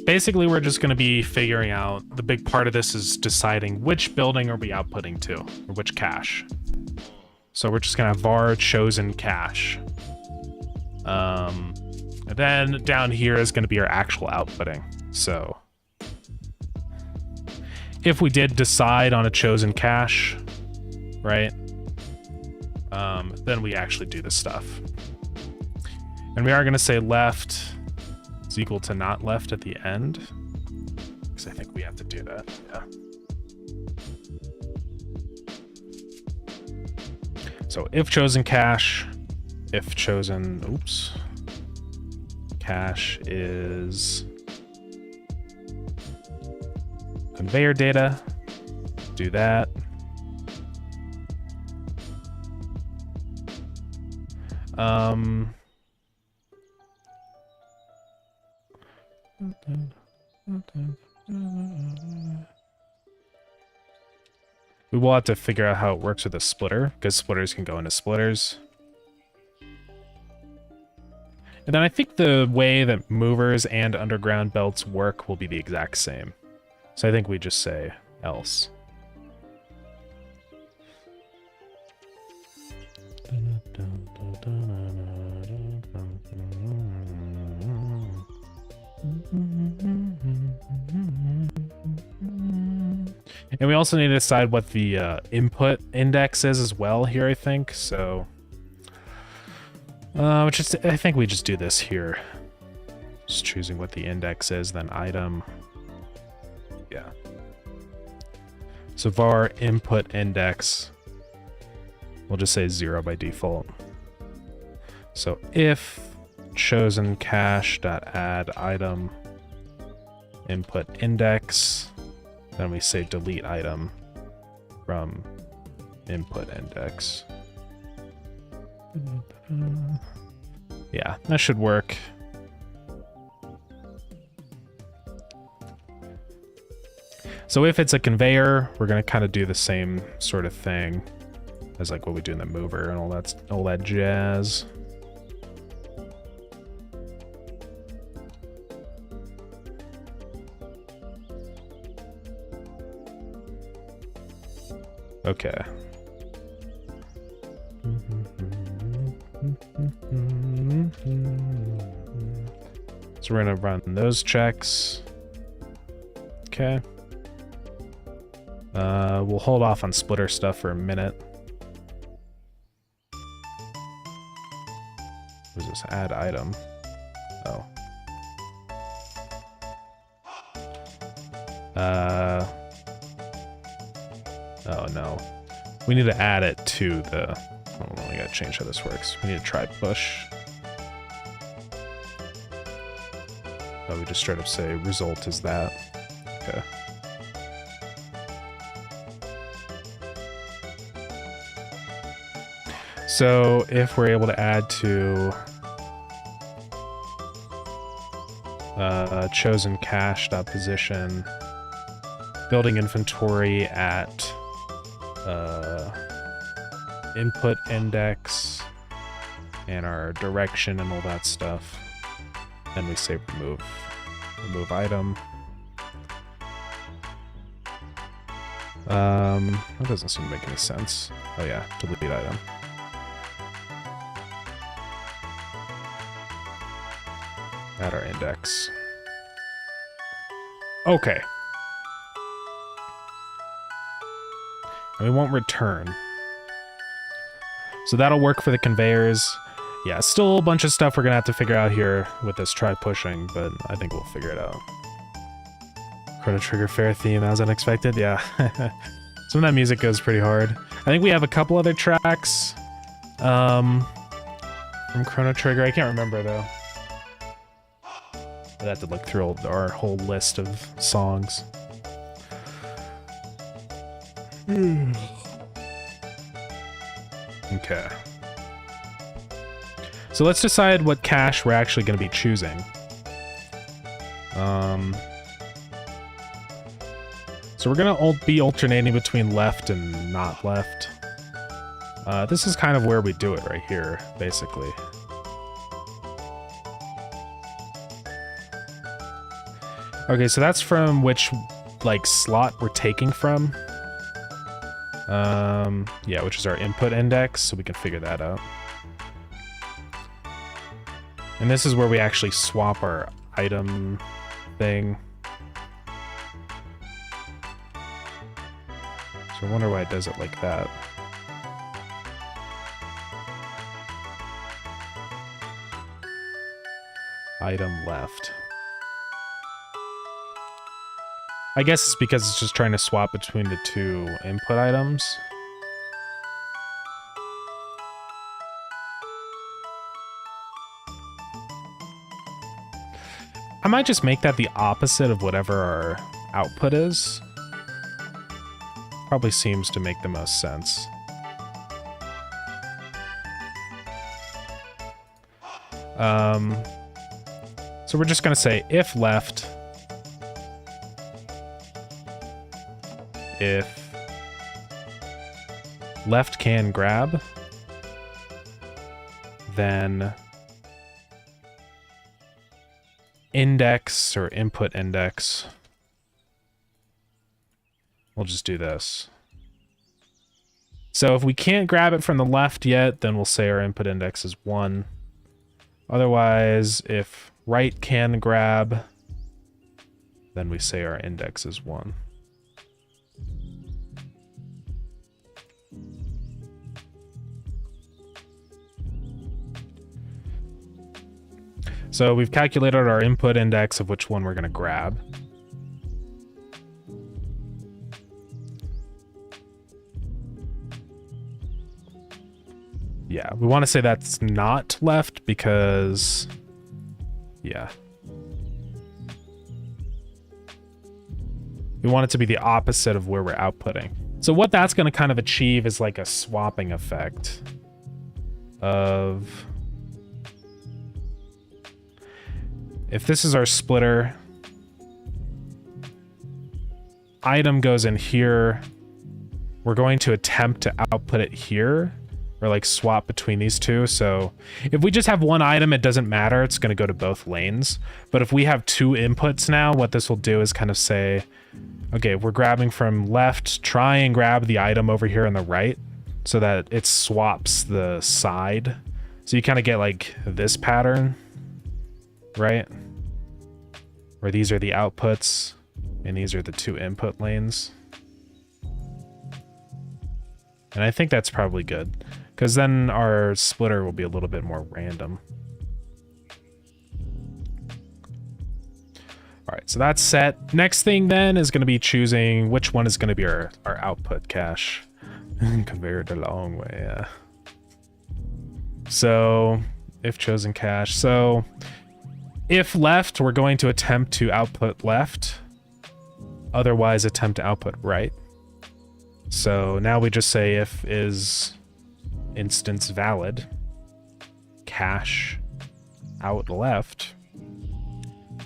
Basically, we're just gonna be figuring out, the big part of this is deciding which building are we outputting to, or which cache. So we're just gonna have var chosen cache. And then down here is gonna be our actual outputting. So if we did decide on a chosen cache, right, then we actually do the stuff. And we are going to say left is equal to not left at the end, because I think we have to do that, yeah. So if chosen cache, if chosen, oops, cache is conveyor data, do that. We will have to figure out how it works with a splitter, because splitters can go into splitters. And then I think the way that movers and underground belts work will be the exact same. So I think we just say else. And we also need to decide what the input index is as well here, I think. So, which is, I think we just do this here. Just choosing what the index is, then item. Yeah. So var input index, we'll just say 0 by default. So if chosen cache dot add item input index, then we say delete item from input index. Yeah, that should work. So if it's a conveyor, we're gonna kind of do the same sort of thing as like what we do in the mover and all that jazz. Okay. So we're gonna run those checks. Okay. We'll hold off on splitter stuff for a minute. What is this? Add item. Oh. Oh no. We need to add it to the... Hold on, we gotta change how this works. We need to try push. Oh, we just straight up say result is that. Okay. So if we're able to add to chosen cache dot position, building inventory at input index and our direction and all that stuff, then we say remove item. That doesn't seem to make any sense. Oh yeah, delete item. At our index. Okay. And we won't return. So that'll work for the conveyors. Yeah, still a bunch of stuff we're gonna have to figure out here with this try pushing, but I think we'll figure it out. Chrono Trigger fair theme as unexpected, yeah. Some of that music goes pretty hard. I think we have a couple other tracks from Chrono Trigger. I can't remember though. I'd have to look through our whole list of songs. Okay. So let's decide what cache we're actually going to be choosing. So we're going to be alternating between left and not left. This is kind of where we do it right here, basically. Okay, so that's from which, like, slot we're taking from. Yeah, which is our input index, so we can figure that out. And this is where we actually swap our item thing. So I wonder why it does it like that. Item left. I guess it's because it's just trying to swap between the two input items. I might just make that the opposite of whatever our output is. Probably seems to make the most sense. So we're just gonna say if left, if left can grab, then index or input index. We'll just do this. So if we can't grab it from the left yet, then we'll say our input index is 1. Otherwise, if right can grab, then we say our index is 1. So we've calculated our input index of which one we're going to grab. Yeah, we want to say that's not left because, yeah. We want it to be the opposite of where we're outputting. So what that's going to kind of achieve is like a swapping effect of... If this is our splitter, item goes in here, we're going to attempt to output it here, or like swap between these two. So if we just have one item, it doesn't matter, it's going to go to both lanes. But if we have two inputs now, what this will do is kind of say, Okay, we're grabbing from left. Try and grab the item over here on the right so that it swaps the side. So you kind of get like this pattern, right? Where these are the outputs and these are the 2 input lanes. And I think that's probably good, because then our splitter will be a little bit more random. All right, so that's set. Next thing then is going to be choosing which one is going to be our output cache. Conveyor the long way, yeah. So, if chosen cache. So, if left, we're going to attempt to output left. Otherwise, attempt to output right. So now we just say if is instance valid, cache out left,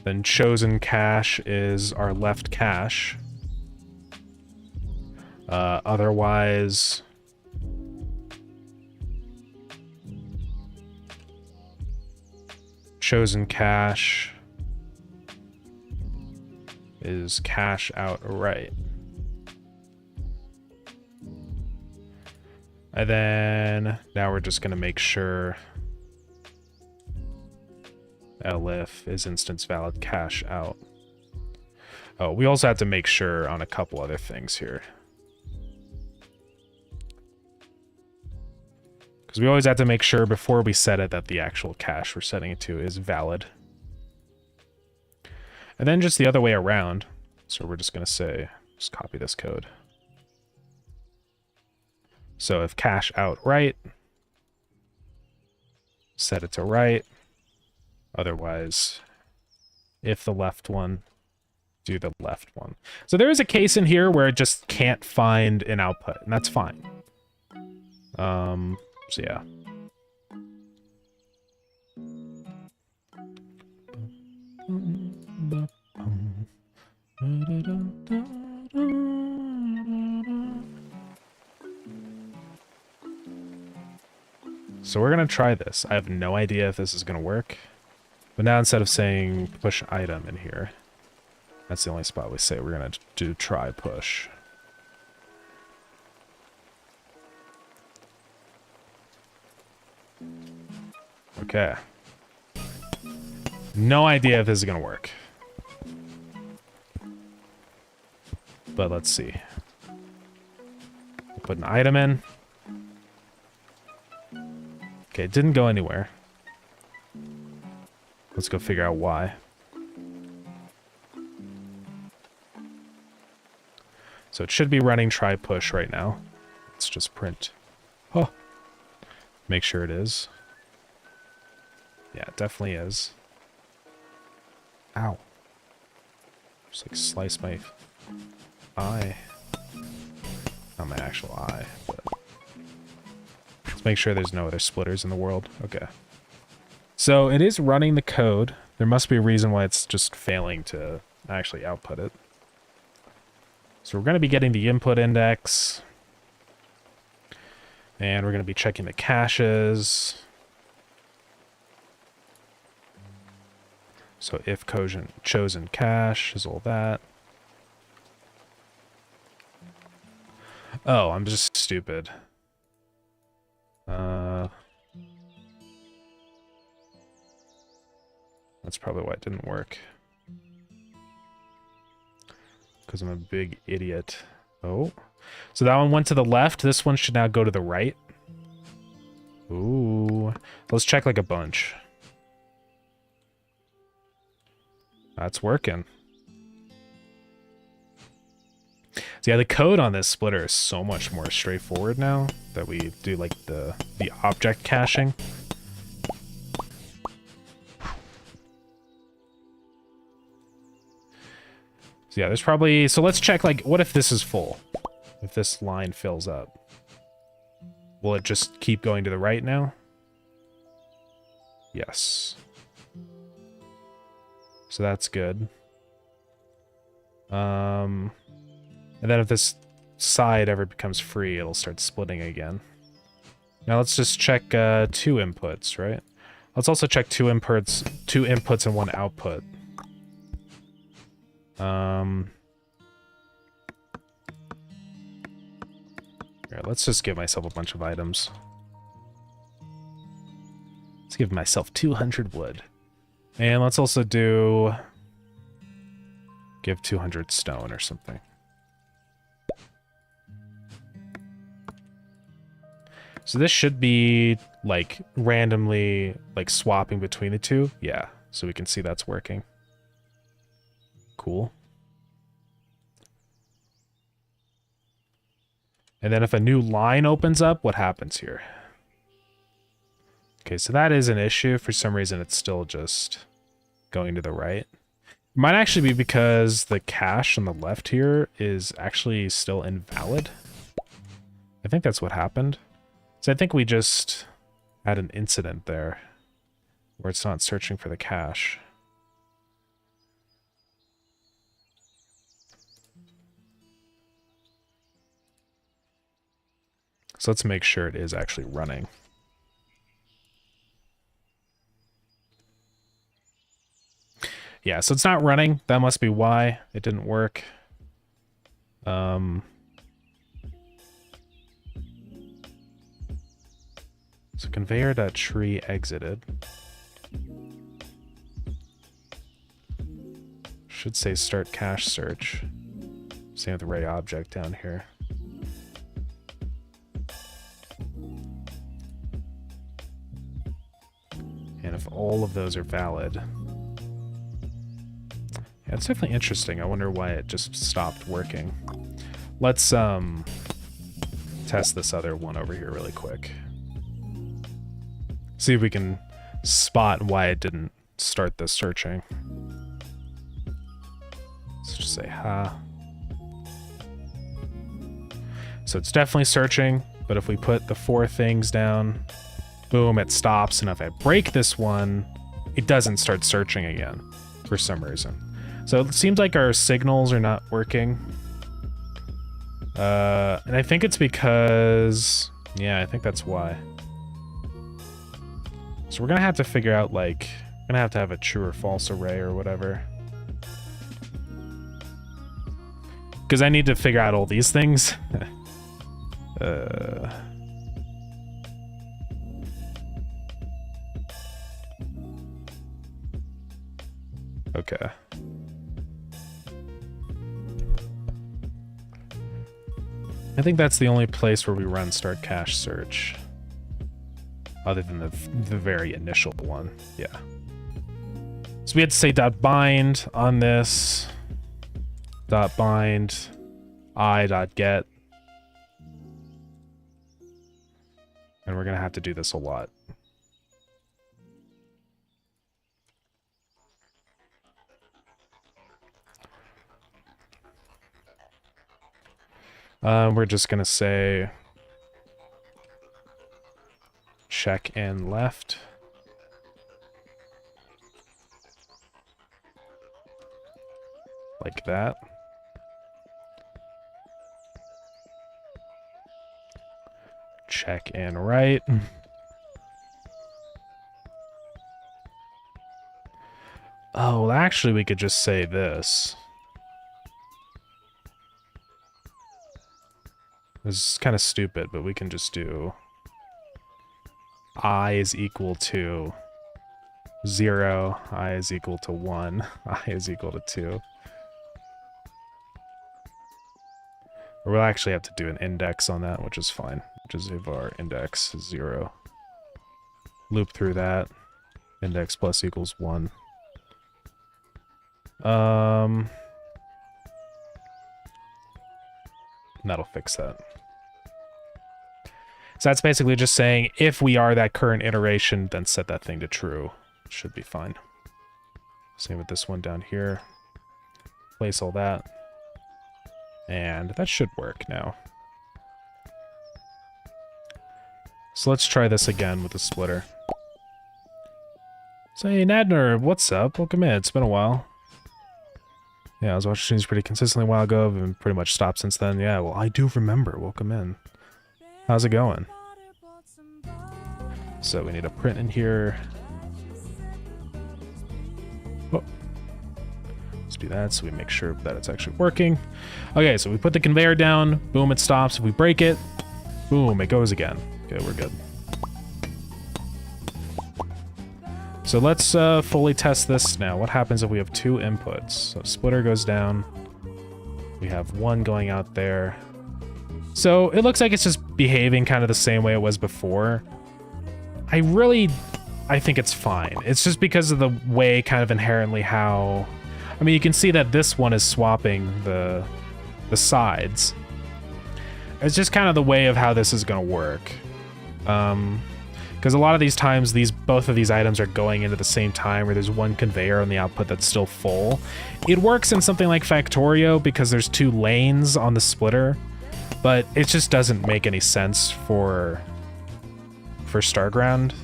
then chosen cache is our left cache. Otherwise, chosen cache is cache out right. And then now we're just going to make sure elif is instance valid cache out. Oh, we also have to make sure on a couple other things here. Because we always have to make sure before we set it that the actual cache we're setting it to is valid. And then just the other way around. So we're just going to say, just copy this code. So if cache out right, set it to right. Otherwise, if the left one, do the left one. So there is a case in here where it just can't find an output, and that's fine. So yeah. So we're going to try this. I have no idea if this is going to work. But now instead of saying push item in here, that's the only spot we say we're going to do try push. Okay. No idea if this is going to work. But let's see. We'll put an item in. Okay, it didn't go anywhere. Let's go figure out why. So it should be running try push right now. Let's just print. Oh. Make sure it is. Yeah, it definitely is. Ow. Just like slice my eye. Not my actual eye, but let's make sure there's no other splitters in the world. Okay. So it is running the code. There must be a reason why it's just failing to actually output it. So we're going to be getting the input index. And we're going to be checking the caches. So if chosen cache is all that. Oh, I'm just stupid. That's probably why it didn't work. Because I'm a big idiot. Oh. So that one went to the left. This one should now go to the right. Ooh. Let's check like a bunch. That's working. So yeah, the code on this splitter is so much more straightforward now that we do like the object caching. So yeah, there's probably... So let's check, like, what if this is full? If this line fills up. Will it just keep going to the right now? Yes. So that's good. And then if this side ever becomes free, it'll start splitting again. Now let's just check 2 inputs, right? Let's also check 2 inputs and 1 output. Here, let's just give myself a bunch of items. Let's give myself 200 wood. And let's also give 200 stone or something. So this should be like randomly like swapping between the two. Yeah, so we can see that's working. Cool. And then if a new line opens up, what happens here? Okay, so that is an issue. For some reason, it's still just going to the right. It might actually be because the cache on the left here is actually still invalid. I think that's what happened. So I think we just had an incident there where it's not searching for the cache. So let's make sure it is actually running. Yeah, so it's not running. That must be why it didn't work. So conveyor.tree exited. Should say start cache search. Same with the array object down here. And if all of those are valid, yeah, it's definitely interesting. I wonder why it just stopped working. Let's test this other one over here really quick. See if we can spot why it didn't start the searching. Let's just say ha. So it's definitely searching, but if we put the 4 things down, boom, it stops. And if I break this one, it doesn't start searching again for some reason. So it seems like our signals are not working. And I think it's because, yeah, I think that's why. So we're gonna have to figure out, like, we're gonna have a true or false array or whatever. Because I need to figure out all these things. Okay. I think that's the only place where we run start cache search. Other than the very initial one. Yeah. So we had to say .bind on this. .bind I.get. And we're going to have to do this a lot. We're just going to say check and left. Like that. Check and right. Oh, well, actually, we could just say this. This is kind of stupid, but we can just do I is equal to 0, I is equal to 1, I is equal to 2. Or we'll actually have to do an index on that, which is fine. Which is if our index is 0. Loop through that. Index plus equals 1. That'll fix that. So that's basically just saying, if we are that current iteration, then set that thing to true. Should be fine. Same with this one down here. Place all that. And that should work now. So let's try this again with the splitter. So hey, Nadner, what's up? Welcome in. It's been a while. Yeah, I was watching these pretty consistently a while ago. I've been pretty much stopped since then. Yeah, well, I do remember. Welcome in. How's it going? So we need a print in here. Oh. Let's do that so we make sure that it's actually working. Okay, so we put the conveyor down. Boom, it stops. If we break it, Boom, it goes again. Okay, we're good. So let's fully test this now. What happens if we have 2 inputs? So splitter goes down. We have 1 going out there. So it looks like it's just behaving kind of the same way it was before. I think it's fine. It's just because of the way kind of inherently how... I mean, you can see that this one is swapping the sides. It's just kind of the way of how this is going to work. Because a lot of these times, both of these items are going into the same time, where there's one conveyor on the output that's still full. It works in something like Factorio because there's 2 lanes on the splitter, but it just doesn't make any sense for Starground.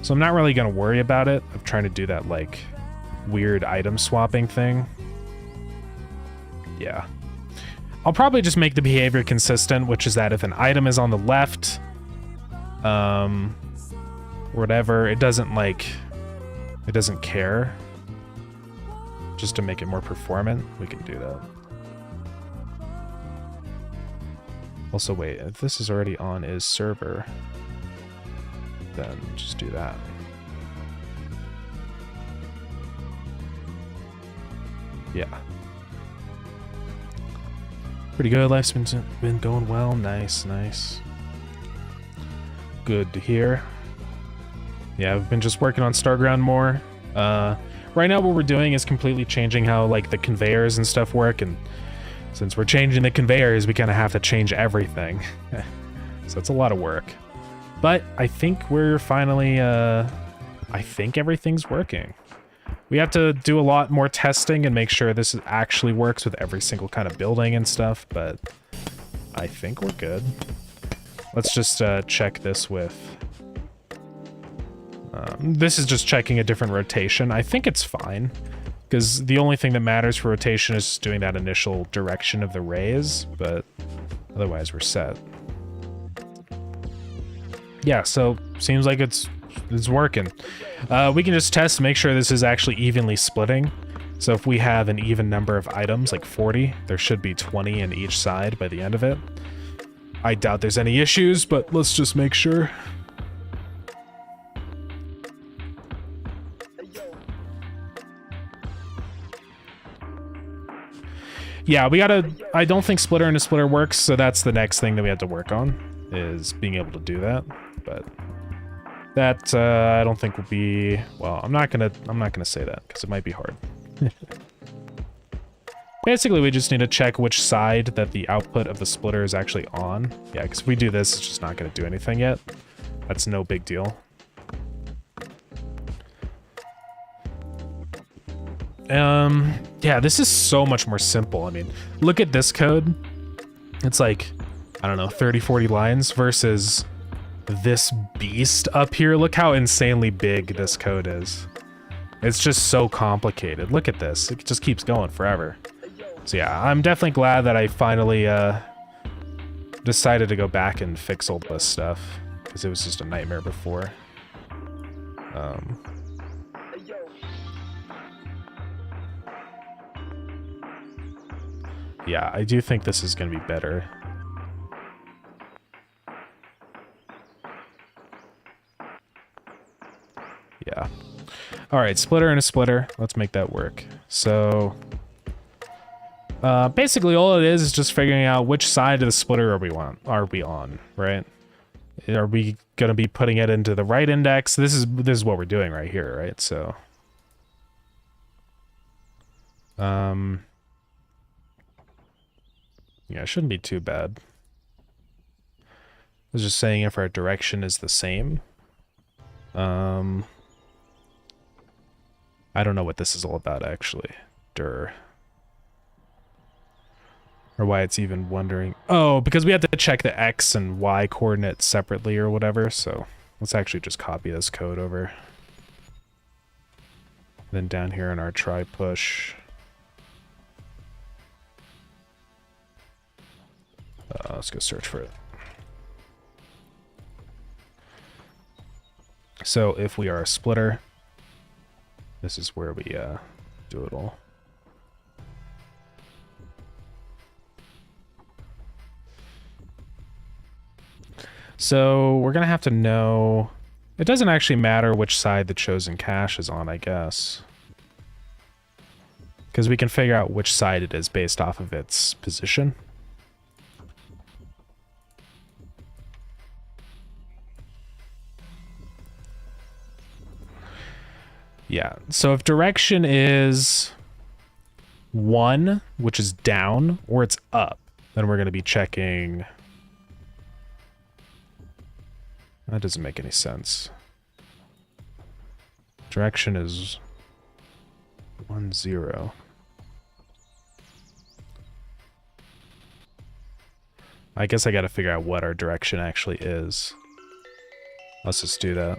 So I'm not really going to worry about it. I'm trying to do that, like, weird item swapping thing. Yeah. I'll probably just make the behavior consistent, which is that if an item is on the left, whatever, it doesn't care. Just to make it more performant, we can do that. Also, wait, if this is already on is server, then just do that. Yeah. Pretty good. Life's been going well. Nice, nice. Good to hear. Yeah, I've been just working on Starground more. Right now what we're doing is completely changing how, like, the conveyors and stuff work, and since we're changing the conveyors, we kind of have to change everything. So it's a lot of work. But I think we're finally, I think everything's working. We have to do a lot more testing and make sure this actually works with every single kind of building and stuff, but I think we're good. Let's just check this with... this is just checking a different rotation. I think it's fine, because the only thing that matters for rotation is doing that initial direction of the rays, but otherwise we're set. Yeah, so seems like it's working. We can just test to make sure this is actually evenly splitting. So if we have an even number of items, like 40, there should be 20 in each side by the end of it. I doubt there's any issues, but let's just make sure. Yeah, I don't think splitter into splitter works, so that's the next thing that we have to work on, is being able to do that. But that I don't think will be, well, I'm not gonna say that because it might be hard. Basically, we just need to check which side that the output of the splitter is actually on. Yeah, because if we do this, it's just not gonna do anything yet. That's no big deal. Yeah, this is so much more simple. I mean, look at this code. It's like, I don't know, 30, 40 lines versus this beast up here. Look how insanely big this code is. It's just so complicated. Look at this. It just keeps going forever. So yeah, I'm definitely glad that I finally decided to go back and fix all this stuff, because it was just a nightmare before. Yeah, I do think this is going to be better. Yeah. Alright, splitter and a splitter. Let's make that work. So, basically all it is just figuring out which side of the splitter are we on, right? Are we going to be putting it into the right index? This is what we're doing right here, right? So, yeah, it shouldn't be too bad. I was just saying if our direction is the same. I don't know what this is all about, actually. Or why it's even wondering. Oh, because we have to check the X and Y coordinates separately or whatever, so let's actually just copy this code over. Then down here in our try push. Let's go search for it. So if we are a splitter, this is where we do it all. So we're gonna have to know. It doesn't actually matter which side the chosen cache is on, I guess. Because we can figure out which side it is based off of its position. Yeah, so if direction is 1, which is down, or it's up, then we're going to be checking... That doesn't make any sense. Direction is 1, 0. I guess I got to figure out what our direction actually is. Let's just do that.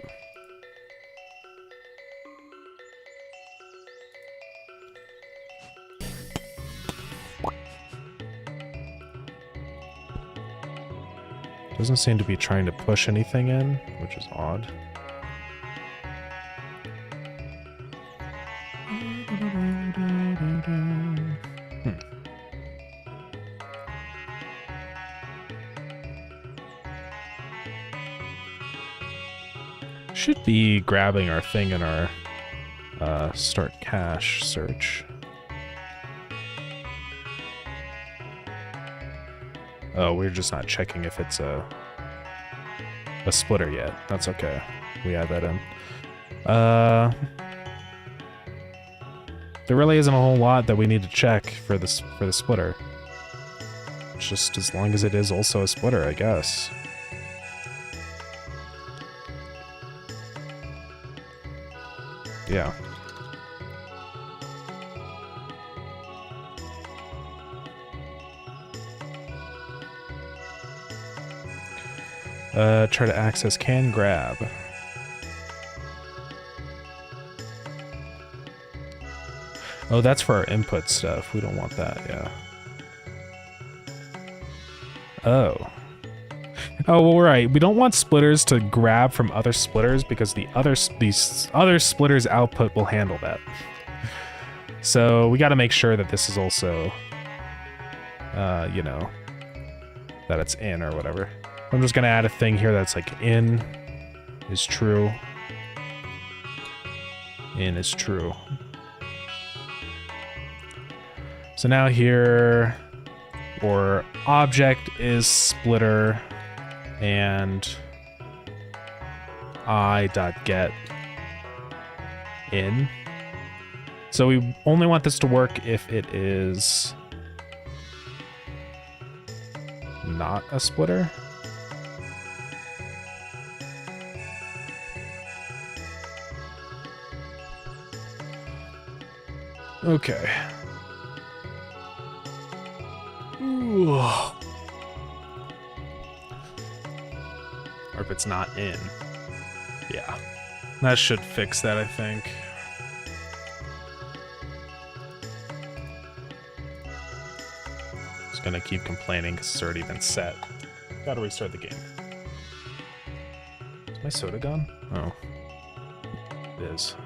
Doesn't seem to be trying to push anything in, which is odd. Should be grabbing our thing in our start cache search. Oh, we're just not checking if it's a splitter yet. That's okay. We add that in. There really isn't a whole lot that we need to check for the splitter. Just as long as it is also a splitter, I guess. Yeah. Try to access can grab. Oh, that's for our input stuff. We don't want that, yeah. Oh. Oh, well, right. We don't want splitters to grab from other splitters because these other splitters' output will handle that. So we got to make sure that this is also, you know, that it's in or whatever. I'm just going to add a thing here that's like in is true. In is true. So now here, or object is splitter and I.get in. So we only want this to work if it is not a splitter. Okay. Ooh. Or if it's not in. Yeah. That should fix that, I think. Just gonna keep complaining because it's already been set. Gotta restart the game. Is my soda gone? Oh. It is.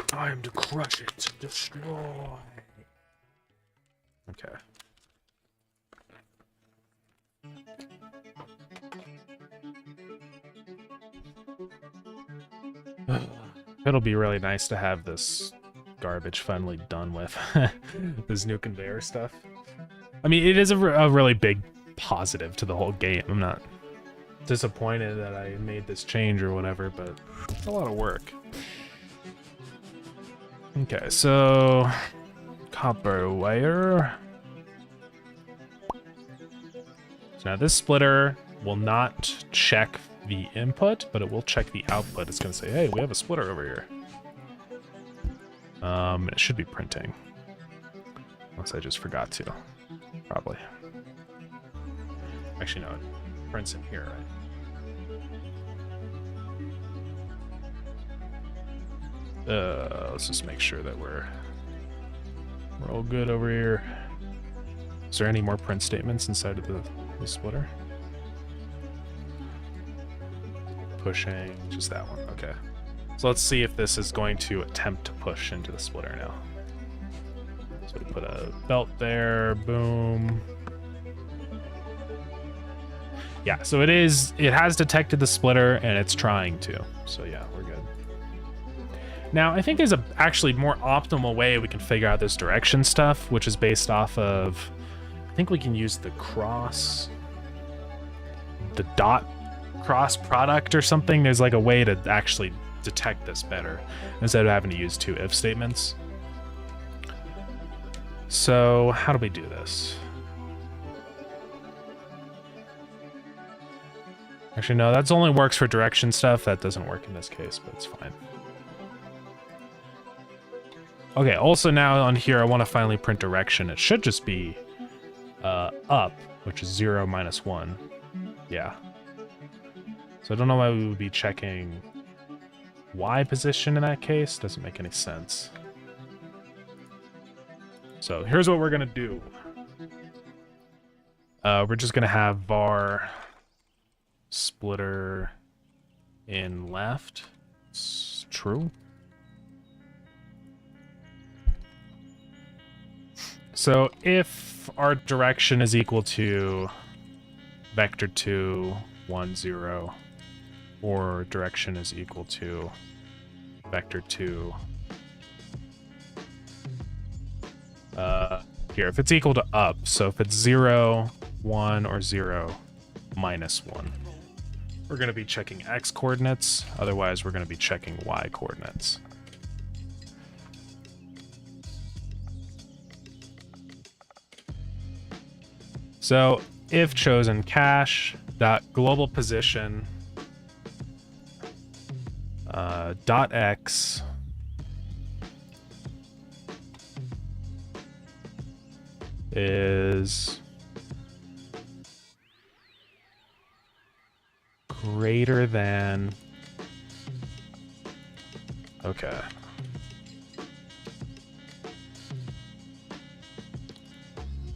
Time to crush it. Destroy. Okay. It'll be really nice to have this garbage finally done with. This new conveyor stuff. I mean, it is a really big positive to the whole game. I'm not disappointed that I made this change or whatever, but it's a lot of work. Okay, so copper wire. So now this splitter will not check the input, but it will check the output. It's going to say, hey, we have a splitter over here. It should be printing. Unless I just forgot to. Probably. Actually, no, it prints in here, right? Let's just make sure that we're all good over here. Is there any more print statements inside of the splitter? Pushing, just that one, okay. So let's see if this is going to attempt to push into the splitter now. So we put a belt there, boom. Yeah, so it has detected the splitter and it's trying to. So yeah, we're good. Now, I think there's a actually more optimal way we can figure out this direction stuff, which is based off of, I think we can use the dot cross product or something. There's like a way to actually detect this better instead of having to use two if statements. So how do we do this? Actually, no, that's only works for direction stuff. That doesn't work in this case, but it's fine. Okay, also now on here, I want to finally print direction. It should just be up, which is 0 minus 1. Yeah. So I don't know why we would be checking Y position in that case. Doesn't make any sense. So here's what we're going to do. We're just going to have var splitter in left. It's true. So if our direction is equal to vector 2, 1, 0, or direction is equal to vector 2, here, if it's equal to up, so if it's 0, 1, or 0, minus 1, we're going to be checking x coordinates. Otherwise, we're going to be checking y coordinates. So if chosen cache dot global position dot x is greater than, okay,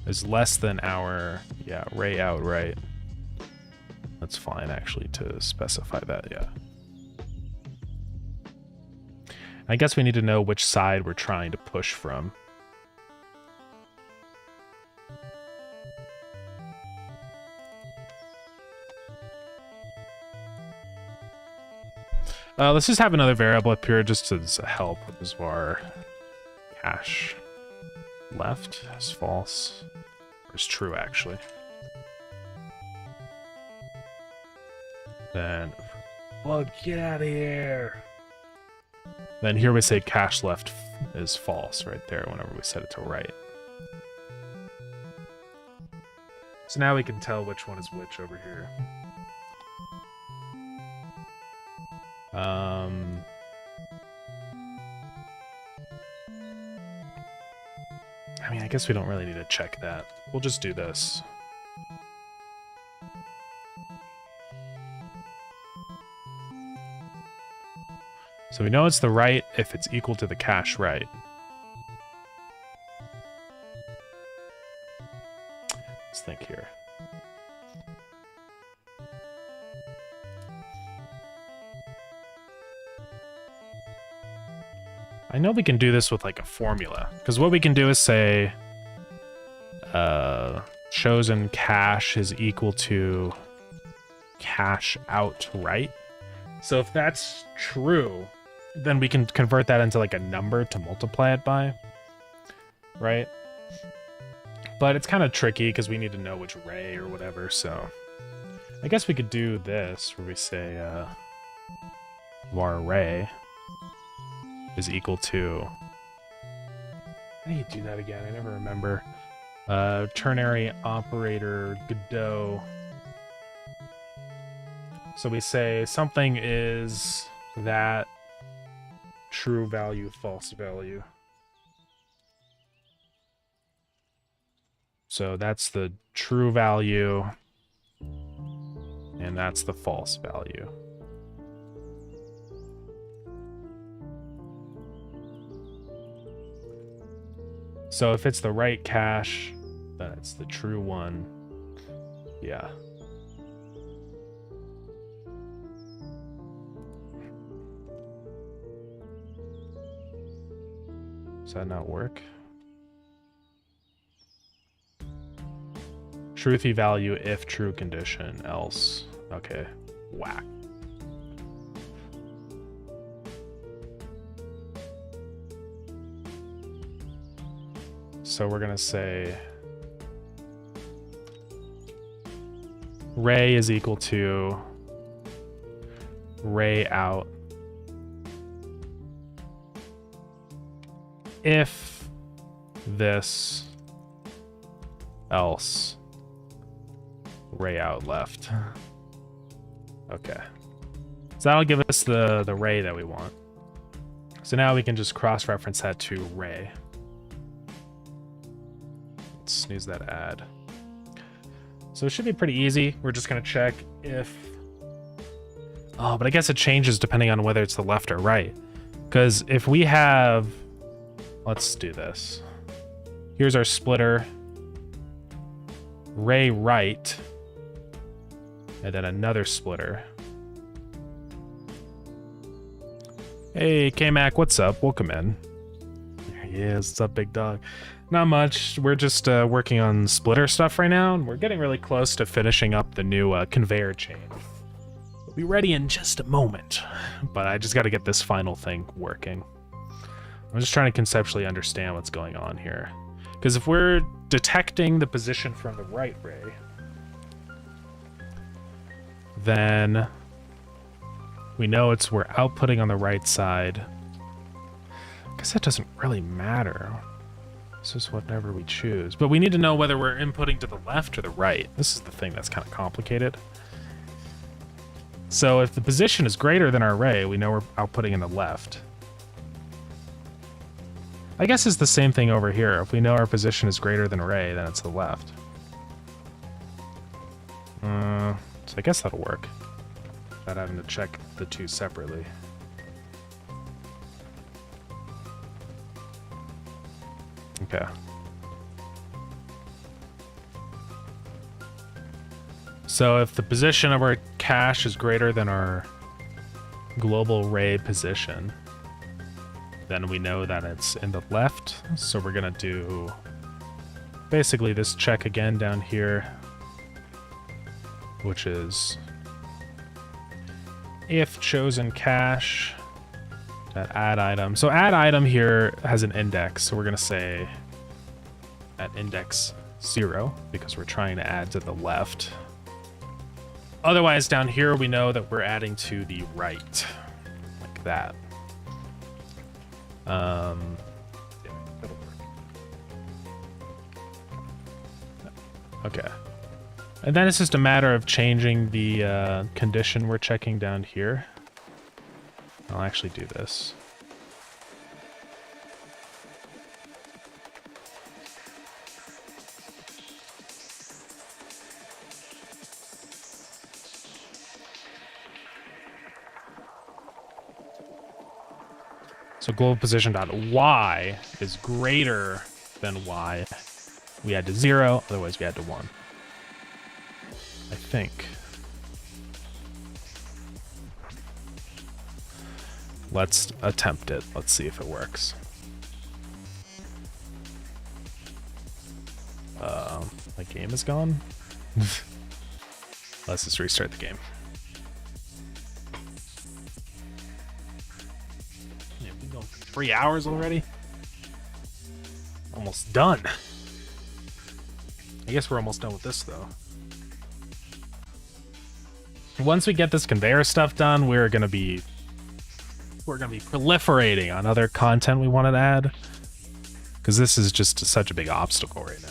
is less than our, yeah, ray out right. That's fine actually to specify that, yeah. I guess we need to know which side we're trying to push from. Let's just have another variable up here just as a help with this var cache left as false, or as true actually. Then, well, get out of here. Then here we say cache left is false right there whenever we set it to right. So now we can tell which one is which over here. I mean, I guess we don't really need to check that. We'll just do this. So we know it's the right if it's equal to the cache right. Let's think here. I know we can do this with like a formula, because what we can do is say chosen cache is equal to cache out right. So if that's true, then we can convert that into like a number to multiply it by, right? But it's kind of tricky because we need to know which ray or whatever, so I guess we could do this where we say var ray is equal to, how do you do that again? I never remember. Ternary operator Godot. So we say something is that true value, false value. So that's the true value, and that's the false value. So if it's the right cache, then it's the true one. Yeah. Does that not work? Truthy value if true condition, else. Okay, whack. So we're gonna say ray is equal to ray out if this, else ray out left. Okay. So that'll give us the ray that we want. So now we can just cross-reference that to ray. Let's snooze that add. So it should be pretty easy. We're just gonna check if... Oh, but I guess it changes depending on whether it's the left or right. Because if we have... Let's do this. Here's our splitter. Ray right. And then another splitter. Hey, K-Mac, what's up? Welcome in. There he is. What's up, big dog? Not much. We're just working on splitter stuff right now, and we're getting really close to finishing up the new conveyor chain. We'll be ready in just a moment, but I just got to get this final thing working. I'm just trying to conceptually understand what's going on here. Because if we're detecting the position from the right ray, then we know we're outputting on the right side. I guess that doesn't really matter. This is whatever we choose. But we need to know whether we're inputting to the left or the right. This is the thing that's kind of complicated. So if the position is greater than our ray, we know we're outputting in the left. I guess it's the same thing over here. If we know our position is greater than ray, then it's the left. So I guess that'll work. Without having to check the two separately. Okay. So if the position of our cache is greater than our global ray position, then we know that it's in the left. So we're gonna do basically this check again down here, which is if chosen cache that add item. So add item here has an index, so we're gonna say at index 0 because we're trying to add to the left. Otherwise down here we know that we're adding to the right, like that. Yeah, that'll work. Okay. And then it's just a matter of changing the condition we're checking down here. I'll actually do this. So global position dot y is greater than y. We add to 0, otherwise we add to 1. I think. Let's attempt it. Let's see if it works. My game is gone. Let's just restart the game. Yeah, we've been going for 3 hours already. Almost done. I guess we're almost done with this though. Once we get this conveyor stuff done, we're gonna be proliferating on other content we want to add, because this is just such a big obstacle right now.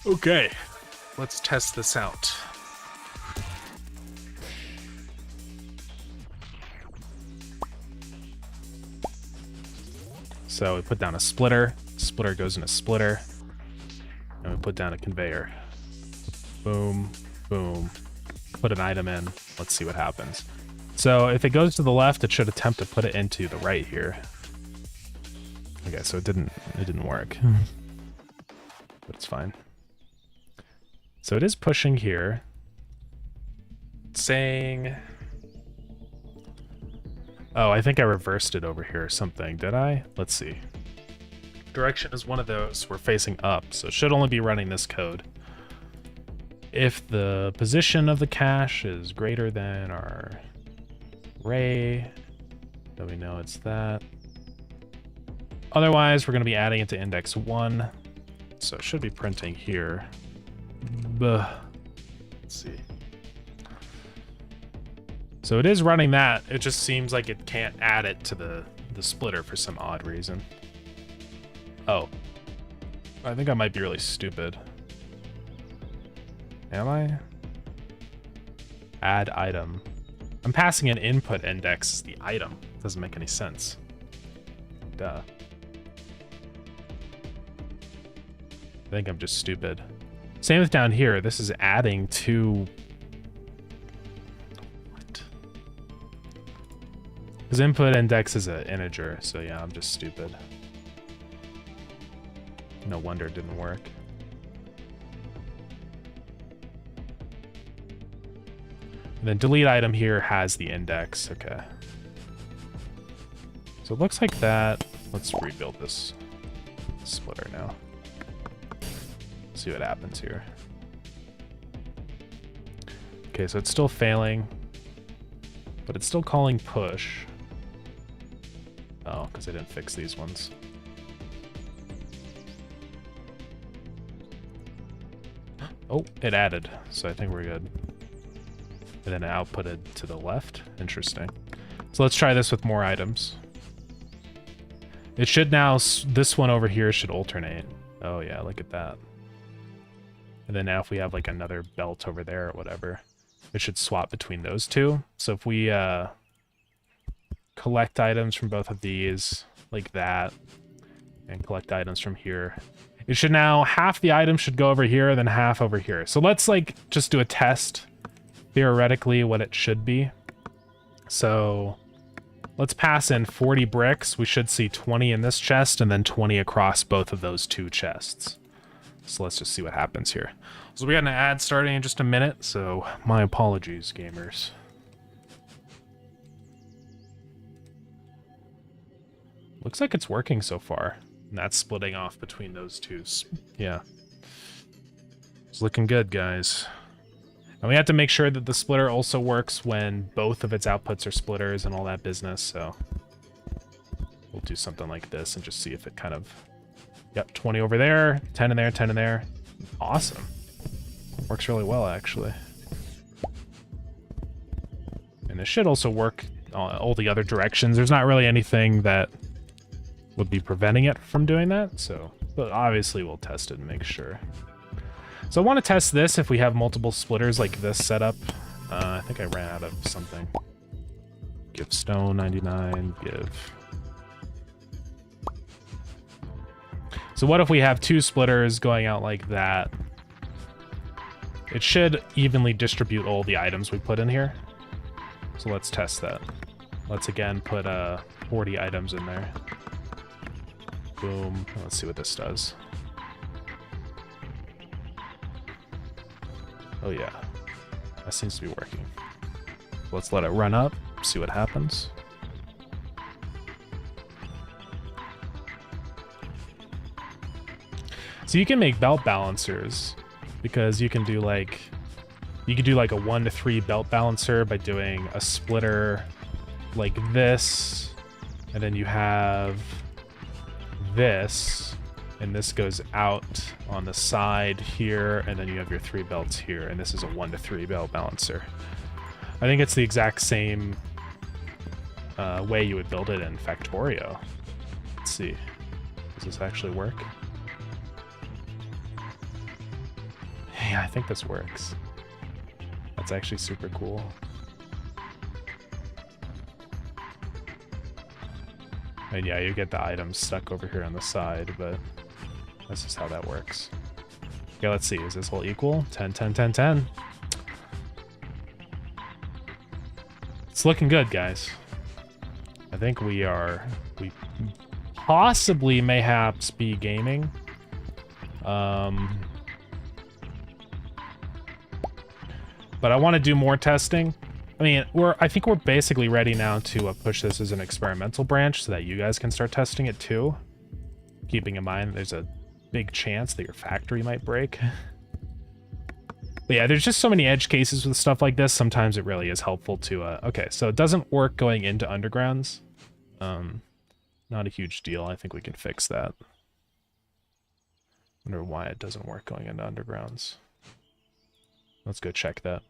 Okay, let's test this out. So we put down a splitter, splitter goes in a splitter, and we put down a conveyor. Boom, boom. Put an item in. Let's see what happens. So if it goes to the left, it should attempt to put it into the right here. Okay, so it didn't work. But it's fine. So it is pushing here. It's saying... Oh, I think I reversed it over here or something. Did I? Let's see. Direction is one of those. We're facing up, so it should only be running this code. If the position of the cache is greater than our array, then we know it's that. Otherwise, we're going to be adding it to index 1. So it should be printing here. Let's see. So it is running that. It just seems like it can't add it to the splitter for some odd reason. Oh. I think I might be really stupid. Am I? Add item. I'm passing an input index as the item. Doesn't make any sense. Duh. I think I'm just stupid. Same with down here. This is adding to... What? Because input index is an integer, so yeah, I'm just stupid. No wonder it didn't work. And then delete item here has the index. Okay. So it looks like that. Let's rebuild this splitter now. See what happens here. Okay, so it's still failing, but it's still calling push. Oh, because I didn't fix these ones. Oh, it added, so I think we're good. And then it outputted to the left. Interesting. So let's try this with more items. It should now, this one over here should alternate. Oh yeah, look at that. And then now if we have like another belt over there or whatever, it should swap between those two. So if we collect items from both of these like that, and collect items from here, it should now, half the items should go over here, then half over here. So let's like just do a test, theoretically, what it should be. So let's pass in 40 bricks. We should see 20 in this chest and then 20 across both of those two chests. So let's just see what happens here. So we got an ad starting in just a minute, so my apologies, gamers. Looks like it's working so far. And that's splitting off between those two. Yeah. It's looking good, guys. And we have to make sure that the splitter also works when both of its outputs are splitters and all that business, so we'll do something like this and just see if it kind of... Yep, 20 over there, 10 in there, 10 in there. Awesome. Works really well, actually. And this should also work all the other directions. There's not really anything that would be preventing it from doing that, so... But obviously we'll test it and make sure. So I want to test this if we have multiple splitters like this set up. I think I ran out of something. Give stone 99, give... So what if we have two splitters going out like that? It should evenly distribute all the items we put in here. So let's test that. Let's again put 40 items in there. Boom. Let's see what this does. Oh yeah, that seems to be working. Let's let it run up, see what happens. So you can make belt balancers because you can do like a 1 to 3 belt balancer by doing a splitter like this, and then you have this, and this goes out on the side here, and then you have your 3 belts here, and this is a 1 to 3 belt balancer. I think it's the exact same way you would build it in Factorio. Let's see. Does this actually work? Yeah, I think this works. That's actually super cool. And yeah, you get the items stuck over here on the side, but that's just how that works. Okay, let's see. Is this all equal? 10, 10, 10, 10. It's looking good, guys. I think we possibly mayhaps be gaming. But I want to do more testing. I mean, I think we're basically ready now to push this as an experimental branch so that you guys can start testing it too. keeping in mind there's a big chance that your factory might break. But yeah, there's just so many edge cases with stuff like this. Sometimes it really is helpful to, okay, so it doesn't work going into undergrounds. Not a huge deal. I think we can fix that. Wonder why it doesn't work going into undergrounds. Let's go check that.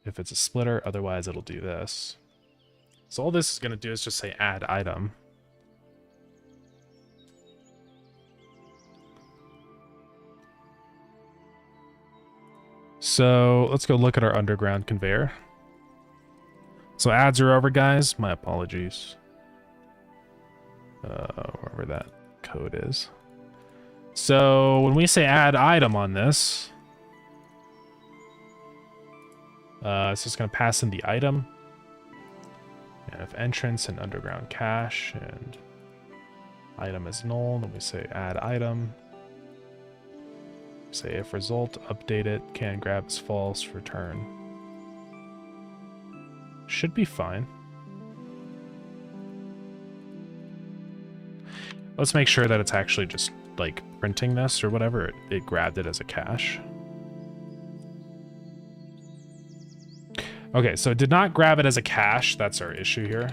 If it's a splitter, otherwise it'll do this. So all this is going to do is just say add item. So let's go look at our underground conveyor. So ads are over, guys. My apologies. Wherever that code is. So when we say add item on this, it's just going to pass in the item. And if entrance and underground cache and item is null, then we say add item. Say if result, update it, can grab is false, return. Should be fine. Let's make sure that it's actually just like printing this or whatever. It grabbed it as a cache. Okay, so it did not grab it as a cache. That's our issue here.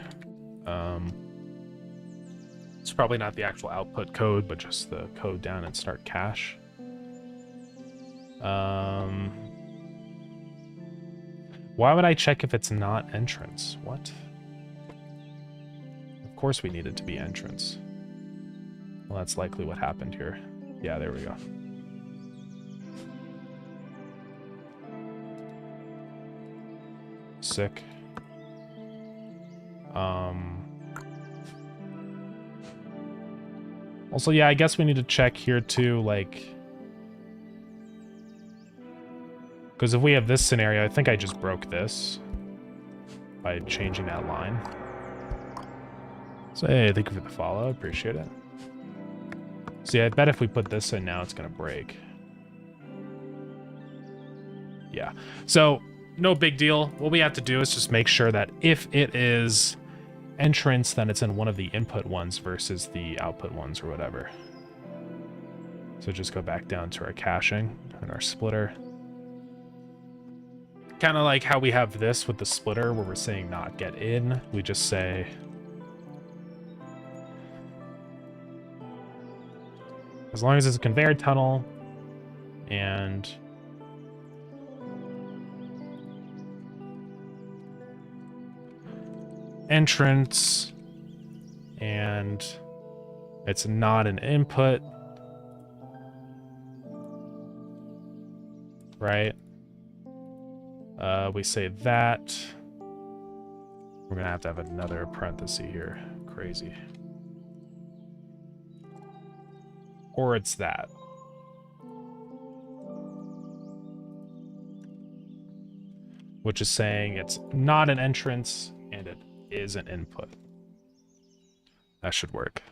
It's probably not the actual output code, but just the code down in start cache. Why would I check if it's not entrance? What? Of course we need it to be entrance. Well, that's likely what happened here. Yeah, there we go. Sick. Also, yeah, I guess we need to check here too, like... Because if we have this scenario, I think I just broke this by changing that line. So, hey, thank you for the follow. Appreciate it. See, I bet if we put this in now, it's going to break. Yeah. So, no big deal. What we have to do is just make sure that if it is entrance, then it's in one of the input ones versus the output ones or whatever. So just go back down to our caching and our splitter. Kind of like how we have this with the splitter where we're saying not get in. We just say... as long as it's a conveyor tunnel and... entrance and it's not an input, right? We say that. We're gonna have to have another parenthesis here. Crazy. Or it's that. Which is saying it's not an entrance and it is an input. That should work.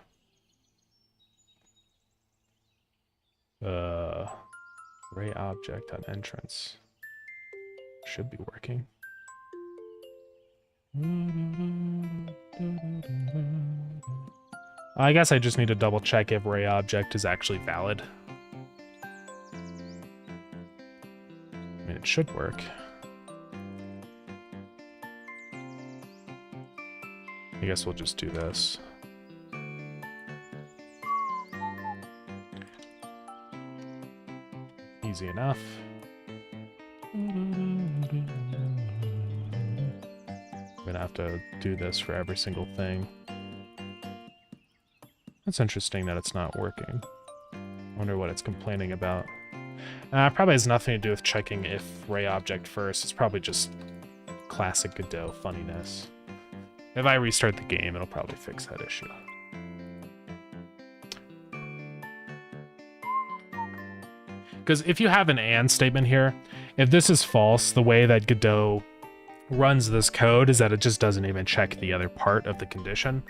Array object on entrance. Should be working. I guess I just need to double check if array object is actually valid. I mean, it should work. I guess we'll just do this. Easy enough. I'm gonna have to do this for every single thing. That's interesting that it's not working. I wonder what it's complaining about. Probably has nothing to do with checking if array object first. It's probably just classic Godot funniness. If I restart the game, it'll probably fix that issue. Because if you have an AND statement here, if this is false, the way that Godot runs this code is that it just doesn't even check the other part of the condition.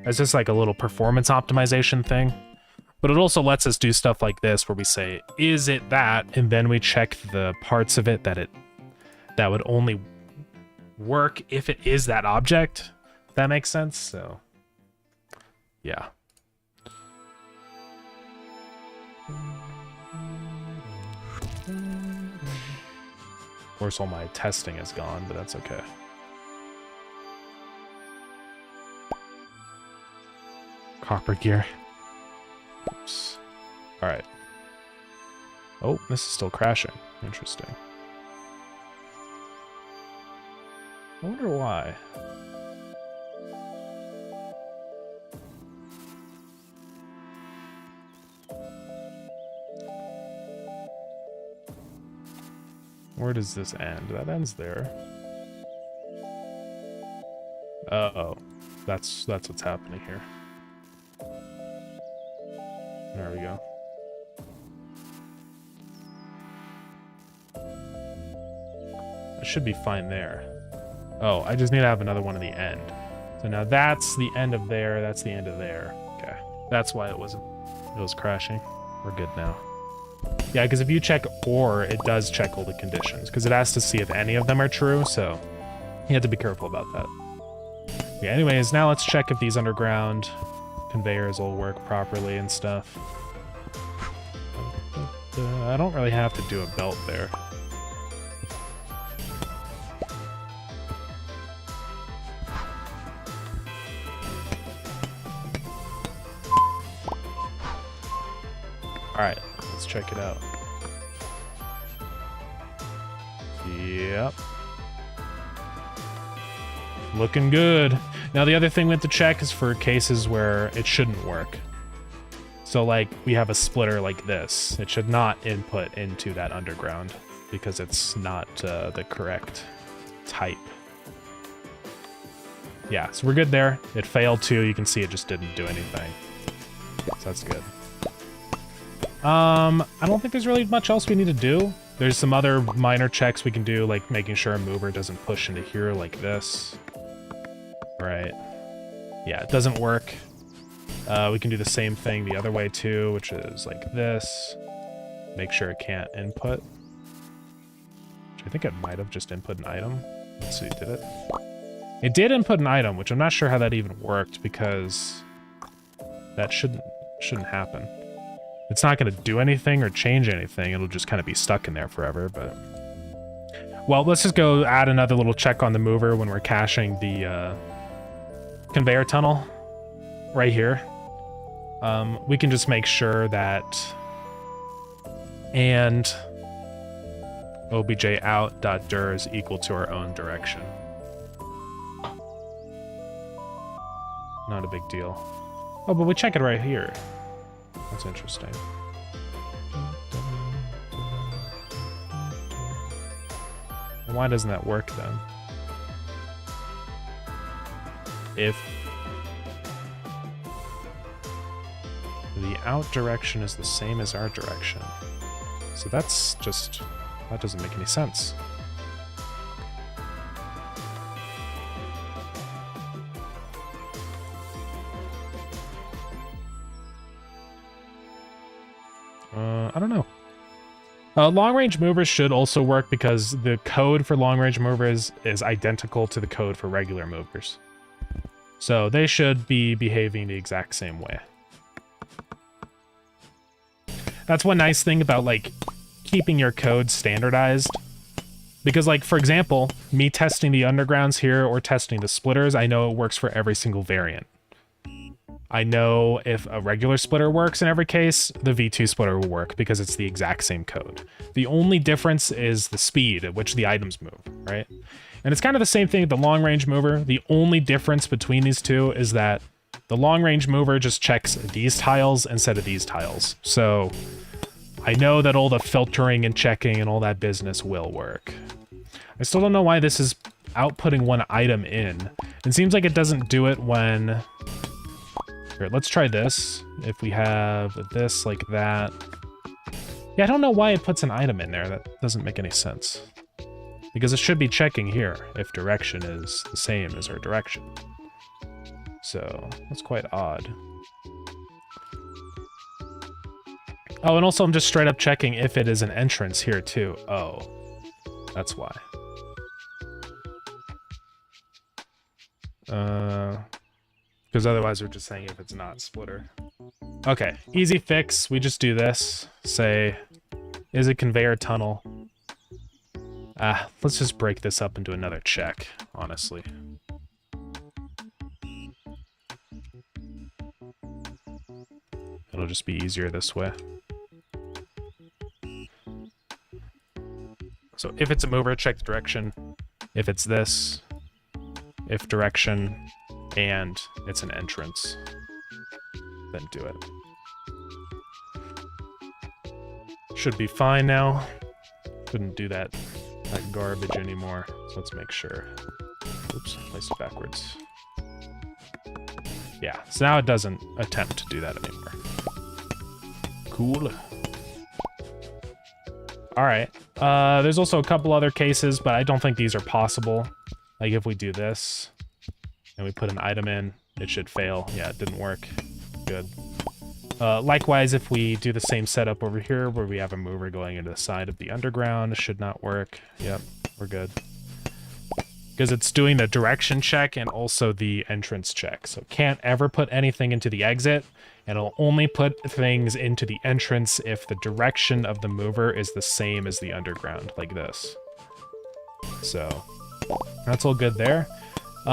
It's just like a little performance optimization thing. But it also lets us do stuff like this where we say, is it that? And then we check the parts of it that would only work if it is that object. If that makes sense. So, yeah. course, all my testing is gone, but that's okay. Copper gear. Oops. Alright. Oh, this is still crashing. Interesting. I wonder why. Where does this end? That ends there. Uh-oh. That's what's happening here. There we go. It should be fine there. Oh, I just need to have another one at the end. So now that's the end of there, that's the end of there. Okay. That's why it was crashing. We're good now. Yeah, because if you check or, it does check all the conditions, because it has to see if any of them are true, so you have to be careful about that. Yeah, anyways, now let's check if these underground conveyors will work properly and stuff. I don't really have to do a belt there. Alright, let's check it out. Yep. Looking good. Now the other thing we have to check is for cases where it shouldn't work. So like, we have a splitter like this. It should not input into that underground because it's not the correct type. Yeah, so we're good there. It failed too. You can see it just didn't do anything. So that's good. I don't think there's really much else we need to do. There's some other minor checks we can do, like making sure a mover doesn't push into here like this. Right. Yeah, it doesn't work. We can do the same thing the other way too, which is like this. Make sure it can't input. Which I think it might have just input an item. Let's see, did it? It did input an item, which I'm not sure how that even worked because that shouldn't happen. It's not going to do anything or change anything. It'll just kind of be stuck in there forever, but... Well, let's just go add another little check on the mover when we're caching the conveyor tunnel right here. We can just make sure that and obj out.dir is equal to our own direction. Not a big deal. Oh, but we check it right here. That's interesting. Why doesn't that work then? If the out direction is the same as our direction. So that's just... that doesn't make any sense. I don't know. Long-range movers should also work because the code for long-range movers is identical to the code for regular movers. So they should be behaving the exact same way. That's one nice thing about, like, keeping your code standardized. Because, like, for example, me testing the undergrounds here or testing the splitters, I know it works for every single variant. I know if a regular splitter works in every case, the V2 splitter will work because it's the exact same code. The only difference is the speed at which the items move, right? And it's kind of the same thing with the long-range mover. The only difference between these two is that the long-range mover just checks these tiles instead of these tiles. So I know that all the filtering and checking and all that business will work. I still don't know why this is outputting one item in. It seems like it doesn't do it when... Here, let's try this. If we have this like that. Yeah, I don't know why it puts an item in there. That doesn't make any sense. Because it should be checking here if direction is the same as our direction. So, that's quite odd. Oh, and also I'm just straight up checking if it is an entrance here too. Oh, that's why. Because otherwise we're just saying if it's not splitter. Okay, easy fix. We just do this. Say, is a conveyor tunnel Let's just break this up into another check, honestly. It'll just be easier this way. So if it's a mover, check the direction. If it's this, if direction, and it's an entrance, then do it. Should be fine now. Couldn't do that garbage anymore. So let's make sure. Oops, placed it backwards. Yeah, so now it doesn't attempt to do that anymore. Cool. All right. There's also a couple other cases, but I don't think these are possible. Like if we do this and we put an item in, it should fail. Yeah, it didn't work. Good. Likewise, if we do the same setup over here where we have a mover going into the side of the underground, it should not work. Yep, we're good. Because it's doing the direction check and also the entrance check. So it can't ever put anything into the exit, and it'll only put things into the entrance if the direction of the mover is the same as the underground, like this. So that's all good there. So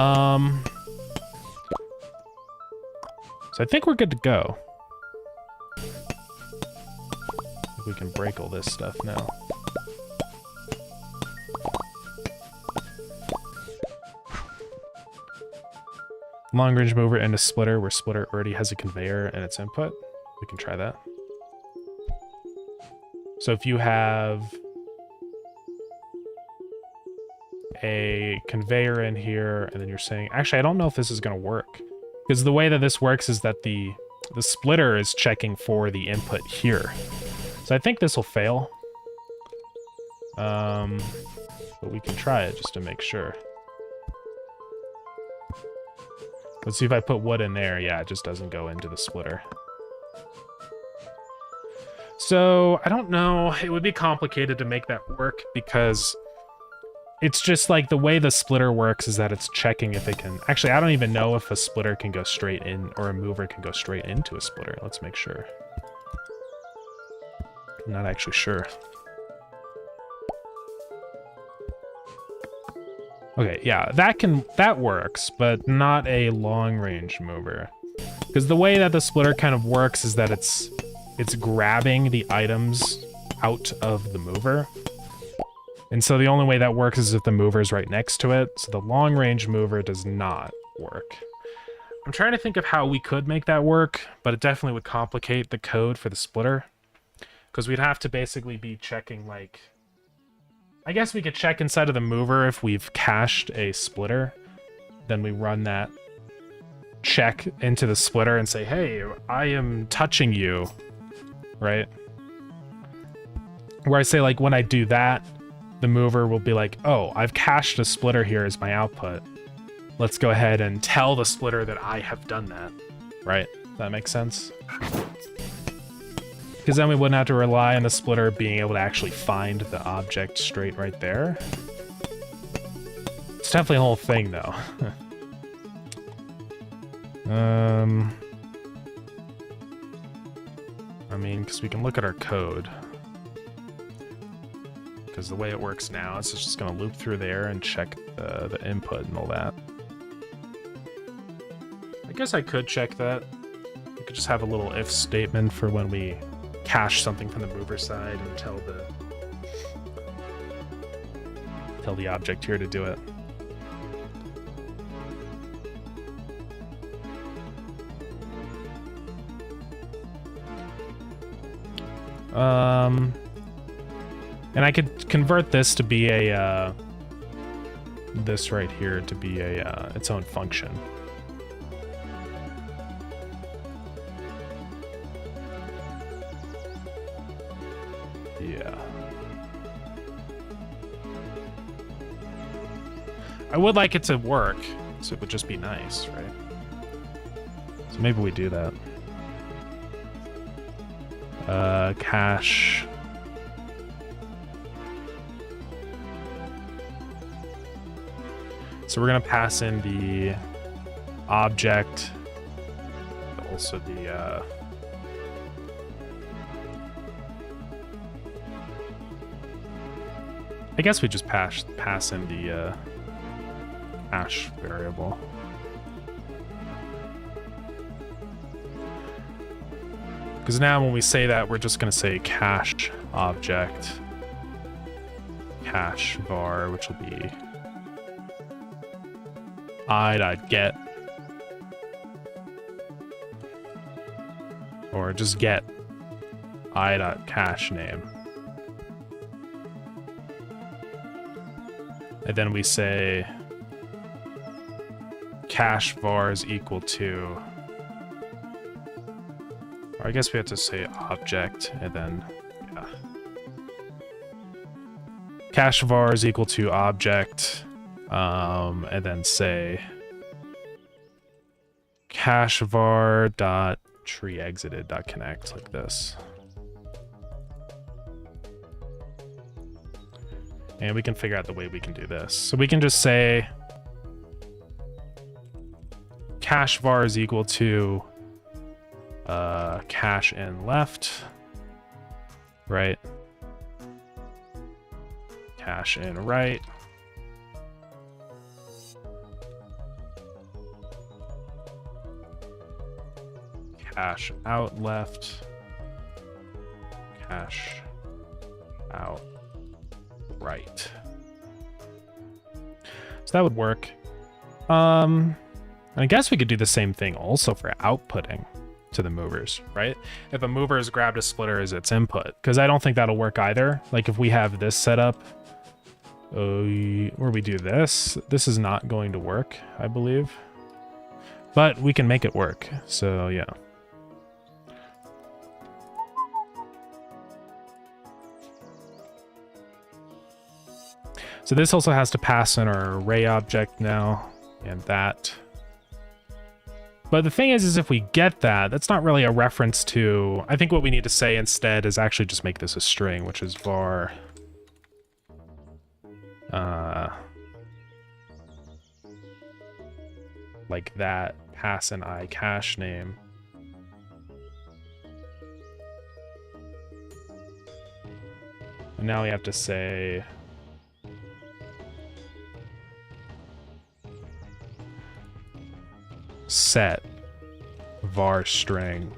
I think we're good to go. We can break all this stuff now. Long range mover and a splitter, where splitter already has a conveyor and its input. We can try that. So if you have a conveyor in here, and then you're saying, actually, I don't know if this is going to work. Because the way that this works is that the splitter is checking for the input here. So I think this will fail. But we can try it just to make sure. Let's see if I put wood in there. Yeah, it just doesn't go into the splitter. So I don't know. It would be complicated to make that work because it's just like the way the splitter works is that it's checking if it can... Actually, I don't even know if a splitter can go straight in or a mover can go straight into a splitter. Let's make sure. I'm not actually sure. Okay, yeah, that works, but not a long-range mover. Because the way that the splitter kind of works is that it's grabbing the items out of the mover. And so the only way that works is if the mover is right next to it. So the long-range mover does not work. I'm trying to think of how we could make that work, but it definitely would complicate the code for the splitter. Because we'd have to basically be checking, like... I guess we could check inside of the mover if we've cached a splitter. Then we run that check into the splitter and say, hey, I am touching you, right? Where I say, like, when I do that, the mover will be like, oh, I've cached a splitter here as my output. Let's go ahead and tell the splitter that I have done that, right? That makes sense? Because then we wouldn't have to rely on the splitter being able to actually find the object straight right there. It's definitely a whole thing, though. I mean, because we can look at our code. Because the way it works now, it's just going to loop through there and check the input and all that. I guess I could check that. We could just have a little if statement for when we cache something from the mover side and tell the object here to do it. And I could convert this to be a this right here to be a its own function. Yeah. I would like it to work, so it would just be nice, right? So maybe we do that. Cache. So we're gonna pass in the object, also the I guess we just pass in the cache variable. Because now when we say that, we're just going to say cache object, cache var, which will be I.get, or just get I.cache name. And then we say cache var is equal to, or I guess we have to say object, and then, yeah. Cache var is equal to object, and then say cache var dot tree exited dot connect, like this. And we can figure out the way we can do this. So we can just say cache var is equal to cache in left, right, cache in right, cache out left, cache out right. So that would work. And I guess we could do the same thing also for outputting to the movers, right? If a mover has grabbed a splitter as its input, because I don't think that'll work either. Like if we have this set up, where we do this is not going to work, I believe. But we can make it work, so yeah. So this also has to pass in our array object now, and that. But the thing is if we get that, that's not really a reference to... I think what we need to say instead is actually just make this a string, which is var... like that, pass an I.cache name. And now we have to say... set var string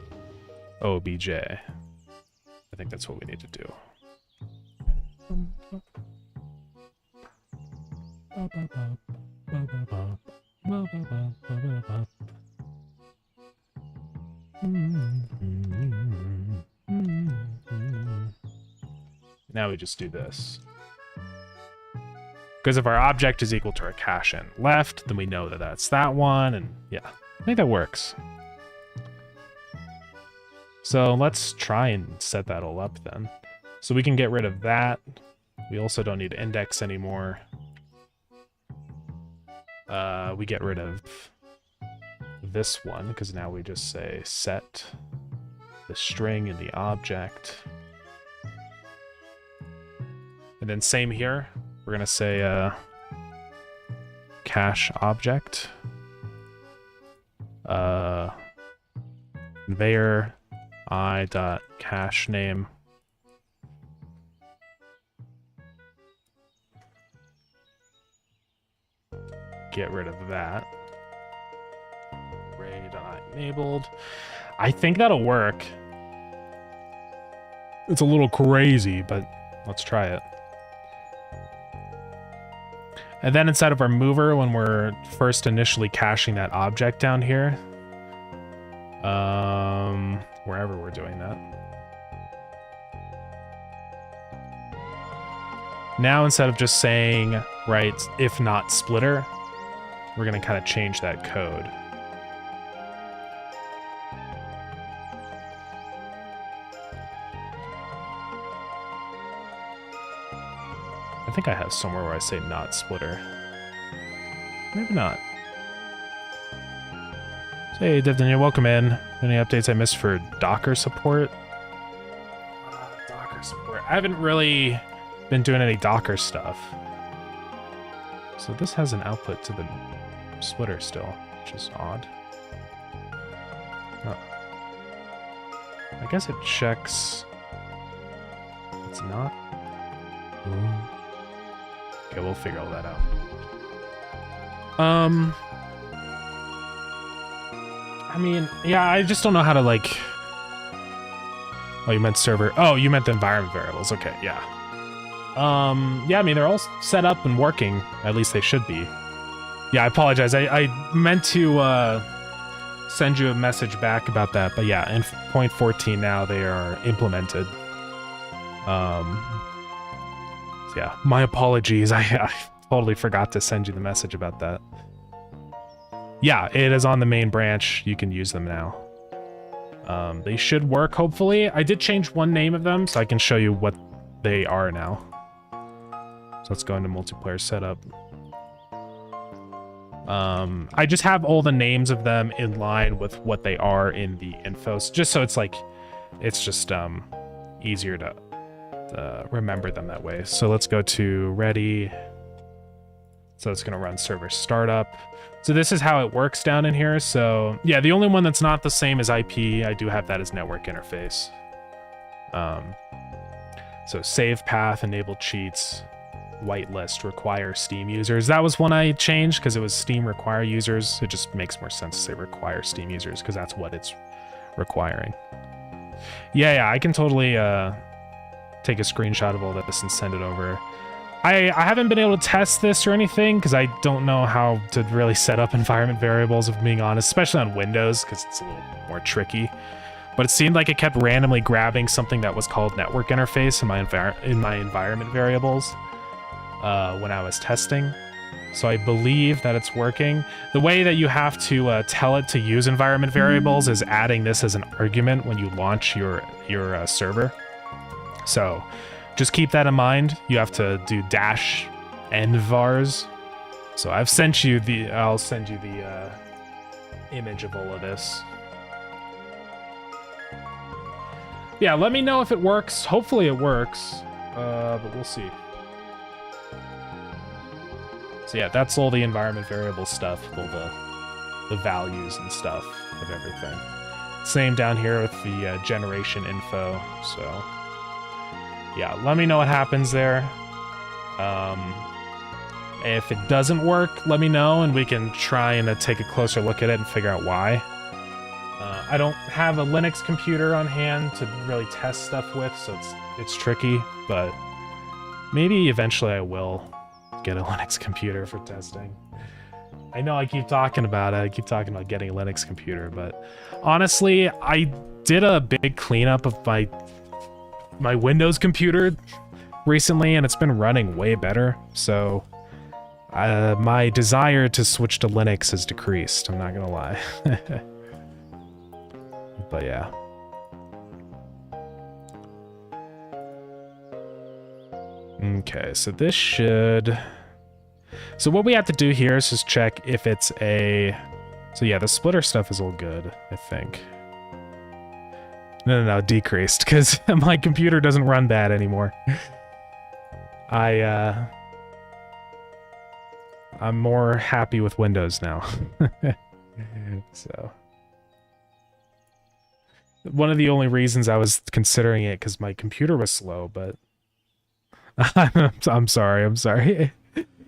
obj. I think that's what we need to do. Now we just do this. Because if our object is equal to our cache in left, then we know that that's that one, and yeah, I think that works. So let's try and set that all up then. So we can get rid of that. We also don't need to index anymore. We get rid of this one, because now we just say set the string and the object. And then same here. We're going to say cache object, conveyor I.cache name, get rid of that, array.enabled. I think that'll work. It's a little crazy, but let's try it. And then inside of our mover, when we're first initially caching that object down here, wherever we're doing that. Now, instead of just saying, right, if not splitter, we're going to kind of change that code. I think I have somewhere where I say not splitter. Maybe not. So, hey, Devdaniel, welcome in. Any updates I missed for Docker support? Docker support. I haven't really been doing any Docker stuff. So this has an output to the splitter still, which is odd. Oh. I guess it checks... It's not... Ooh. Okay, we'll figure all that out. I mean, yeah, I just don't know how to, like... Oh, you meant server. Oh, you meant the environment variables. Okay, yeah. Yeah, I mean, they're all set up and working. At least they should be. Yeah, I apologize. I meant to send you a message back about that. But yeah, in 0.14 now, they are implemented. So yeah, my apologies. I totally forgot to send you the message about that. Yeah, it is on the main branch. You can use them now. They should work, hopefully. I did change one name of them, so I can show you what they are now. So let's go into multiplayer setup. I just have all the names of them in line with what they are in the info, just so it's like, it's just easier to remember them that way. So let's go to ready. So it's going to run server startup. So this is how it works down in here. So yeah, the only one that's not the same as IP, I do have that as network interface. So save path, enable cheats, whitelist, require Steam users. That was one I changed because it was Steam require users. It just makes more sense to say require Steam users because that's what it's requiring. Yeah, I can totally take a screenshot of all this and send it over. I haven't been able to test this or anything because I don't know how to really set up environment variables, if I'm being honest, especially on Windows because it's a little more tricky. But it seemed like it kept randomly grabbing something that was called network interface in my environment variables when I was testing. So I believe that it's working. The way that you have to tell it to use environment variables is adding this as an argument when you launch your server. So just keep that in mind. You have to do -envars. So I've sent you the, I'll send you the image of all of this. Yeah, let me know if it works. Hopefully it works, but we'll see. So yeah, that's all the environment variable stuff, all the values and stuff of everything. Same down here with the generation info, so yeah, let me know what happens there. If it doesn't work, let me know, and we can try and take a closer look at it and figure out why. I don't have a Linux computer on hand to really test stuff with, so it's tricky, but maybe eventually I will get a Linux computer for testing. I know I keep talking about it, I keep talking about getting a Linux computer, but honestly, I did a big cleanup of my Windows computer recently, and it's been running way better, so my desire to switch to Linux has decreased, I'm not gonna lie. But yeah. Okay, so this should... So what we have to do here is just check if it's a... So yeah, the splitter stuff is all good, I think. No, decreased, because my computer doesn't run bad anymore. I'm more happy with Windows now. So... One of the only reasons I was considering it because my computer was slow, but I'm sorry.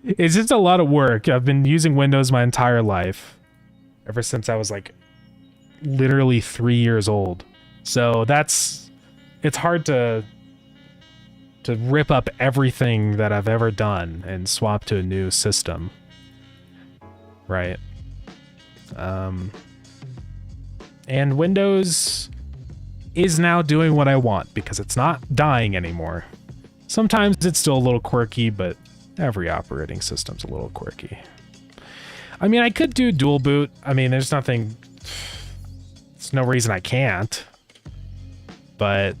It's just a lot of work. I've been using Windows my entire life, ever since I was like literally 3 years old. So it's hard to rip up everything that I've ever done and swap to a new system, right? And Windows is now doing what I want because it's not dying anymore. Sometimes it's still a little quirky, but every operating system's a little quirky. I mean, I could do dual boot. I mean, there's no reason I can't. But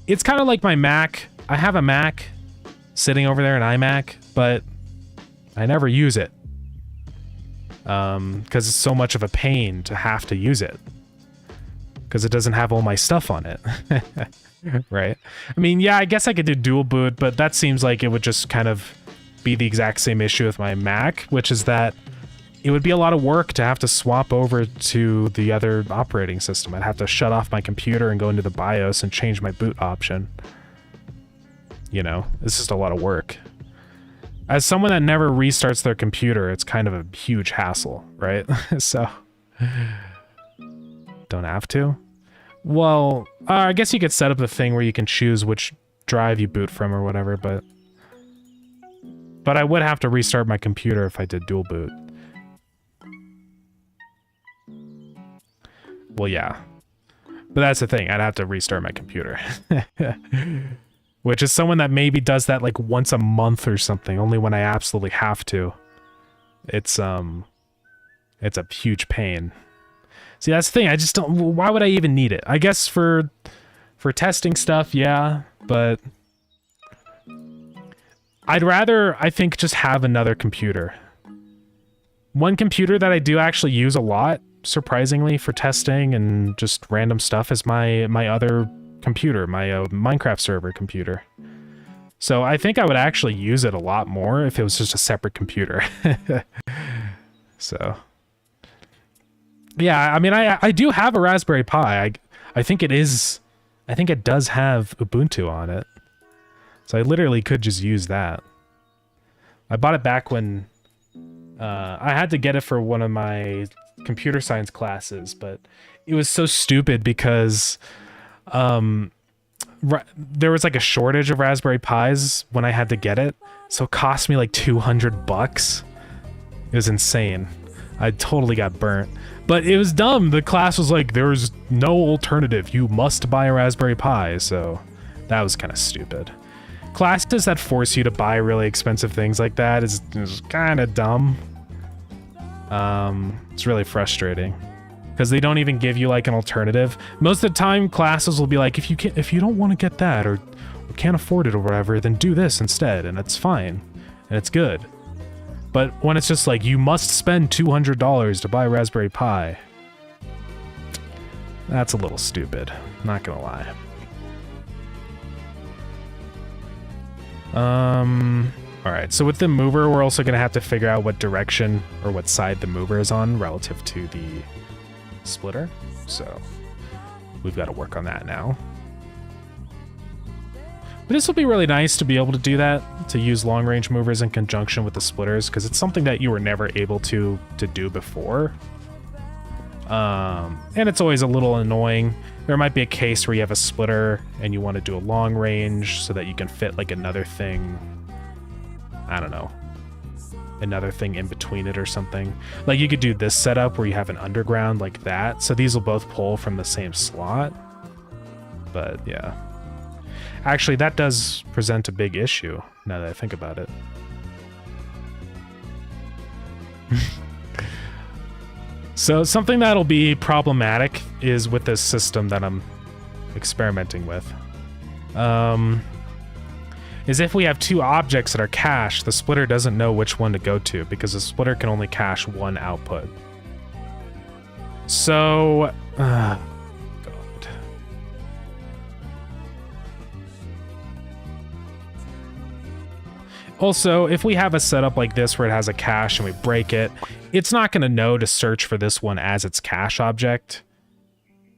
it's kind of like my Mac. I have a Mac sitting over there, an iMac, but I never use it. Because it's so much of a pain to have to use it. Because it doesn't have all my stuff on it. Right? I mean, yeah, I guess I could do dual boot, but that seems like it would just kind of be the exact same issue with my Mac, which is that it would be a lot of work to have to swap over to the other operating system. I'd have to shut off my computer and go into the BIOS and change my boot option. You know, it's just a lot of work. as someone that never restarts their computer, it's kind of a huge hassle, right? So, don't have to. Well, I guess you could set up the thing where you can choose which drive you boot from or whatever, but I would have to restart my computer if I did dual boot. Well, yeah. But that's the thing, I'd have to restart my computer. Which is someone that maybe does that like once a month or something, only when I absolutely have to. It's a huge pain. See, that's the thing, I just don't, why would I even need it? I guess for testing stuff, yeah, but I'd rather, I think, just have another computer. One computer that I do actually use a lot, surprisingly, for testing and just random stuff is my other computer, my Minecraft server computer. So I think I would actually use it a lot more if it was just a separate computer. So yeah, I mean, I do have a Raspberry Pi. I think it does have Ubuntu on it. So I literally could just use that. I bought it back when I had to get it for one of my computer science classes, but it was so stupid because there was like a shortage of Raspberry Pis when I had to get it, so it cost me like $200. It was insane. I totally got burnt. But it was dumb. The class was like, there's no alternative. You must buy a Raspberry Pi, so that was kind of stupid. Classes that force you to buy really expensive things like that is kind of dumb. It's really frustrating because they don't even give you like an alternative. Most of the time, classes will be like, if you don't want to get that or can't afford it or whatever, then do this instead, and it's fine and it's good. But when it's just like, you must spend $200 to buy a Raspberry Pi, that's a little stupid, not gonna lie. Alright, so with the mover, we're also gonna have to figure out what direction or what side the mover is on relative to the splitter. So we've got to work on that now. But this will be really nice to be able to do that, to use long-range movers in conjunction with the splitters, because it's something that you were never able to do before. And it's always a little annoying. There might be a case where you have a splitter and you want to do a long range so that you can fit like another thing, I don't know, another thing in between it or something. Like you could do this setup where you have an underground like that, so these will both pull from the same slot. But yeah. Actually, that does present a big issue, now that I think about it. So something that'll be problematic is with this system that I'm experimenting with. Is if we have two objects that are cached, the splitter doesn't know which one to go to, because the splitter can only cache one output. So... God. Also, if we have a setup like this where it has a cache and we break it, it's not going to know to search for this one as its cache object.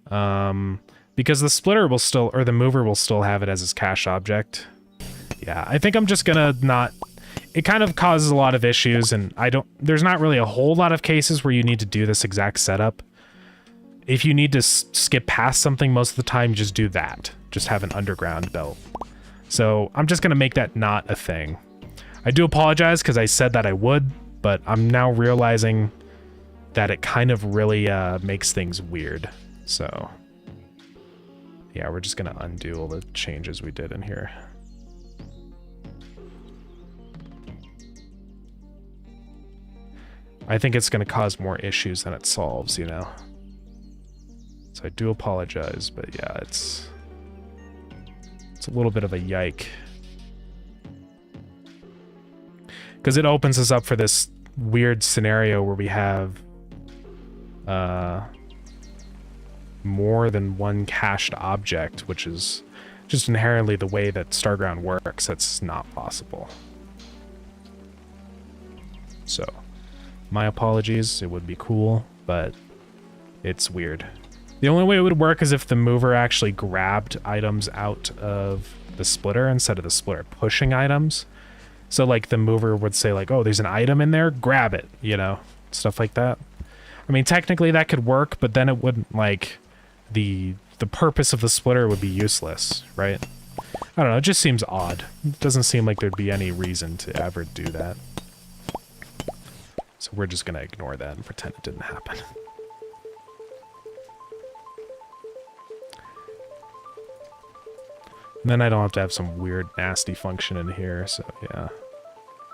Because the splitter will still, or the mover will still have it as its cache object. Yeah, I think I'm just gonna not... It kind of causes a lot of issues, and there's not really a whole lot of cases where you need to do this exact setup. If you need to skip past something, most of the time, just do that. Just have an underground belt. So I'm just gonna make that not a thing. I do apologize because I said that I would, but I'm now realizing that it kind of really makes things weird. So yeah, we're just gonna undo all the changes we did in here. I think it's gonna cause more issues than it solves, you know? So I do apologize, but yeah, it's a little bit of a yike. Because it opens us up for this weird scenario where we have more than one cached object, which is just inherently the way that Starground works. That's not possible. So, my apologies. It would be cool, but it's weird. The only way it would work is if the mover actually grabbed items out of the splitter instead of the splitter pushing items. So like the mover would say like, oh, there's an item in there, grab it, you know, stuff like that. I mean, technically that could work, but then it wouldn't, like, the purpose of the splitter would be useless, right? I don't know, it just seems odd. It doesn't seem like there'd be any reason to ever do that. So we're just gonna ignore that and pretend it didn't happen. And then I don't have to have some weird, nasty function in here, so yeah.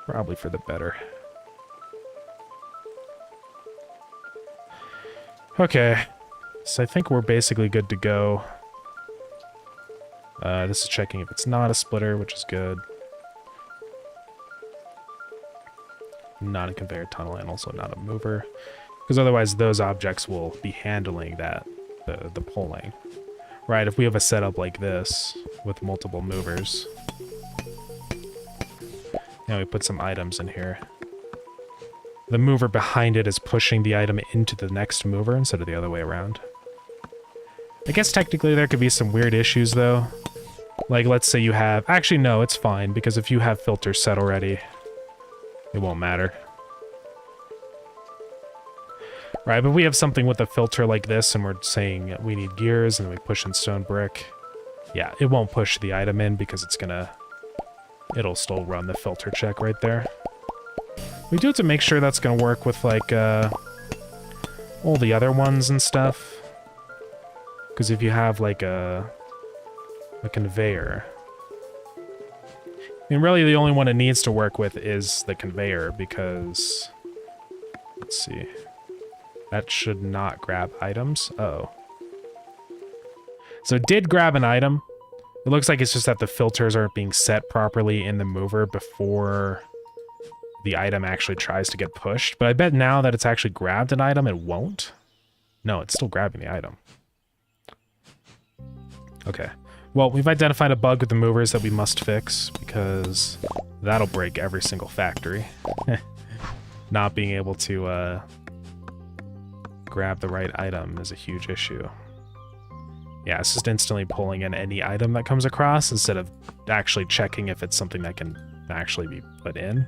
Probably for the better. Okay, so I think we're basically good to go. This is checking if it's not a splitter, which is good. Not a conveyor tunnel and also not a mover. Because otherwise those objects will be handling that, the pulling. Right, if we have a setup like this with multiple movers. Now we put some items in here. The mover behind it is pushing the item into the next mover instead of the other way around. I guess technically there could be some weird issues though. Like let's say you have... Actually no, it's fine because if you have filters set already, it won't matter. Right, but we have something with a filter like this and we're saying we need gears and we push in stone brick. Yeah, it won't push the item in because it's gonna... It'll still run the filter check right there. We do have to make sure that's gonna work with like all the other ones and stuff. Because if you have like a conveyor, I mean really the only one it needs to work with is the conveyor because let's see. That should not grab items. Oh. So it did grab an item. It looks like it's just that the filters aren't being set properly in the mover before the item actually tries to get pushed. But I bet now that it's actually grabbed an item, it won't. No, it's still grabbing the item. Okay. Well, we've identified a bug with the movers that we must fix because that'll break every single factory. Not being able to grab the right item is a huge issue. Yeah, it's just instantly pulling in any item that comes across instead of actually checking if it's something that can actually be put in.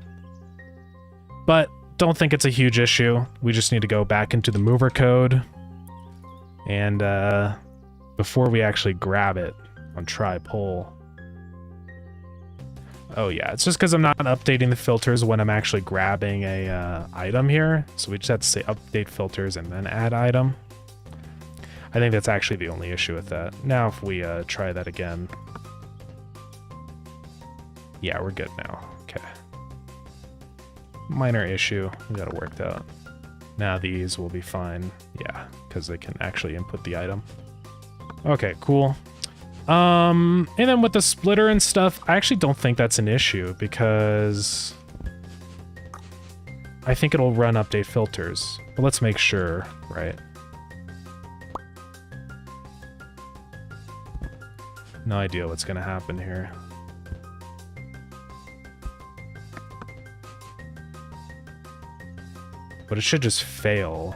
But don't think it's a huge issue. We just need to go back into the mover code. And before we actually grab it on try pull. Oh yeah, it's just because I'm not updating the filters when I'm actually grabbing a item here. So we just have to say update filters and then add item. I think that's actually the only issue with that. Now if we try that again. Yeah, we're good now. Okay. Minor issue. We got it worked out. Now these will be fine. Yeah, because they can actually input the item. Okay, cool. And then with the splitter and stuff, I actually don't think that's an issue because I think it'll run update filters. But let's make sure, right? No idea what's gonna happen here. But it should just fail.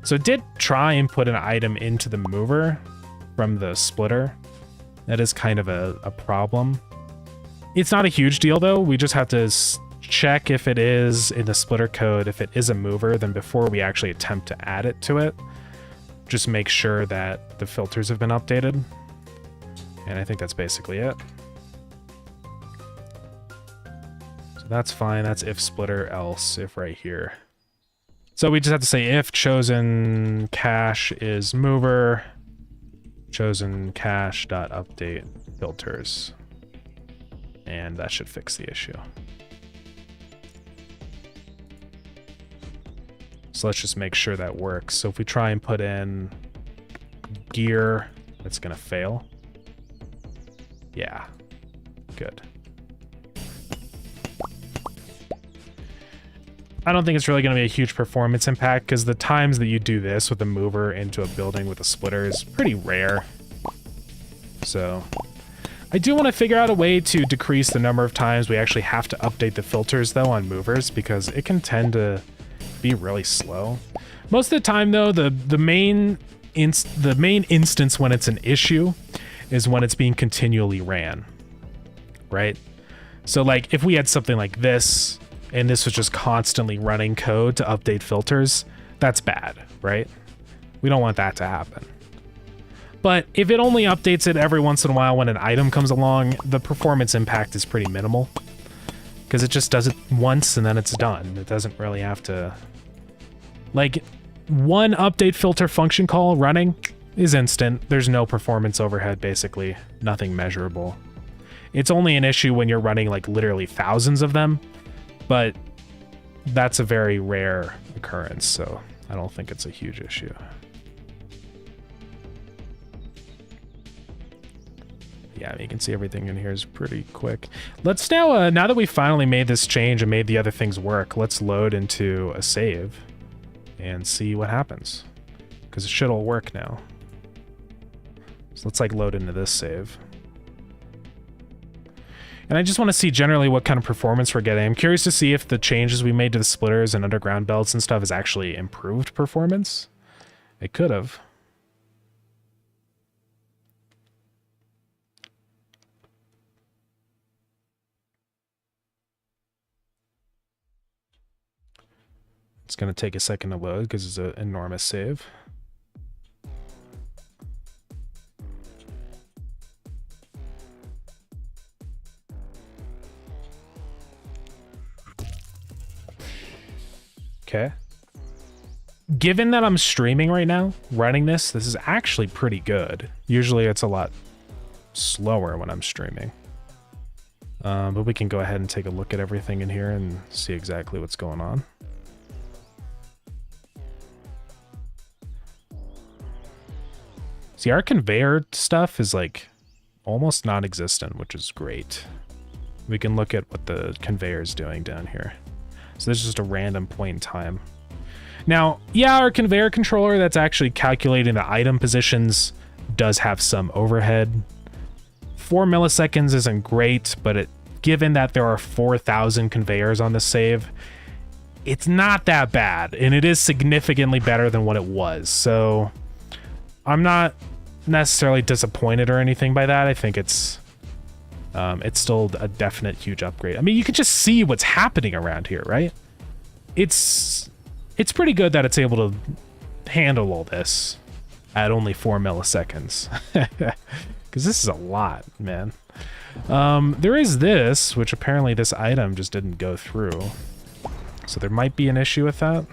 So it did try and put an item into the mover from the splitter. That is kind of a problem. It's not a huge deal though. We just have to check if it is in the splitter code. If it is a mover, then before we actually attempt to add it to it, just make sure that the filters have been updated. And I think that's basically it. So that's fine. That's if splitter, else if right here. So we just have to say if chosen cache is mover, chosen cache dot update filters. And that should fix the issue. So let's just make sure that works. So if we try and put in gear, that's gonna fail. Yeah, good. I don't think it's really going to be a huge performance impact because the times that you do this with a mover into a building with a splitter is pretty rare. So I do want to figure out a way to decrease the number of times we actually have to update the filters though on movers because it can tend to be really slow. Most of the time though, the main instance when it's an issue is when it's being continually ran, right? So like if we had something like this and this was just constantly running code to update filters, that's bad, right? We don't want that to happen. But if it only updates it every once in a while when an item comes along, the performance impact is pretty minimal. Because it just does it once and then it's done. It doesn't really have to... Like, one update filter function call running is instant. There's no performance overhead, basically. Nothing measurable. It's only an issue when you're running, like, literally thousands of them. But that's a very rare occurrence, so I don't think it's a huge issue. Yeah, I mean, you can see everything in here is pretty quick. Let's now, now that we finally made this change and made the other things work, let's load into a save and see what happens. Because it should all work now. So let's like load into this save. And I just want to see generally what kind of performance we're getting. I'm curious to see if the changes we made to the splitters and underground belts and stuff has actually improved performance. It could have. It's going to take a second to load because it's an enormous save. Okay. Given that I'm streaming right now, running this is actually pretty good. Usually it's a lot slower when I'm streaming. But we can go ahead and take a look at everything in here and see exactly what's going on. See, our conveyor stuff is like almost non-existent, which is great. We can look at what the conveyor is doing down here. So this is just a random point in time. Now, yeah, our conveyor controller that's actually calculating the item positions does have some overhead. 4 milliseconds isn't great, but given that there are 4,000 conveyors on this save, it's not that bad, and it is significantly better than what it was. So I'm not necessarily disappointed or anything by that. I think it's still a definite huge upgrade. I mean, you can just see what's happening around here, right? It's pretty good that it's able to handle all this at only 4 milliseconds. Because this is a lot, man. There is this, which apparently this item just didn't go through. So there might be an issue with that.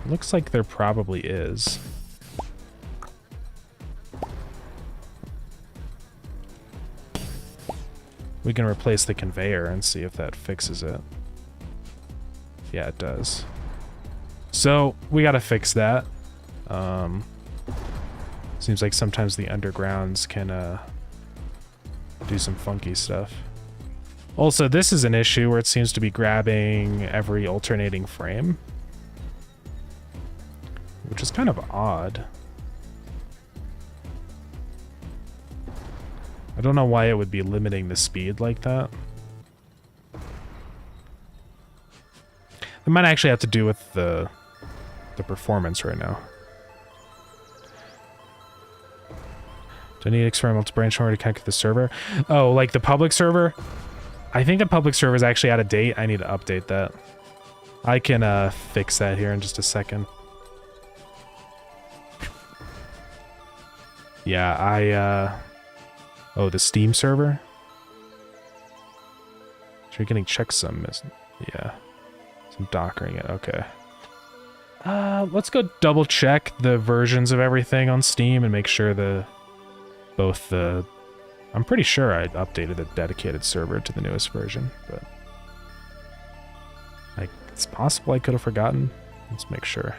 Looks like there probably is. We can replace the conveyor and see if that fixes it. Yeah, it does. So we gotta fix that. Seems like sometimes the undergrounds can do some funky stuff. Also, this is an issue where it seems to be grabbing every alternating frame, which is kind of odd. I don't know why it would be limiting the speed like that. It might actually have to do with the performance right now. Do I need experimental branch in order to connect to the server? Oh, like the public server? I think the public server is actually out of date. I need to update that. I can fix that here in just a second. Yeah, oh, the Steam server? So you're getting checksum, yeah. Some dockering it, okay. Let's go double check the versions of everything on Steam and make sure I'm pretty sure I updated the dedicated server to the newest version, but it's possible I could have forgotten. Let's make sure.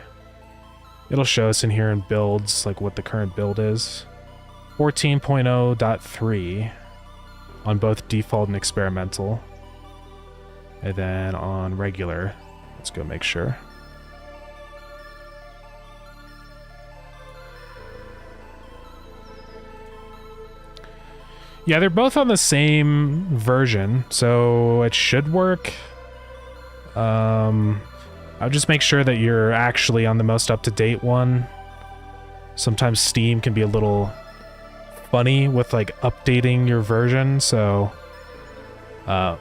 It'll show us in here in builds, like what the current build is. 14.0.3 on both default and experimental. And then on regular, let's go make sure. Yeah, they're both on the same version, so it should work. I'll just make sure that you're actually on the most up-to-date one. Sometimes Steam can be a little funny with like updating your version. So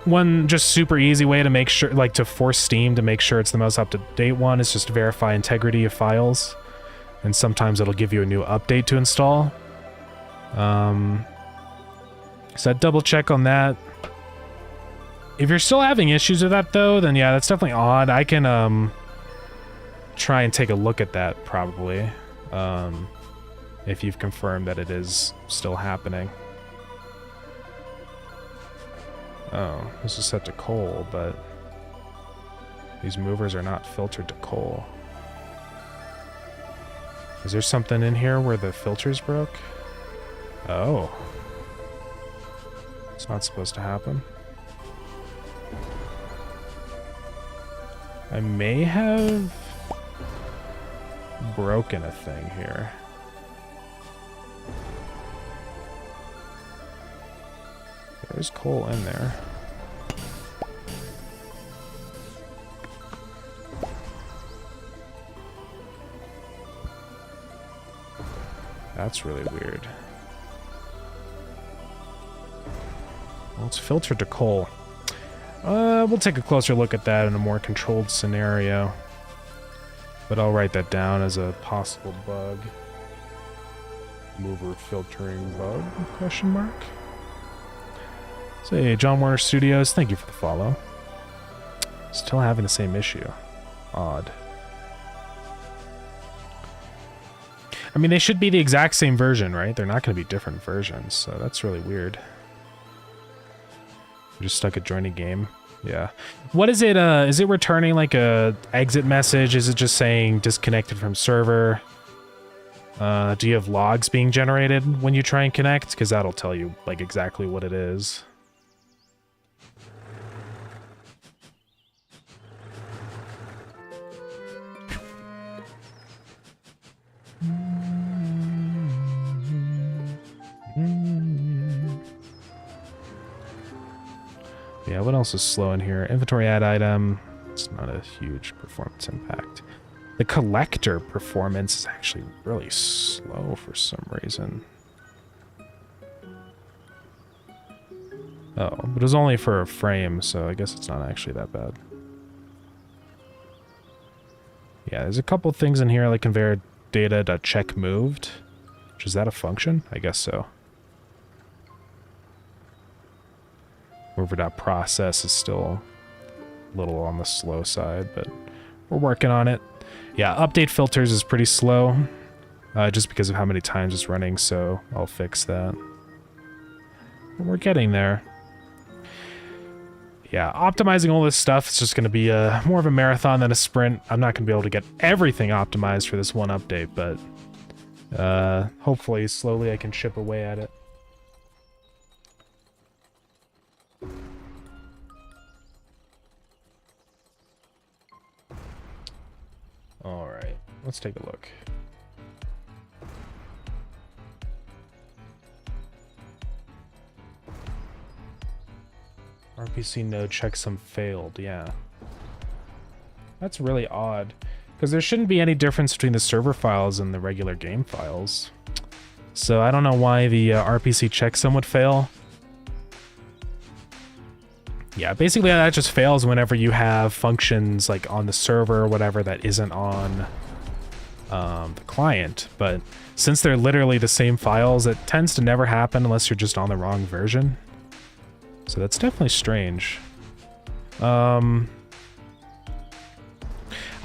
one just super easy way to make sure, like to force Steam to make sure it's the most up-to-date one, is just to verify integrity of files. And sometimes it'll give you a new update to install. So I'd double check on that. If you're still having issues with that though, then yeah, that's definitely odd. I can try and take a look at that probably. If you've confirmed that it is still happening. Oh, this is set to coal, but these movers are not filtered to coal. Is there something in here where the filters broke? Oh. It's not supposed to happen. I may have broken a thing here. There's coal in there. That's really weird. Well, it's filtered to coal. We'll take a closer look at that in a more controlled scenario. But I'll write that down as a possible bug. Mover filtering bug, question mark. Say, John Warner Studios, thank you for the follow. Still having the same issue. Odd. I mean, they should be the exact same version, right? They're not going to be different versions, so that's really weird. You're just stuck at joining game. Yeah. What is it? Is it returning like a exit message? Is it just saying disconnected from server? Do you have logs being generated when you try and connect? Because that'll tell you like exactly what it is. Yeah, what else is slow in here? Inventory add item. It's not a huge performance impact. The collector performance is actually really slow for some reason. Oh, but it was only for a frame, so I guess it's not actually that bad. Yeah, there's a couple things in here like conveyor data.check moved. Is that a function? I guess so. Mover.process is still a little on the slow side, but we're working on it. Yeah, update filters is pretty slow, just because of how many times it's running, so I'll fix that. But we're getting there. Yeah, optimizing all this stuff is just going to be more of a marathon than a sprint. I'm not going to be able to get everything optimized for this one update, but hopefully slowly I can chip away at it. Alright, let's take a look. RPC node checksum failed, yeah. That's really odd, because there shouldn't be any difference between the server files and the regular game files. So I don't know why the RPC checksum would fail. Yeah, basically that just fails whenever you have functions like on the server or whatever that isn't on the client. But since they're literally the same files, it tends to never happen unless you're just on the wrong version. So that's definitely strange. I'll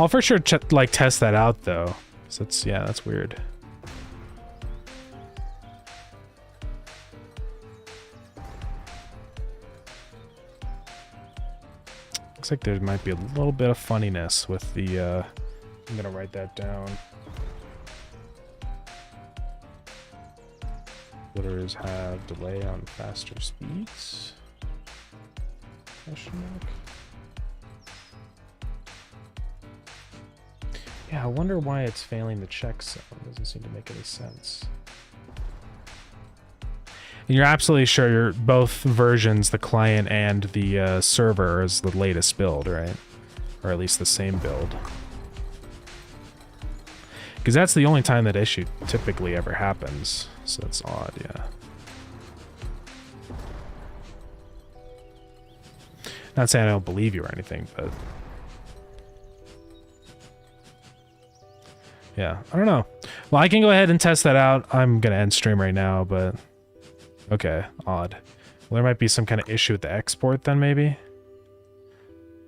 for sure test that out though. So that's, yeah, that's weird. Looks like there might be a little bit of funniness with the, I'm gonna write that down. Splitters have delay on faster speeds? Question mark. Yeah, I wonder why it's failing the checksum. Doesn't seem to make any sense. And you're absolutely sure you're both versions, the client and the server, is the latest build, right? Or at least the same build. Because that's the only time that issue typically ever happens. So that's odd, yeah. Not saying I don't believe you or anything, but... yeah, I don't know. Well, I can go ahead and test that out. I'm going to end stream right now, but... okay, odd. Well, there might be some kind of issue with the export then, maybe?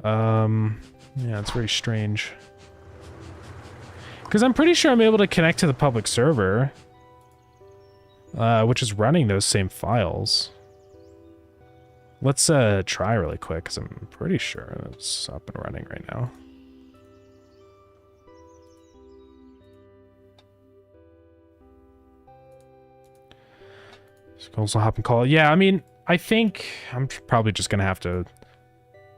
Yeah, it's very strange. Because I'm pretty sure I'm able to connect to the public server. Which is running those same files. Let's try really quick, because I'm pretty sure it's up and running right now. Also hop and call. Yeah, I mean, I think I'm probably just going to have to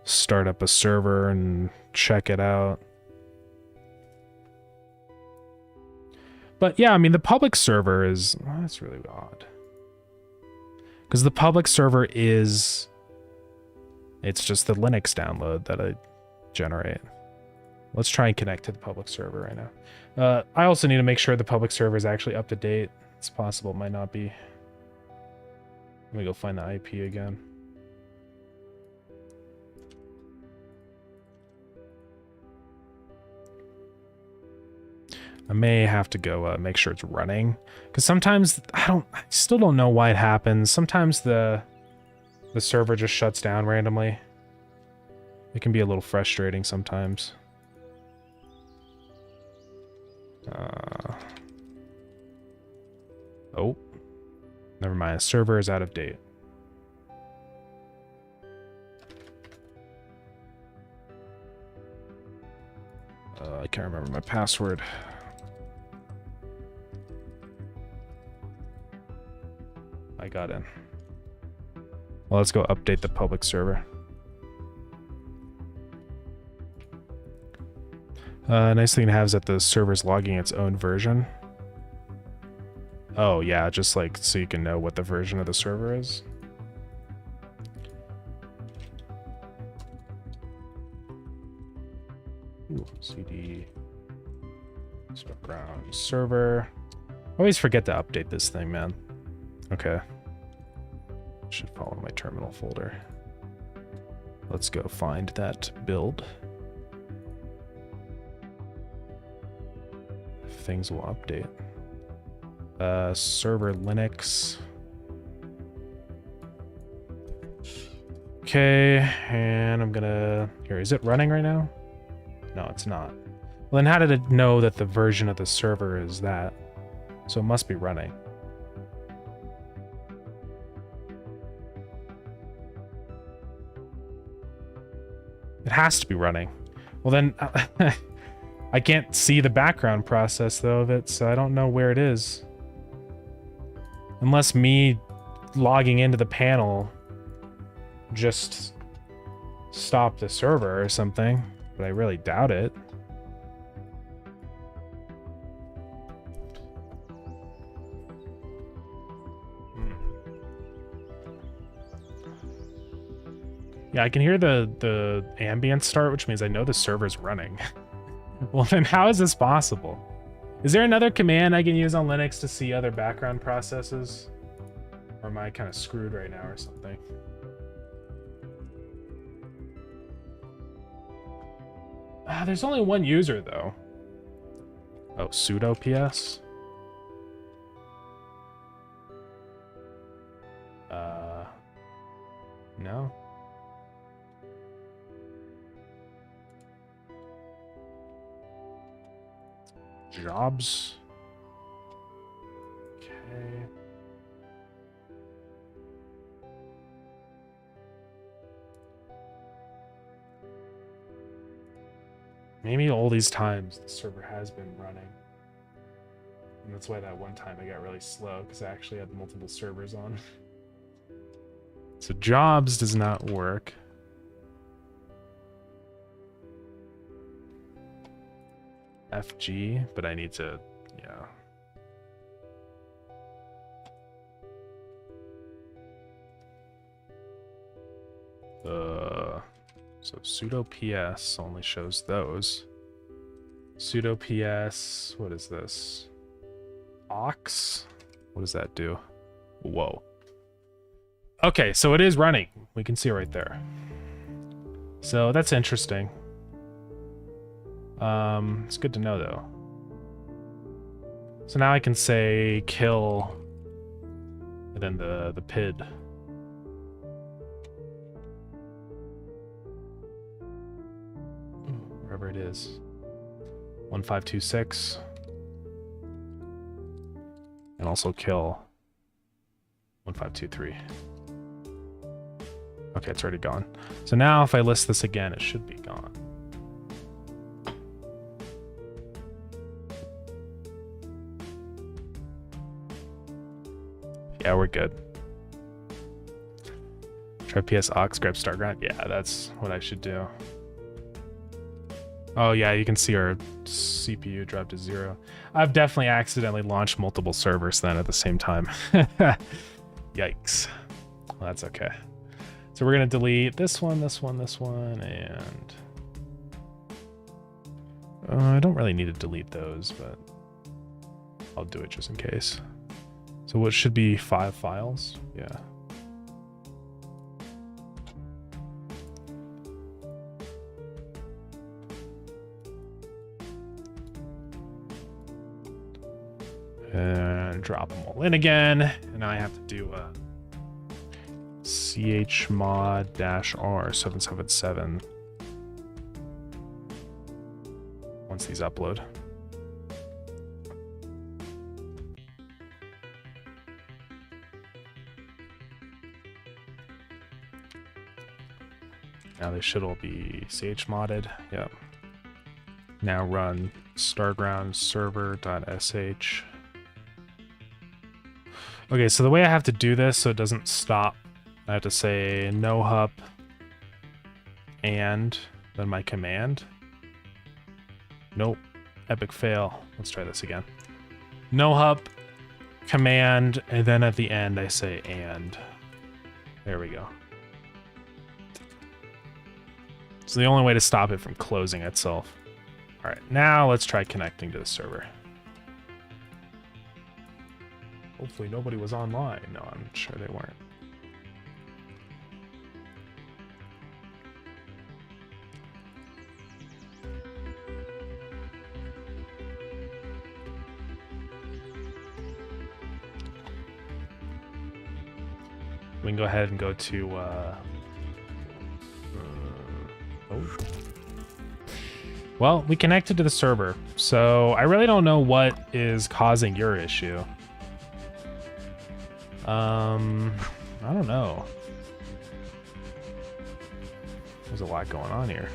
start up a server and check it out. But yeah, I mean, the public server is... oh, that's really odd. Because the public server is... it's just the Linux download that I generate. Let's try and connect to the public server right now. I also need to make sure the public server is actually up to date. It's possible it might not be. Let me go find the IP again. I may have to go make sure it's running, because sometimes I still don't know why it happens. Sometimes the server just shuts down randomly. It can be a little frustrating sometimes. Oh, never mind. The server is out of date. I can't remember my password. I got in. Well, let's go update the public server. Nice thing to have is that the server's logging its own version. Oh yeah, just like so you can know what the version of the server is. Ooh, CD Starground server. Always forget to update this thing, man. Okay. Should follow my terminal folder. Let's go find that build. Things will update. Server Linux. Okay, and I'm gonna... here, is it running right now? No, it's not. Well, then how did it know that the version of the server is that? So it must be running. It has to be running. Well then, I can't see the background process though of it, so I don't know where it is. Unless me logging into the panel just stopped the server or something, but I really doubt it. Yeah, I can hear the ambient start, which means I know the server's running. Well, then how is this possible? Is there another command I can use on Linux to see other background processes? Or am I kind of screwed right now or something? There's only one user, though. Oh, sudo ps? No. Jobs. Okay. Maybe all these times the server has been running. And that's why that one time I got really slow, because I actually had multiple servers on. So jobs does not work. FG, but I need to, yeah. So sudo ps only shows those. Sudo ps, what is this? Aux? What does that do? Whoa. Okay, so it is running. We can see it right there. So that's interesting. It's good to know though. So now I can say kill and then the PID. Wherever it is. 1526. And also kill 1523. Okay, it's already gone. So now if I list this again, it should be gone. Yeah, we're good. Try PS aux, grab Starground. Yeah, that's what I should do. Oh yeah, you can see our CPU dropped to 0. I've definitely accidentally launched multiple servers then at the same time. Yikes. Well, that's okay. So we're gonna delete this one, and I don't really need to delete those, but I'll do it just in case. So what should be 5 files? Yeah. And drop them all in again. And now I have to do a chmod-r777 once these upload. Now they should all be chmodded. Yep. Now run starground server.sh. Okay, so the way I have to do this so it doesn't stop, I have to say no hup and then my command. Nope. Epic fail. Let's try this again. No hup, command, and then at the end I say and. There we go. So the only way to stop it from closing itself. All right, now let's try connecting to the server. Hopefully nobody was online. No, I'm sure they weren't. We can go ahead and go to well, we connected to the server, so I really don't know what is causing your issue. I don't know. There's a lot going on here.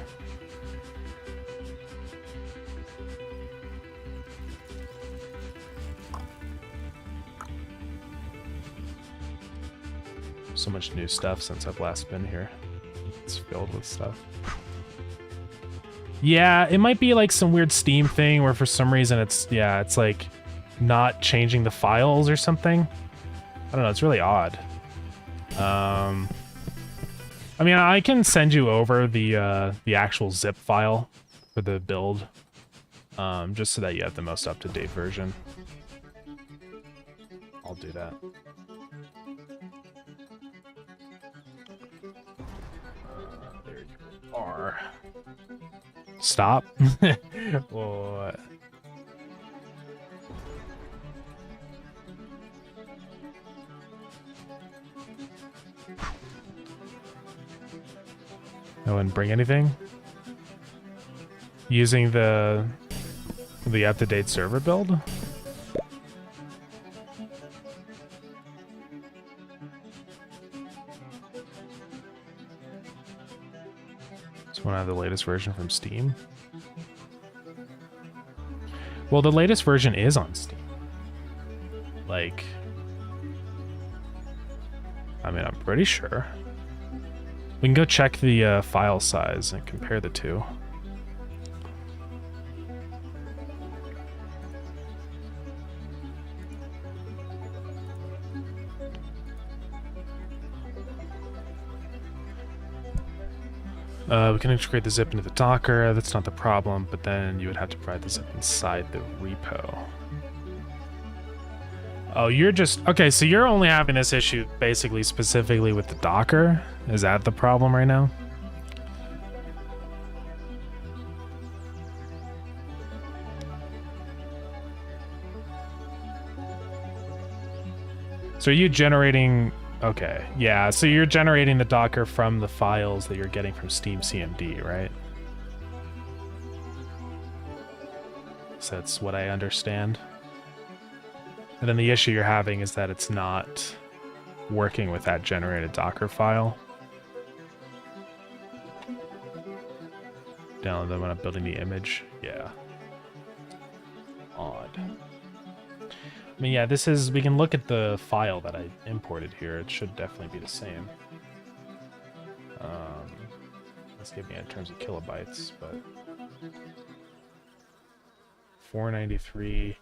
So much new stuff since I've last been here. It's filled with stuff. Yeah, it might be like some weird Steam thing where for some reason it's like not changing the files or something. I don't know, it's really odd. I mean, I can send you over the actual zip file for the build, just so that you have the most up-to-date version. I'll do that. There you are. Stop. What? No one bring anything? Using the up-to-date server build? So want to have the latest version from Steam? Well, the latest version is on Steam. Like, I mean, I'm pretty sure. We can go check the file size and compare the two. We can integrate the zip into the Docker. That's not the problem, but then you would have to provide the zip inside the repo. Oh, you're just... Okay, so you're only having this issue basically specifically with the Docker? Is that the problem right now? So are you generating... Okay, yeah, so you're generating the Docker from the files that you're getting from Steam CMD, right? So that's what I understand. And then the issue you're having is that it's not working with that generated Docker file. Download them when I'm building the image. Yeah. Odd. I mean, yeah, this is... We can look at the file that I imported here. It should definitely be the same. Let's give me in terms of kilobytes, but... 493...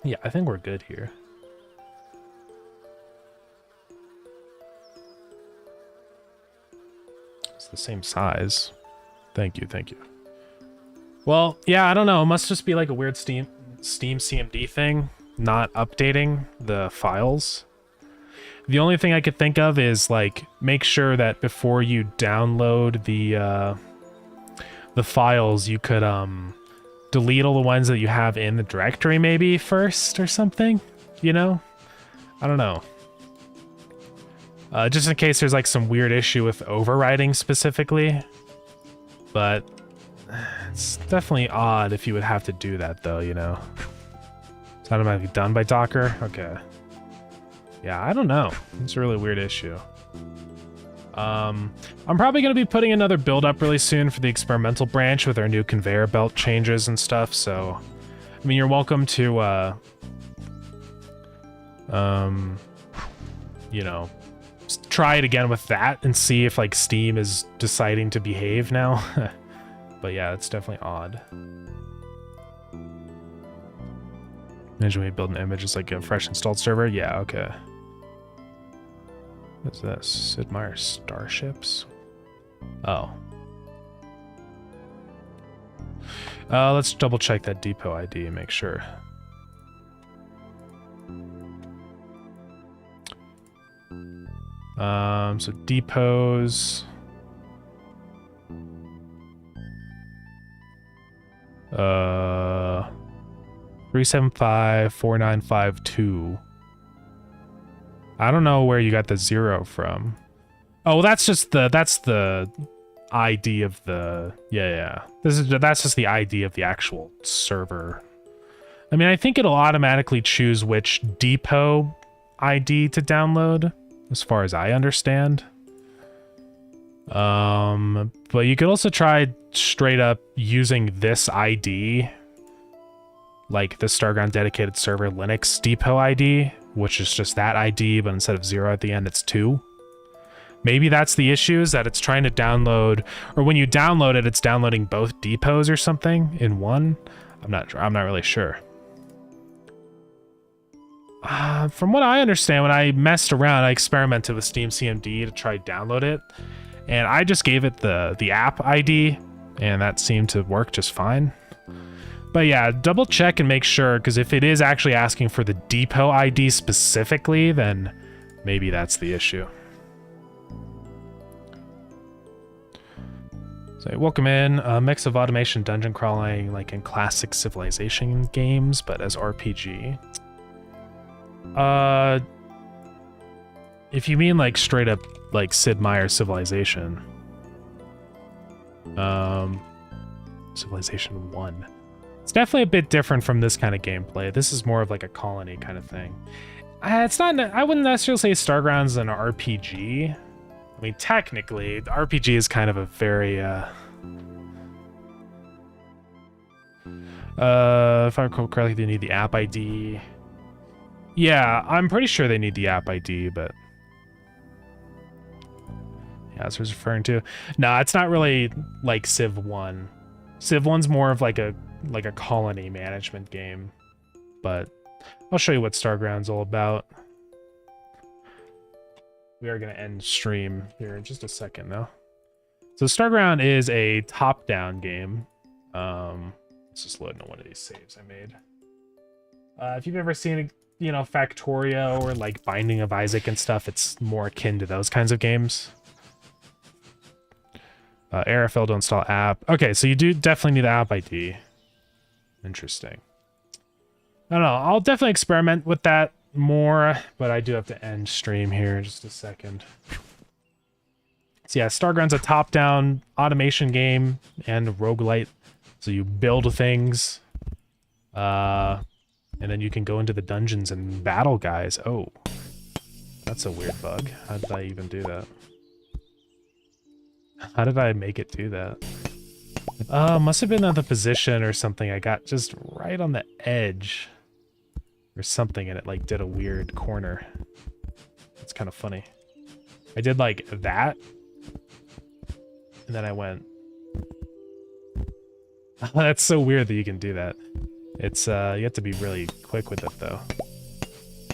Yeah, I think we're good here. It's the same size. Thank you, thank you. Well, yeah, I don't know. It must just be like a weird Steam CMD thing, not updating the files. The only thing I could think of is like make sure that before you download the files, you could delete all the ones that you have in the directory maybe first or something, you know? I don't know. Just in case there's like some weird issue with overwriting specifically. But it's definitely odd if you would have to do that though, you know? It's automatically done by Docker? Okay. Yeah, I don't know. It's a really weird issue. I'm probably going to be putting another build up really soon for the experimental branch with our new conveyor belt changes and stuff, so... I mean, you're welcome to, you know, try it again with that and see if, like, Steam is deciding to behave now. But yeah, it's definitely odd. Imagine we build an image as like a fresh installed server? Yeah, okay. What's this? Sid Meier's Starships? Oh. Let's double check that depot ID and make sure. So depots... 3754952. I don't know where you got the 0 from. Oh, that's just the ID of the that's just the ID of the actual server. I mean, I think it'll automatically choose which depot ID to download, as far as I understand. But you could also try straight up using this ID, like the Starground dedicated server Linux depot ID, which is just that ID, but instead of 0 at the end, it's 2. Maybe that's the issue, is that it's trying to download, or when you download it, it's downloading both depots or something in one. I'm not really sure. From what I understand, when I messed around, I experimented with Steam CMD to try download it, and I just gave it the app ID, and that seemed to work just fine. But yeah, double check and make sure, because if it is actually asking for the depot ID specifically, then maybe that's the issue. So welcome in, a mix of automation dungeon crawling like in classic Civilization games, but as RPG. If you mean like straight up like Sid Meier Civilization. Civilization 1. It's definitely a bit different from this kind of gameplay. This is more of like a colony kind of thing. It's not, I wouldn't necessarily say Starground's an RPG. I mean, technically, the RPG is kind of a very, if I recall correctly, they need the app ID. Yeah, I'm pretty sure they need the app ID, but... Yeah, that's what I was referring to. No, it's not really like Civ 1. Civ 1's more of like a colony management game, but I'll show you what Starground's all about. We are going to end stream here in just a second, though. So Starground is a top-down game. Let's just load into one of these saves I made. If you've ever seen, Factorio or like Binding of Isaac and stuff, it's more akin to those kinds of games. Error failed to install app. Okay, so you do definitely need app ID. Interesting. I don't know. I'll definitely experiment with that more, but I do have to end stream here in just a second. So yeah, Starground's a top-down automation game and roguelite. So you build things, and then you can go into the dungeons and battle guys. Oh, that's a weird bug. How did I even do that? How did I make it do that? Must have been on the position or something. I got just right on the edge or something, and it like did a weird corner. It's kind of funny. I did like that, and then I went. That's so weird that you can do that. It's you have to be really quick with it though.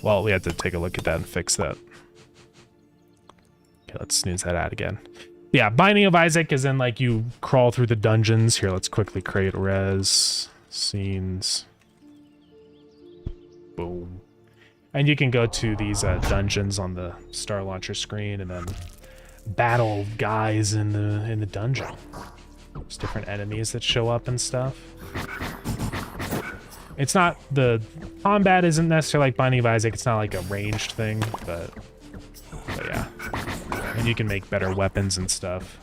Well, we have to take a look at that and fix that. Okay, let's snooze that out again. Yeah, Binding of Isaac is in like you crawl through the dungeons. Here, let's quickly create res scenes. Boom. And you can go to these dungeons on the Star Launcher screen and then battle guys in the dungeon. There's different enemies that show up and stuff. It's not, the combat isn't necessarily like Binding of Isaac. It's not like a ranged thing, but yeah. And you can make better weapons and stuff.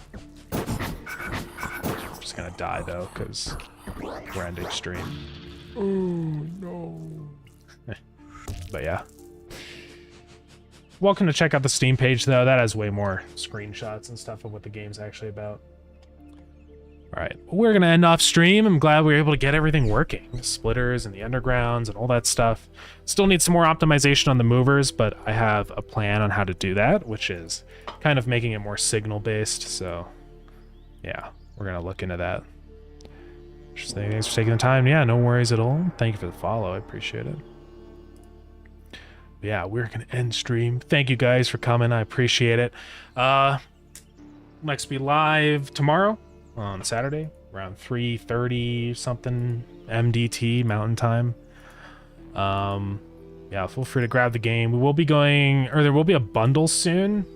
I'm just gonna die though, because we're ending stream. Oh no. But yeah. Welcome to check out the Steam page though. That has way more screenshots and stuff of what the game's actually about. Alright, we're gonna end off stream. I'm glad we were able to get everything working. The splitters and the undergrounds and all that stuff. Still need some more optimization on the movers, but I have a plan on how to do that, which is kind of making it more signal based. So yeah, we're gonna look into that. Thanks for taking the time. Yeah, no worries at all. Thank you for the follow. I appreciate it. But yeah, we're gonna end stream. Thank you guys for coming. I appreciate it. Next be live tomorrow on Saturday around 3:30 something MDT Mountain Time. Yeah, feel free to grab the game. We will be going, or there will be a bundle soon.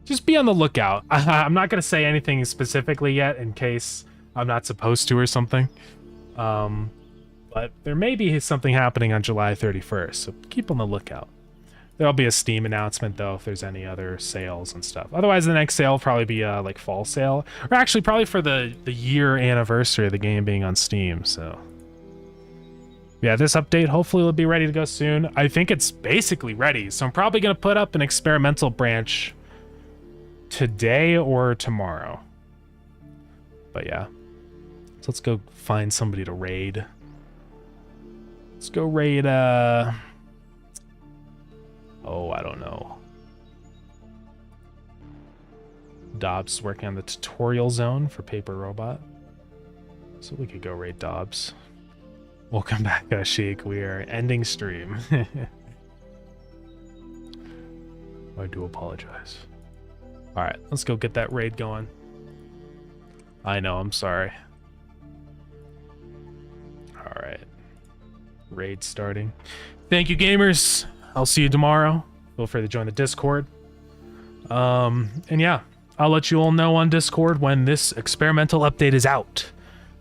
Just be on the lookout. I'm not gonna say anything specifically yet in case I'm not supposed to or something. But there may be something happening on July 31st, so keep on the lookout. There'll be a Steam announcement, though, if there's any other sales and stuff. Otherwise, the next sale will probably be like fall sale. Or actually, probably for the year anniversary of the game being on Steam, so. Yeah, this update hopefully will be ready to go soon. I think it's basically ready, so I'm probably going to put up an experimental branch today or tomorrow. But yeah. So let's go find somebody to raid. Let's go raid, oh, I don't know. Dobbs working on the tutorial zone for Paper Robot. So we could go raid Dobbs. Welcome back, Sheik. We are ending stream. I do apologize. Alright, let's go get that raid going. I know, I'm sorry. Alright. Raid starting. Thank you, gamers. I'll see you tomorrow. Feel free to join the Discord. And yeah, I'll let you all know on Discord when this experimental update is out.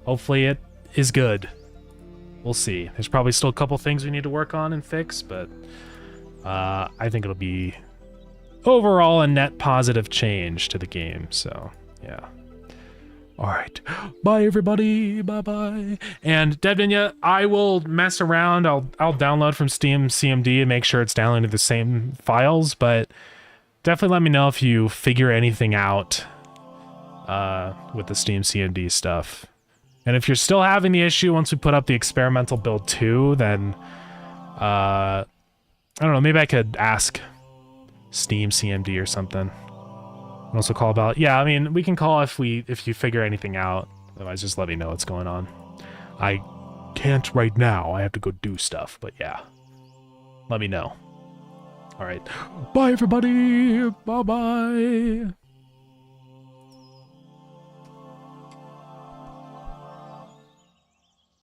Hopefully it is good. We'll see. There's probably still a couple things we need to work on and fix, but I think it'll be overall a net positive change to the game. So yeah. All right. Bye, everybody. Bye-bye. And Devdinya, I will mess around. I'll download from Steam CMD and make sure it's downloading the same files, but definitely let me know if you figure anything out with the Steam CMD stuff. And if you're still having the issue once we put up the experimental build 2, then I don't know, maybe I could ask Steam CMD or something. Also call about, yeah, I mean, we can call if you figure anything out. Otherwise, just let me know what's going on. I can't right now. I have to go do stuff, but yeah. Let me know. All right. Bye, everybody. Bye-bye.